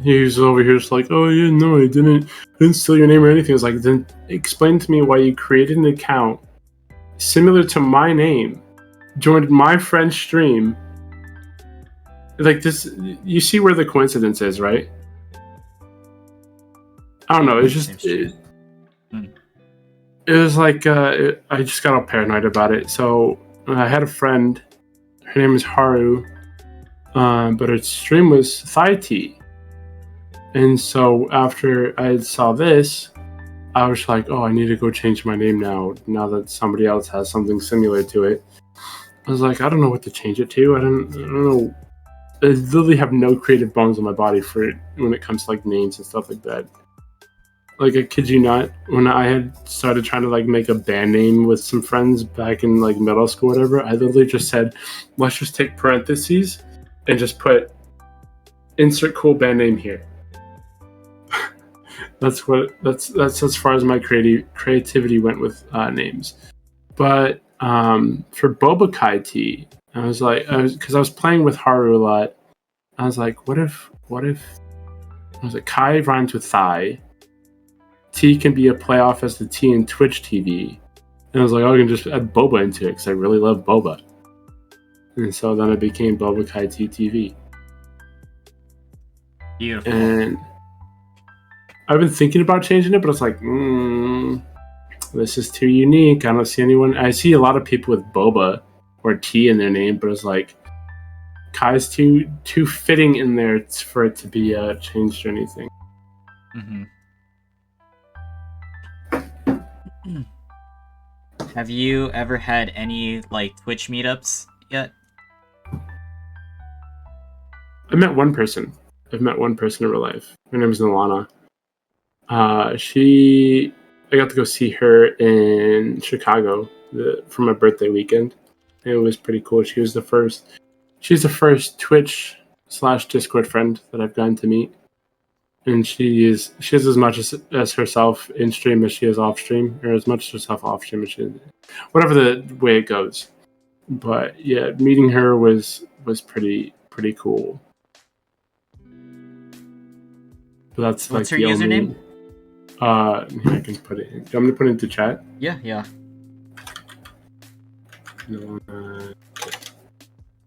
he was over here just like, oh yeah, no, I didn't steal your name or anything. I was like, then explain to me why you created an account similar to my name, joined my friend's stream. Like this, you see where the coincidence is, right? I don't know. It's just it was like I just got all paranoid about it. So I had a friend. Her name is Haru, but her stream was Thai Tea. And so after I saw this, I was like, oh, I need to go change my name now that somebody else has something similar to it. I was like, I don't know what to change it to. I don't know. I literally have no creative bones in my body for it when it comes to like names and stuff like that. Like, I kid you not, when I had started trying to like make a band name with some friends back in like middle school, or whatever, I literally just said, let's just take parentheses and just put insert cool band name here. That's as far as my creativity went with names. But for Bobakaiteatv, because I was playing with Haru a lot. I was like, what if I was like, Kai rhymes with thigh. T can be a playoff as the T in Twitch TV. And I was like, oh, I can just add boba into it because I really love boba. And so then it became Bobakaiteatv. Beautiful. And I've been thinking about changing it, but it's like, this is too unique. I don't see anyone. I see a lot of people with boba or T in their name, but it's like, Kai's too fitting in there for it to be changed or anything. Mm-hmm. Have you ever had any like Twitch meetups yet? I've met one person in real life. Her name is Nalana. I got to go see her in Chicago for my birthday weekend. It was pretty cool. She's the first Twitch/Discord friend that I've gotten to meet. And she has as much as herself in stream as she is off stream, or as much herself off stream as she is, whatever the way it goes. But yeah, meeting her was pretty cool. But that's What's like her the username? I can put it in. Do you want me to put it into chat? Yeah.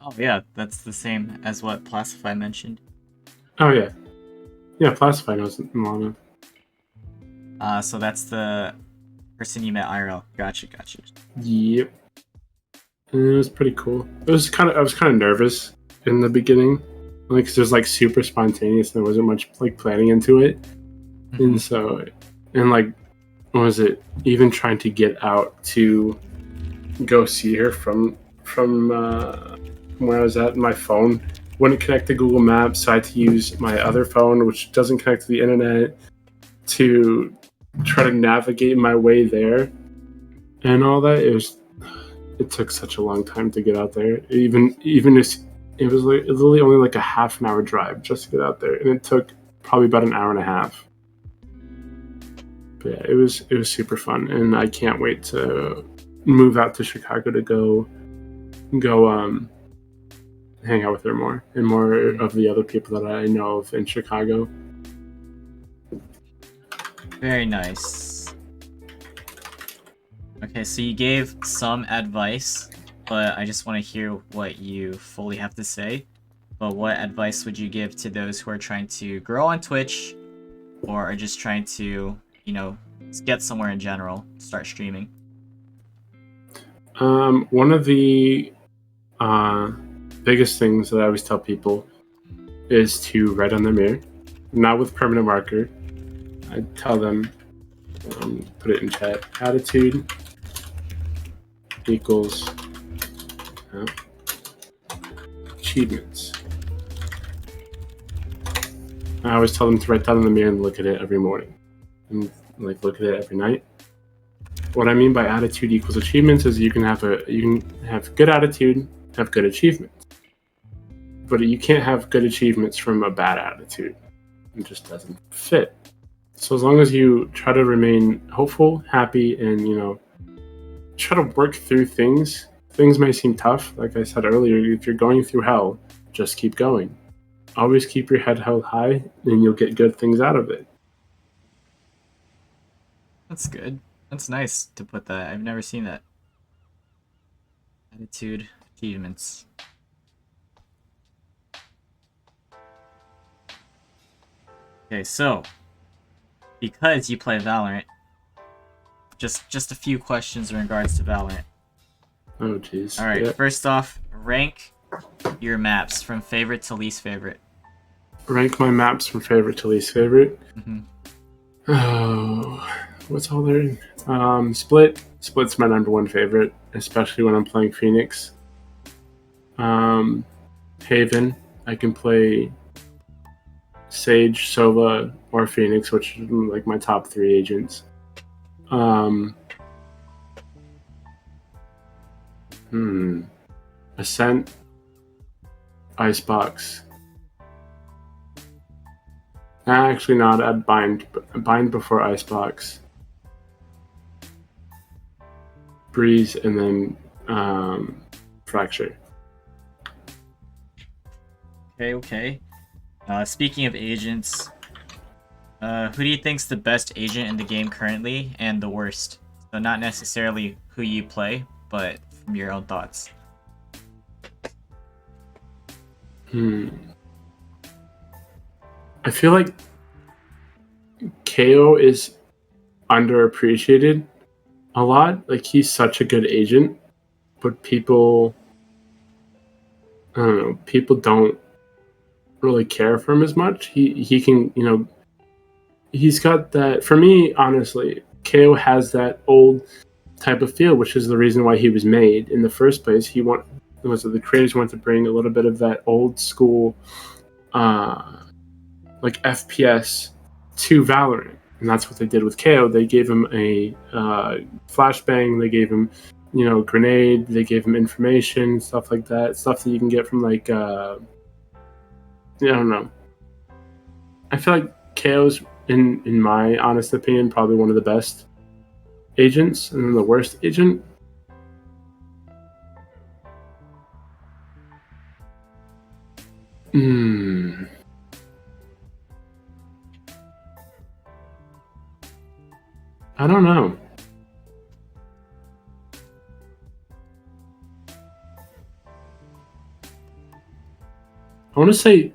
Oh yeah, that's the same as what Plastify mentioned. Oh yeah. Yeah, Plastify knows Milana. So that's the person you met IRL. Gotcha. Yep. And it was pretty cool. I was kind of nervous in the beginning, like, 'cause it was like super spontaneous. There wasn't much like planning into it, and so, and like, what was it? Even trying to get out to go see her from where I was at, my phone wouldn't connect to Google Maps, so I had to use my other phone, which doesn't connect to the internet, to try to navigate my way there and all that. It took such a long time to get out there. Even if it was like literally only like a half an hour drive just to get out there, and it took probably about an hour and a half. But yeah, it was super fun, and I can't wait to move out to Chicago to go hang out with her more and more of the other people that I know of in Chicago. Very nice. Okay, so you gave some advice, but I just want to hear what you fully have to say. But what advice would you give to those who are trying to grow on Twitch, or are just trying to, get somewhere in general, start streaming? One of the biggest things that I always tell people is to write on their mirror, not with permanent marker. I tell them, put it in chat, attitude equals achievements. I always tell them to write that on the mirror and look at it every morning, and like look at it every night. What I mean by attitude equals achievements is you can have good attitude, have good achievements, but you can't have good achievements from a bad attitude. It just doesn't fit. So as long as you try to remain hopeful, happy, and try to work through things. Things may seem tough, like I said earlier. If you're going through hell, just keep going. Always keep your head held high, and you'll get good things out of it. That's good. That's nice to put that. I've never seen that. Attitude, achievements. Okay, so because you play Valorant, Just a few questions in regards to Valorant. Oh, jeez. All right. Yeah. First off, rank your maps from favorite to least favorite. Rank my maps from favorite to least favorite. Mm-hmm. Oh, what's all there? Split. Split's my number one favorite, especially when I'm playing Phoenix. Haven. I can play Sage, Sova, or Phoenix, which is like my top 3 agents. Ascent, Icebox. Actually, not. I'd bind before Icebox. Breeze, and then Fracture. Okay. Speaking of agents, who do you think's the best agent in the game currently, and the worst? So not necessarily who you play, but from your own thoughts. I feel like KO is underappreciated a lot. Like, he's such a good agent, but people, I don't know, people don't really care for him as much. He can, he's got that. For me, honestly, KO has that old type of feel, which is the reason why he was made in the first place. The creators wanted to bring a little bit of that old school, like FPS to Valorant, and that's what they did with KO. They gave him a flashbang. They gave him, grenade. They gave him information, stuff like that. Stuff that you can get from like, I don't know. I feel like KO's, in my honest opinion, probably one of the best agents, and then the worst agent. I don't know. I want to say,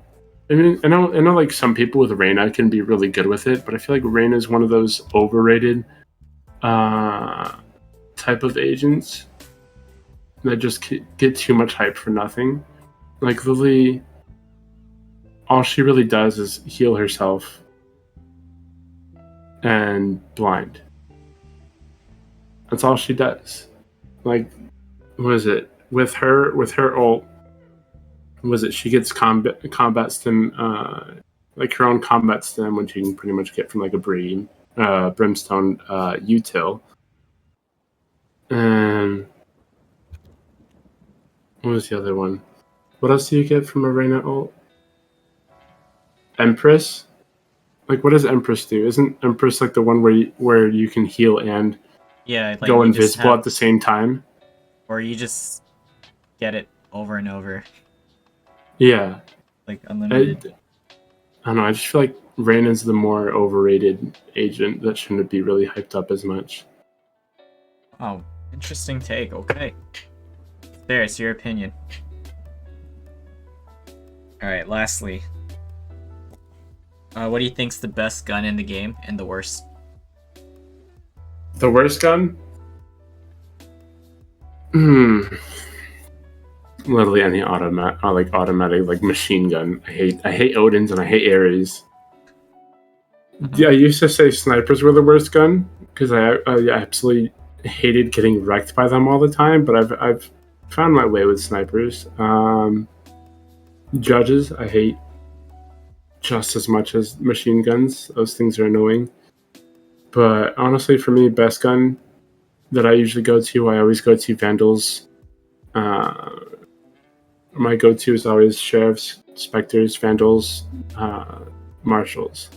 I know, like some people with Reyna can be really good with it, but I feel like Reyna is one of those overrated type of agents that just get too much hype for nothing. Like Lily, all she really does is heal herself and blind. That's all she does. Like, what is it? With her ult, was it she gets combat stim, like her own combat stim, which you can pretty much get from like a brimstone util. And what was the other one? What else do you get from a Reyna ult? Empress? Like, what does Empress do? Isn't Empress like the one where you can heal and go invisible at the same time? Or you just get it over and over. Yeah. Like unlimited. I don't know, I just feel like Reyna's the more overrated agent that shouldn't be really hyped up as much. Oh, interesting take. Okay. There, it's your opinion. Alright, lastly. What do you think's the best gun in the game and the worst? The worst gun? Literally any automatic like machine gun. I hate Odin's and I hate Ares. Yeah, I used to say snipers were the worst gun because I absolutely hated getting wrecked by them all the time. But I've found my way with snipers. Judges, I hate just as much as machine guns. Those things are annoying. But honestly, for me, best gun that I usually go to, I always go to Vandals. My go-to is always Sheriffs, Spectres, Vandals, Marshals.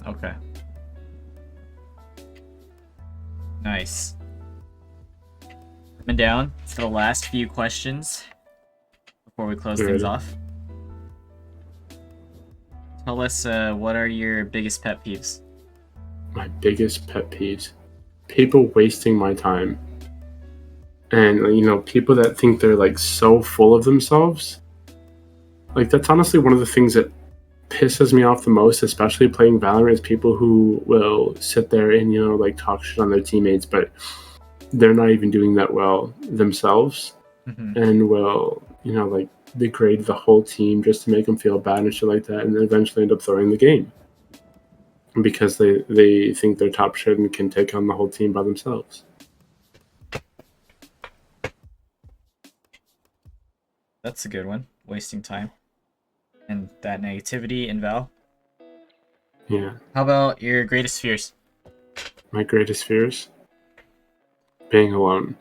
Okay. Nice. Coming down to the last few questions before we close things off. Tell us, what are your biggest pet peeves? My biggest pet peeves. People wasting my time. And, people that think they're, like, so full of themselves. Like, that's honestly one of the things that pisses me off the most, especially playing Valorant, is people who will sit there and like talk shit on their teammates, but they're not even doing that well themselves, and will like degrade the whole team just to make them feel bad and shit like that, and then eventually end up throwing the game because they think they're top shit and can take on the whole team by themselves. That's a good one. Wasting time. And that negativity in Val. Yeah. How about your greatest fears? My greatest fears? Being alone.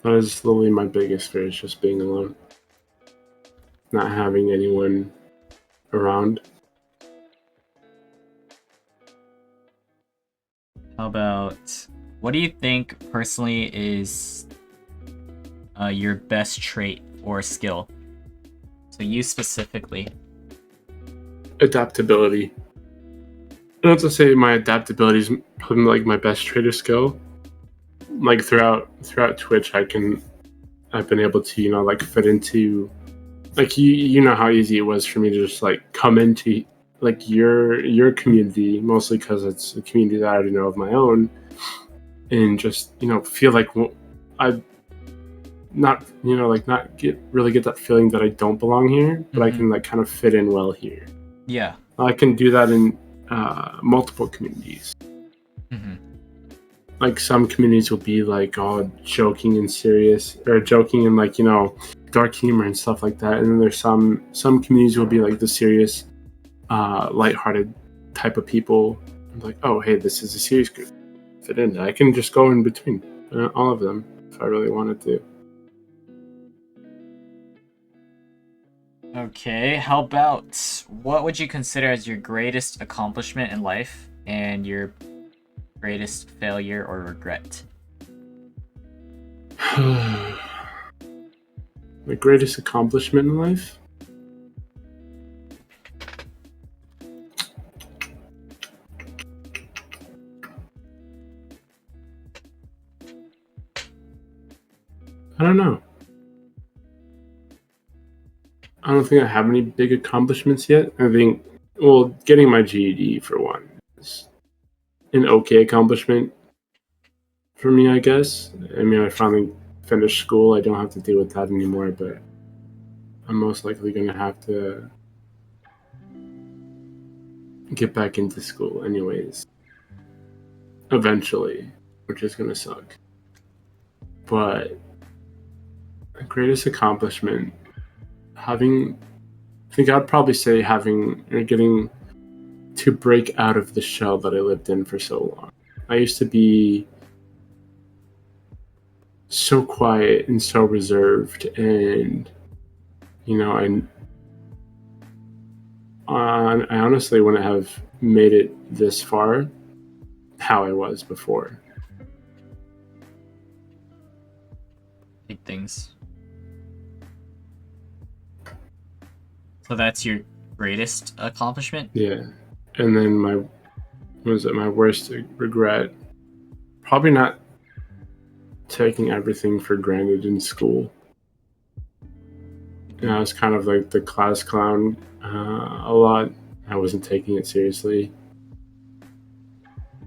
That is literally my biggest fear, is just being alone. Not having anyone around. How about, what do you think personally is your best trait or skill? So you specifically. Adaptability. I don't have to say my adaptability is probably like my best trait or skill. Like throughout Twitch, I've been able to like fit into, like you know how easy it was for me to just like come into like your community, mostly because it's a community that I already know of my own, and just feel like I not really get that feeling that I don't belong here, but I can like kind of fit in well here. Yeah. I can do that in multiple communities. Like some communities will be like all joking and serious, or joking and like dark humor and stuff like that, and then there's some communities will be like the serious, lighthearted type of people. I'm like, oh hey, this is a serious group, fit in. I can just go in between all of them if I really wanted to. Okay, how about, what would you consider as your greatest accomplishment in life and your greatest failure or regret? My greatest accomplishment in life? I don't know. I don't think I have any big accomplishments yet. I think, well, getting my GED for one is an okay accomplishment for me, I guess. I mean, I finally finished school. I don't have to deal with that anymore, but I'm most likely going to have to get back into school anyways. Eventually, which is going to suck. But the greatest accomplishment, I think I'd probably say getting to break out of the shell that I lived in for so long. I used to be so quiet and so reserved, and I honestly wouldn't have made it this far how I was before. Big things. So that's your greatest accomplishment? Yeah. And then my worst regret? Probably not taking everything for granted in school. I was kind of like the class clown a lot. I wasn't taking it seriously,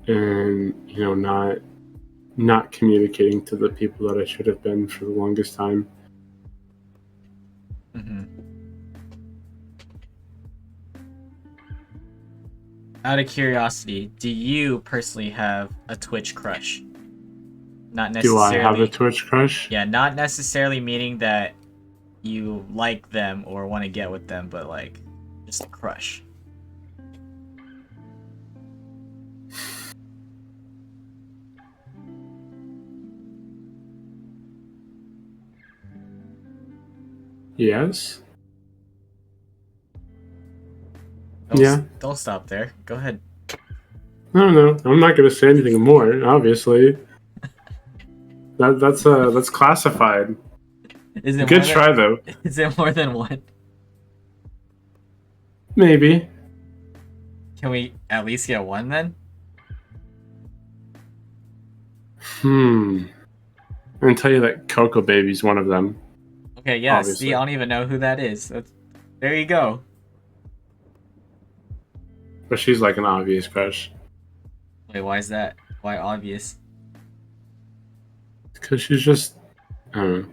and not communicating to the people that I should have been for the longest time. Out of curiosity, do you personally have a Twitch crush? Not necessarily. Do I have a Twitch crush? Yeah, not necessarily meaning that you like them or want to get with them, but like just a crush. Yes. Don't stop there. Go ahead. No. I'm not going to say anything more. Obviously, that's classified. Is it good try though? Is it more than one? Maybe. Can we at least get one then? I can tell you that Coco Baby's one of them. Okay, yeah, Obviously. see, I don't even know who that is. There you go. But she's like an obvious crush. Wait, why is that? Why obvious? Because she's just, I don't know.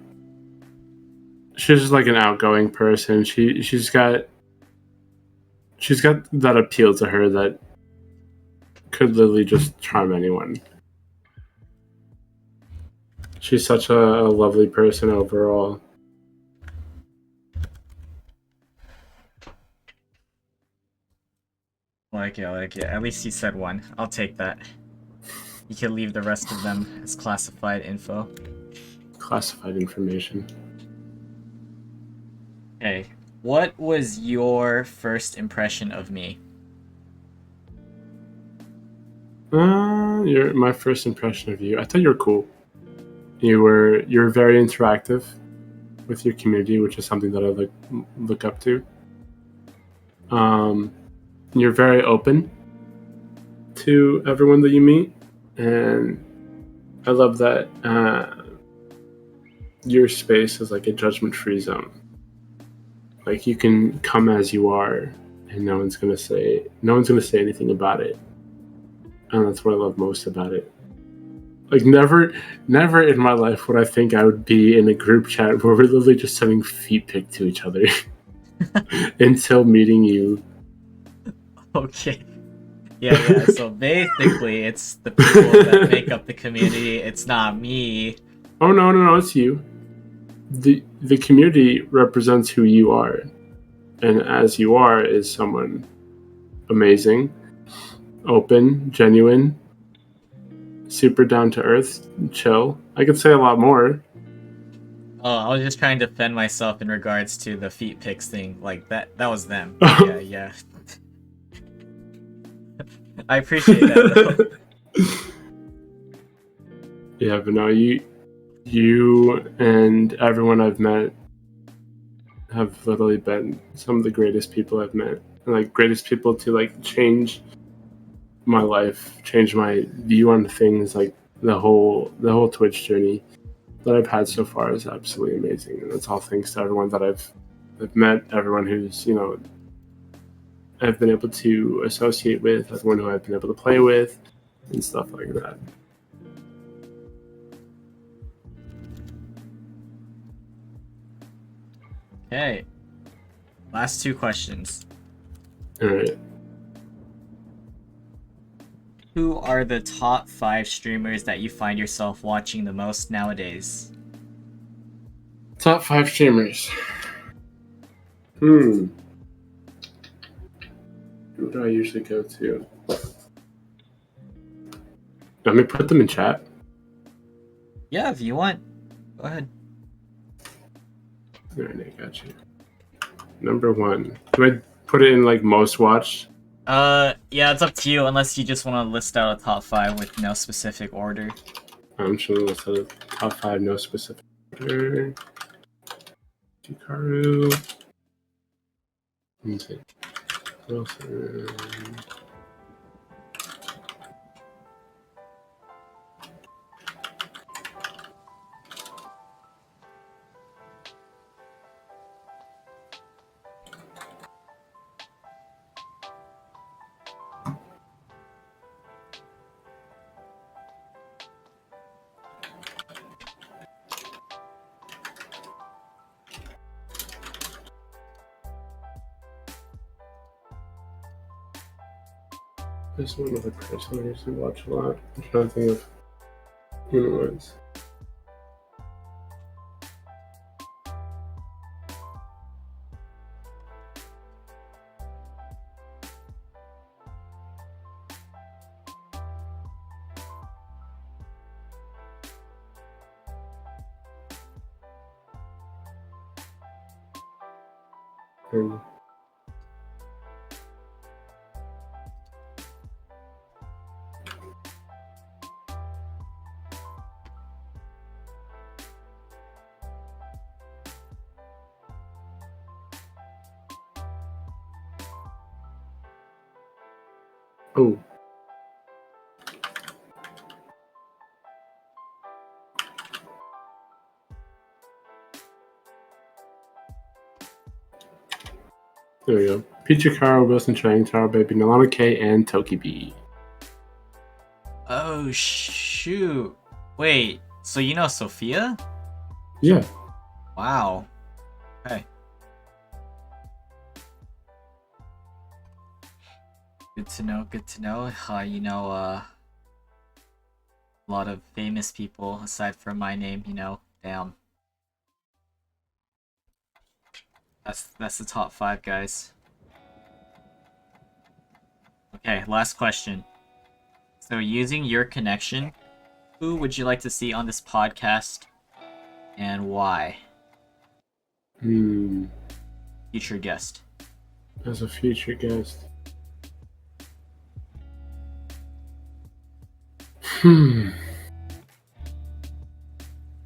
She's just like an outgoing person. She's got that appeal to her that could literally just charm anyone. She's such a lovely person overall. I like it. At least you said one. I'll take that. You can leave the rest of them as classified info. Classified information. Okay. What was your first impression of me? My first impression of you. I thought you were cool. You were very interactive with your community, which is something that I look up to. You're very open to everyone that you meet, and I love that your space is like a judgment-free zone. Like you can come as you are, and no one's gonna say anything about it. And that's what I love most about it. Like never in my life would I think I would be in a group chat where we're literally just sending feet pic to each other until meeting you. Okay. Yeah, so basically it's the people that make up the community, it's not me. Oh no, it's you. The community represents who you are. And as you are is someone amazing, open, genuine, super down to earth, chill. I could say a lot more. Oh, I was just trying to defend myself in regards to the feet pics thing. Like that was them. Yeah. I appreciate that though. Yeah, but no, you and everyone I've met have literally been some of the greatest people I've met. And like greatest people to like change my life, change my view on things. Like the whole Twitch journey that I've had so far is absolutely amazing, and it's all thanks to everyone that I've met, everyone who's I've been able to associate with, everyone who I've been able to play with, and stuff like that. Okay. Last two questions. All right. Who are the top 5 streamers that you find yourself watching the most nowadays? Top 5 streamers. Who do I usually go to? Let me put them in chat. Yeah, if you want. Go ahead. All right, I got you. Number 1. Do I put it in like most watched? Yeah, it's up to you, unless you just want to list out a top 5 with no specific order. I'm just gonna list a top 5, no specific order. Hikaru. Let's see. Wilson. There's one other person I used to watch a lot. I'm trying to think of who it was. And oh, There we go. Peachy Carl, Wilson Chang, Taro Baby, Nalana K, and Toki B. Oh shoot! Wait, so you know Sophia? Yeah. Wow. Okay. Good to know. Good to know. You know, a lot of famous people aside from my name. You know, damn. That's the top 5, guys. Okay, last question. So, using your connection, who would you like to see on this podcast, and why? Future guest. As a future guest.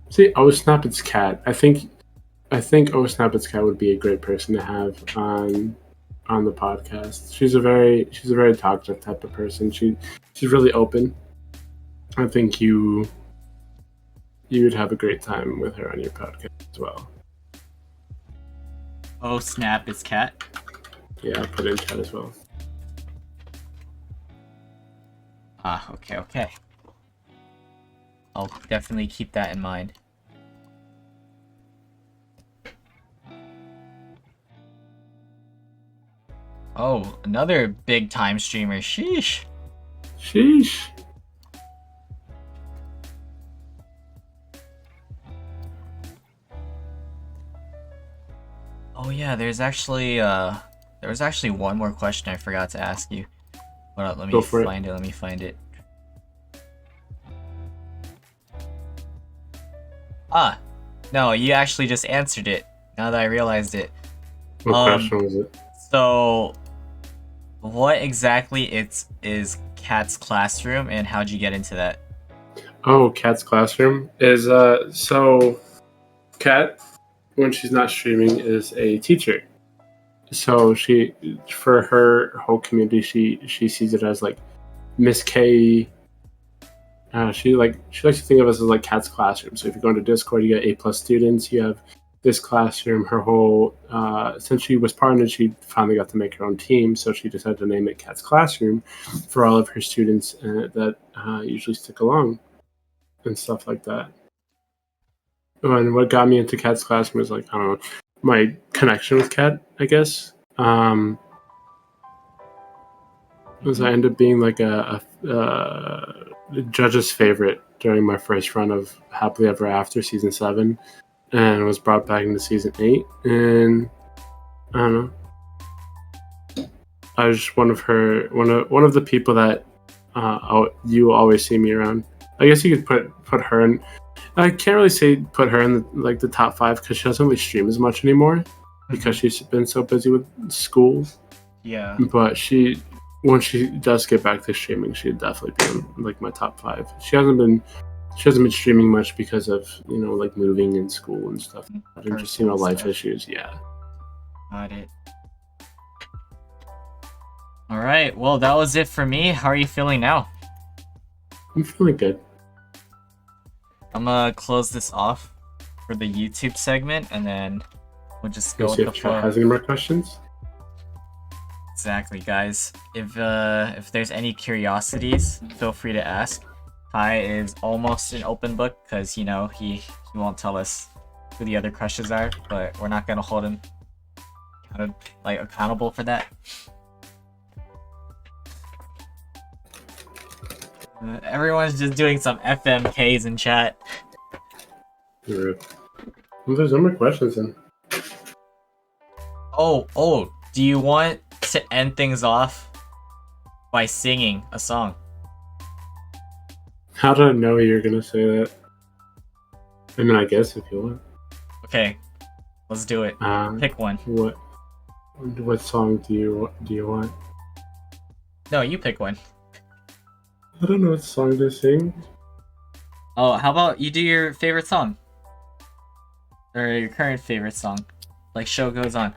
See, Oh Snap It's Cat. I think Oh Snap It's Cat would be a great person to have on the podcast. She's a very talkative type of person. She's really open. I think you would have a great time with her on your podcast as well. Oh snap! It's Cat. Yeah, I'll put it in chat as well. Ah, okay, okay. I'll definitely keep that in mind. Oh, another big time streamer. Sheesh. Sheesh. Oh yeah, there was actually one more question I forgot to ask you. Hold up, let me find it. Let me find it. Ah, no, you actually just answered it. Now that I realized it. What question was it? So, what exactly is Cat's Classroom, and how'd you get into that? Oh, Cat's Classroom is so Cat, when she's not streaming, is a teacher. So she, for her whole community, she sees it as like Miss K. She likes to think of us as like Cat's Classroom. So if you go into Discord, you get A+ students. You have this classroom. Her whole since she was partnered, she finally got to make her own team. So she decided to name it Cat's Classroom for all of her students that usually stick along and stuff like that. And what got me into Cat's Classroom was like, I don't know, my connection with Cat, I guess. Was I ended up being like a judge's favorite during my first run of Happily Ever After season 7, and was brought back into season 8. And I don't know, I was just one of the people that you always see me around. I guess you could put her in. I can't really say put her in the top 5 because she doesn't really stream as much anymore because she's been so busy with school. Yeah. But when she does get back to streaming, she'd definitely be in like my top 5. She hasn't been streaming much because of like moving in school and stuff and just life issues. Yeah. Got it. All right. Well, that was it for me. How are you feeling now? I'm feeling good. I'm gonna close this off for the YouTube segment, and then we'll just go with the flow. Has any more questions? Exactly, guys. If there's any curiosities, feel free to ask. Kai is almost an open book because he won't tell us who the other crushes are, but we're not gonna hold him accountable for that. Everyone's just doing some FMKs in chat. Well, there's no more questions then. Oh, do you want to end things off by singing a song? How did I know you were gonna say that? I mean, I guess if you want. Okay, let's do it. Pick one. What song do you want? No, you pick one. I don't know what song to sing. Oh, how about you do your favorite song? Or your current favorite song? Like Show Goes On.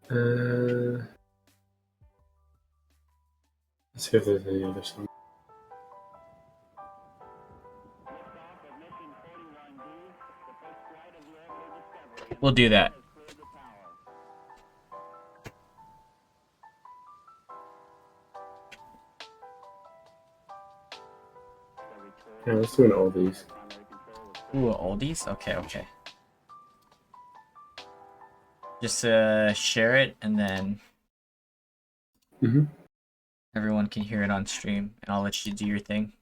Let's see if there's any other song. We'll do that. Yeah, let's do an oldies. Ooh, oldies? Okay. Just share it and then everyone can hear it on stream, and I'll let you do your thing.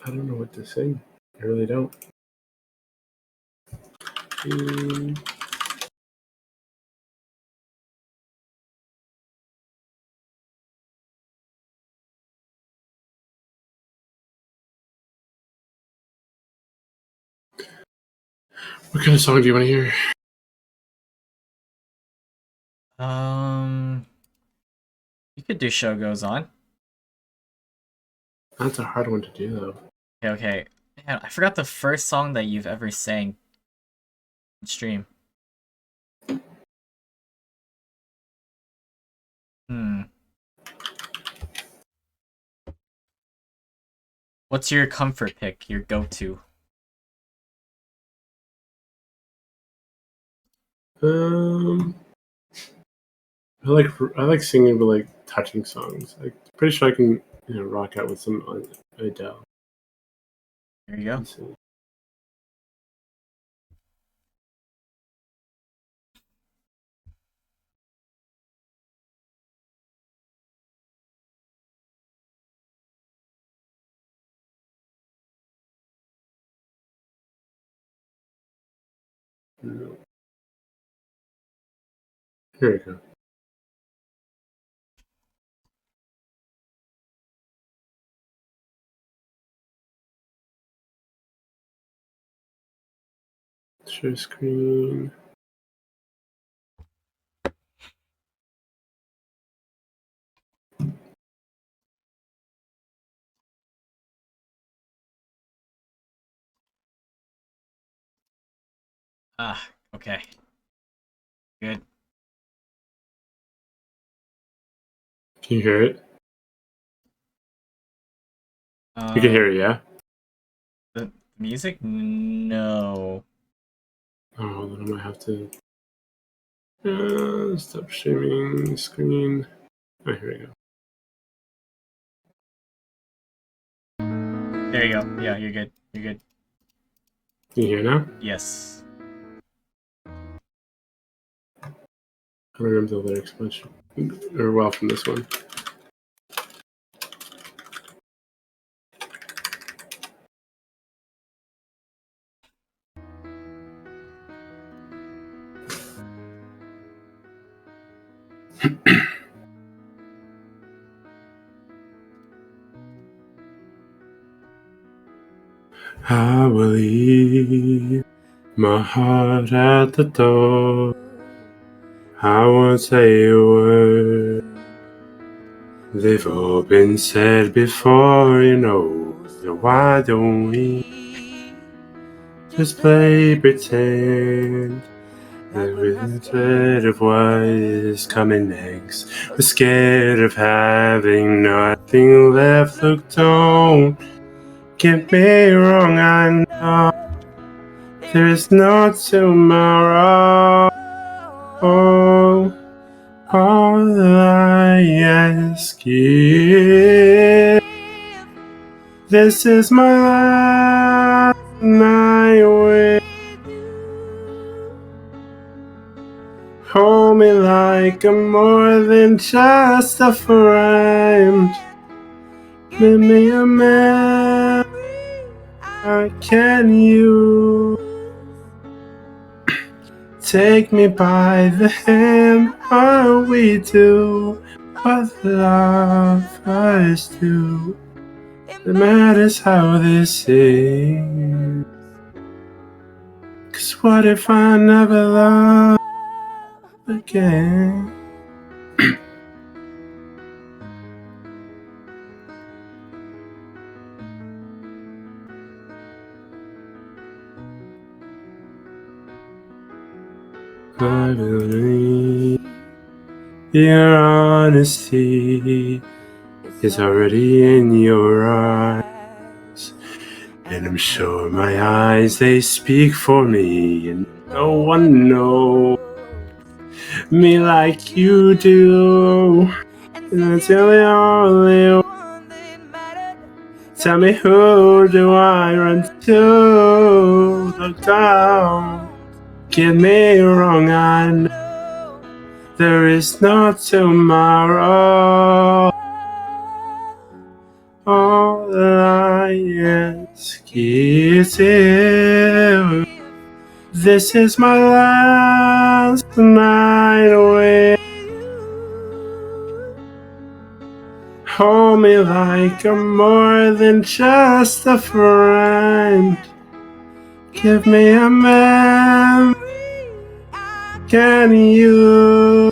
I don't know what to sing. I really don't. What kind of song do you want to hear? You could do Show Goes On. That's a hard one to do, though. Okay. Man, I forgot the first song that you've ever sang on stream. What's your comfort pick, your go-to? I like singing, but like touching songs. I'm pretty sure I can, rock out with some Adele. There you go. Let's see. No. Here we go. Share screen. Ah, okay. Good. Can you hear it? You can hear it, yeah? The music? No. Oh, then I might have to stop streaming screen. Oh, here we go. There you go. Yeah, you're good. You're good. Can you hear now? Yes. I don't remember the lyrics much, or well, from this one. I will leave my heart at the door. I won't say a word. They've all been said before, So why don't we just play pretend that we're scared of what is coming next? We're scared of having nothing left. Look, don't get me wrong, I know there's no tomorrow. All I ask is, this is my last night with you. Hold me like I'm more than just a friend. Give me a memory I can use. Take me by the hand, how we do what lovers do. It matters how this is. 'Cause what if I never love again? I believe your honesty. is already in your eyes. And I'm sure my eyes, they speak for me, and no one knows me like you do. And that's the only one that matters. Tell me, who do I run to? Look down. Get me wrong, I know there is no tomorrow. All I ask is you. This is my last night with you. Hold me like I'm more than just a friend. Give me a memory I can use.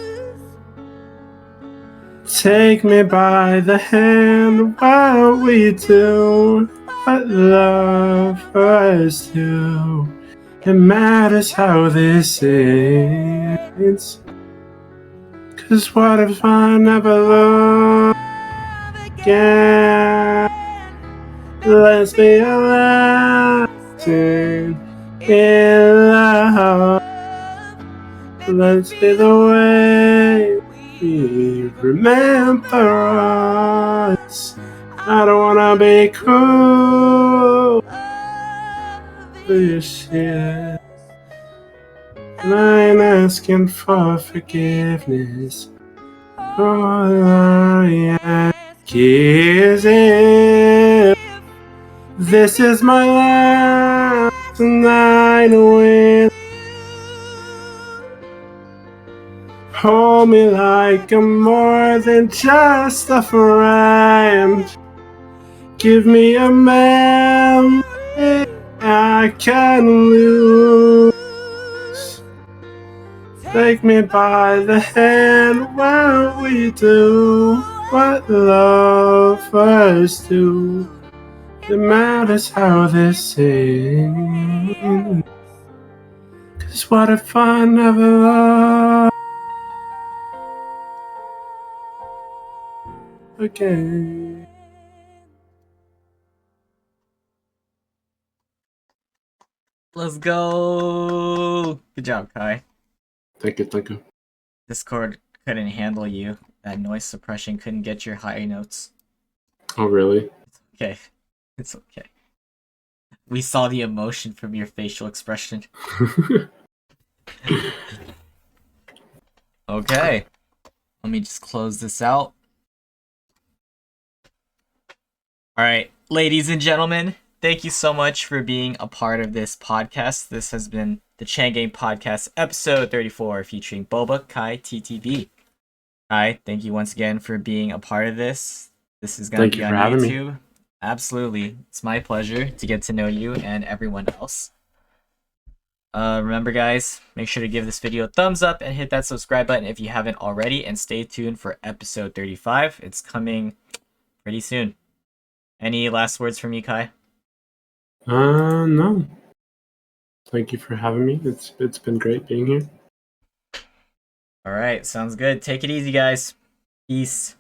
Take me by the hand while we do what lovers do. It matters how this ends. 'Cause what if I never love again? Let's be a lesson in love. Let's be the way we remember us. I don't wanna be cruel this year. And I'm asking for forgiveness. All I ask is if this is my last night with you. Hold me like I'm more than just a friend. Give me a memory I can lose. Take me by the hand while we do what lovers do. It matters how this ends. 'Cause what if I never love again? Let's go. Good job, Kai. Thank you. Discord couldn't handle you. That noise suppression couldn't get your high notes. Oh, really? Okay. It's okay. We saw the emotion from your facial expression. Okay. Let me just close this out. Alright, ladies and gentlemen, thank you so much for being a part of this podcast. This has been the Chang Game Podcast, episode 34, featuring Bobakaiteatv. Kai, thank you once again for being a part of this. This is going to be on YouTube. Absolutely. It's my pleasure to get to know you and everyone else. Remember, guys, make sure to give this video a thumbs up and hit that subscribe button if you haven't already. And stay tuned for episode 35. It's coming pretty soon. Any last words from you, Kai? No. Thank you for having me. It's been great being here. All right, sounds good. Take it easy, guys. Peace.